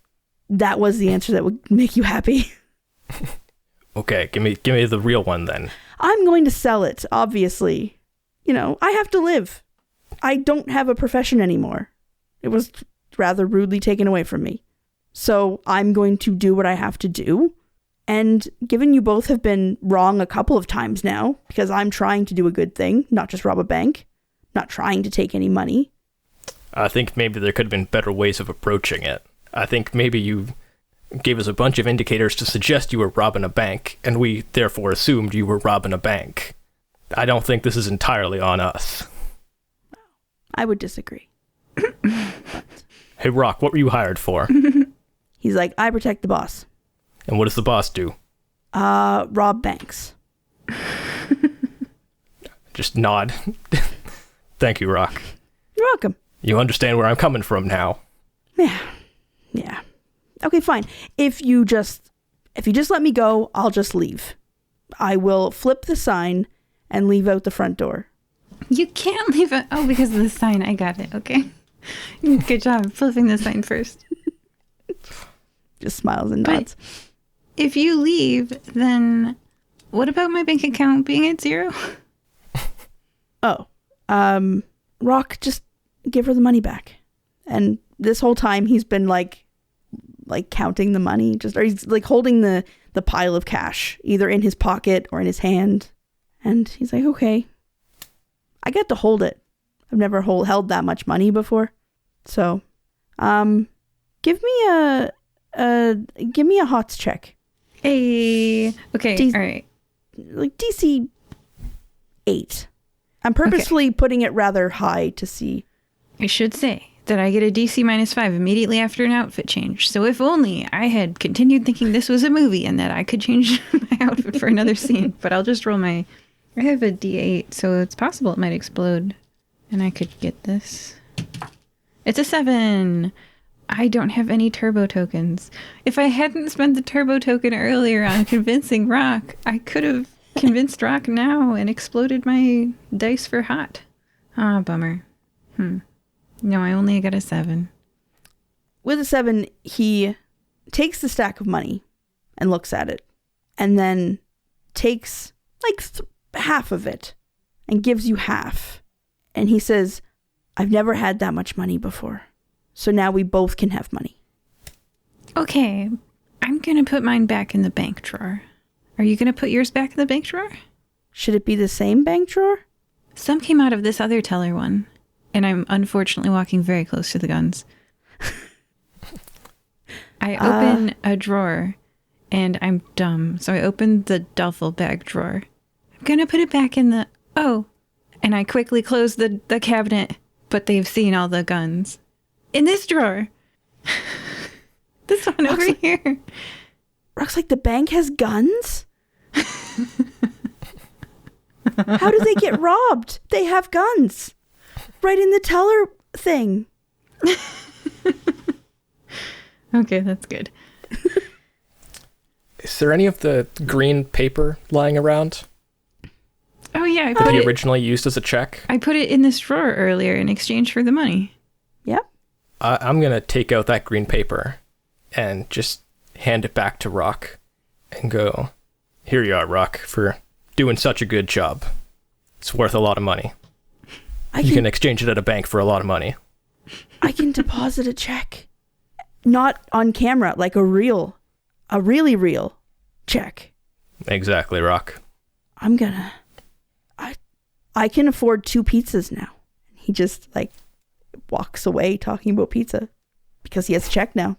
[SPEAKER 1] That was the answer that would make you happy.
[SPEAKER 2] Okay, give me the real one then.
[SPEAKER 1] I'm going to sell it, obviously. I have to live. I don't have a profession anymore. It was rather rudely taken away from me. So I'm going to do what I have to do. And given you both have been wrong a couple of times now, because I'm trying to do a good thing, not just rob a bank, not trying to take any money.
[SPEAKER 2] I think maybe there could have been better ways of approaching it. I think maybe you gave us a bunch of indicators to suggest you were robbing a bank, and we therefore assumed you were robbing a bank. I don't think this is entirely on us.
[SPEAKER 1] I would disagree.
[SPEAKER 2] Hey, Rock, what were you hired for?
[SPEAKER 1] He's like, I protect the boss.
[SPEAKER 2] And what does the boss do?
[SPEAKER 1] Rob banks.
[SPEAKER 2] Just nod. Thank you, Rock.
[SPEAKER 1] You're welcome.
[SPEAKER 2] You understand where I'm coming from now.
[SPEAKER 1] Yeah. Okay, fine. If you just let me go, I'll just leave. I will flip the sign and leave out the front door.
[SPEAKER 3] You can't leave it. Oh, because of the sign. I got it. Okay. Good job flipping the sign first.
[SPEAKER 1] Just smiles and nods.
[SPEAKER 3] But if you leave, then what about my bank account being at 0?
[SPEAKER 1] Oh, Rock, just give her the money back. And this whole time he's been like counting the money, or he's like holding the pile of cash either in his pocket or in his hand. And he's like, okay, I get to hold it. I've never held that much money before. So, give me a HOTS check.
[SPEAKER 3] Okay, all right.
[SPEAKER 1] Like DC 8. I'm purposefully putting it rather high to see.
[SPEAKER 3] I should say that I get a DC -5 immediately after an outfit change. So if only I had continued thinking this was a movie and that I could change my outfit for another scene. But I'll just roll I have a D8, so it's possible it might explode. And I could get this. It's a 7. I don't have any turbo tokens. If I hadn't spent the turbo token earlier on convincing Rock, I could have convinced Rock now and exploded my dice for hot. Ah, bummer. No, I only got a 7.
[SPEAKER 1] With a 7, he takes the stack of money and looks at it, and then takes like half of it and gives you half. And he says, I've never had that much money before. So now we both can have money.
[SPEAKER 3] Okay, I'm going to put mine back in the bank drawer. Are you going to put yours back in the bank drawer?
[SPEAKER 1] Should it be the same bank drawer?
[SPEAKER 3] Some came out of this other teller one, and I'm unfortunately walking very close to the guns. I open a drawer, and I'm dumb, so I open the duffel bag drawer. I'm going to put it back in the... Oh, and I quickly close the cabinet, but they've seen all the guns. In this drawer. This one over here.
[SPEAKER 1] Rock's like, the bank has guns? How do they get robbed? They have guns. Right in the teller thing.
[SPEAKER 3] Okay, that's good.
[SPEAKER 2] Is there any of the green paper lying around?
[SPEAKER 3] Oh yeah,
[SPEAKER 2] that he originally used as a check?
[SPEAKER 3] I put it in this drawer earlier in exchange for the money.
[SPEAKER 1] Yep.
[SPEAKER 2] I'm going to take out that green paper and just hand it back to Rock and go, here you are, Rock, for doing such a good job. It's worth a lot of money. You can exchange it at a bank for a lot of money.
[SPEAKER 1] I can deposit a check. Not on camera, like a really real check.
[SPEAKER 2] Exactly, Rock.
[SPEAKER 1] I can afford 2 pizzas now. He just walks away talking about pizza because he has a check now.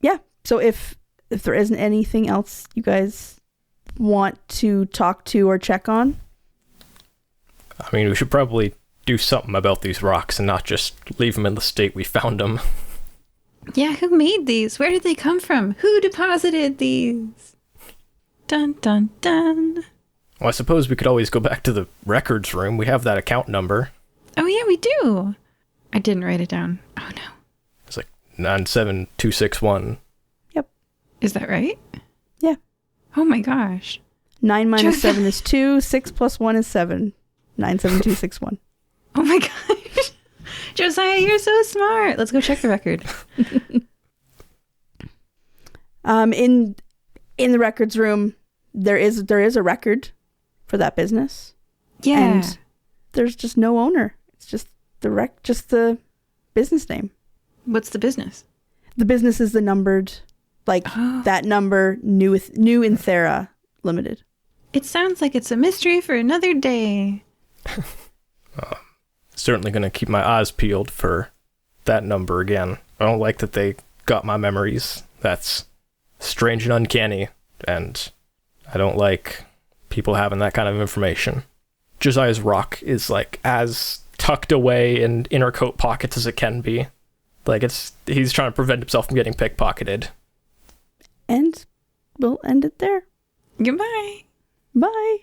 [SPEAKER 1] Yeah. So if there isn't anything else you guys want to talk to or check on,
[SPEAKER 2] I mean, we should probably do something about these rocks and not just leave them in the state we found them.
[SPEAKER 3] Yeah, who made these? Where did they come from? Who deposited these? Dun, dun, dun.
[SPEAKER 2] Well, I suppose we could always go back to the records room. We have that account number.
[SPEAKER 3] Oh, yeah, we do. I didn't write it down. Oh, no.
[SPEAKER 2] It's like 97261.
[SPEAKER 1] Yep.
[SPEAKER 3] Is that right?
[SPEAKER 1] Yeah.
[SPEAKER 3] Oh, my gosh.
[SPEAKER 1] 9 minus 7 is 2. 6 plus 1 is 7. 97261.
[SPEAKER 3] Oh, my gosh. Josiah, you're so smart. Let's go check the record. In
[SPEAKER 1] the records room, there is a record for that business.
[SPEAKER 3] Yeah.
[SPEAKER 1] And there's just no owner. It's just the business name.
[SPEAKER 3] What's the business?
[SPEAKER 1] The business is the numbered, that number, New Inthera Limited.
[SPEAKER 3] It sounds like it's a mystery for another day.
[SPEAKER 2] Certainly going to keep my eyes peeled for that number again. I don't like that they got my memories. That's strange and uncanny, and I don't like people having that kind of information. Josiah's rock is as tucked away in inner coat pockets as it can be. He's trying to prevent himself from getting pickpocketed.
[SPEAKER 1] And we'll end it there.
[SPEAKER 3] Goodbye.
[SPEAKER 1] Bye.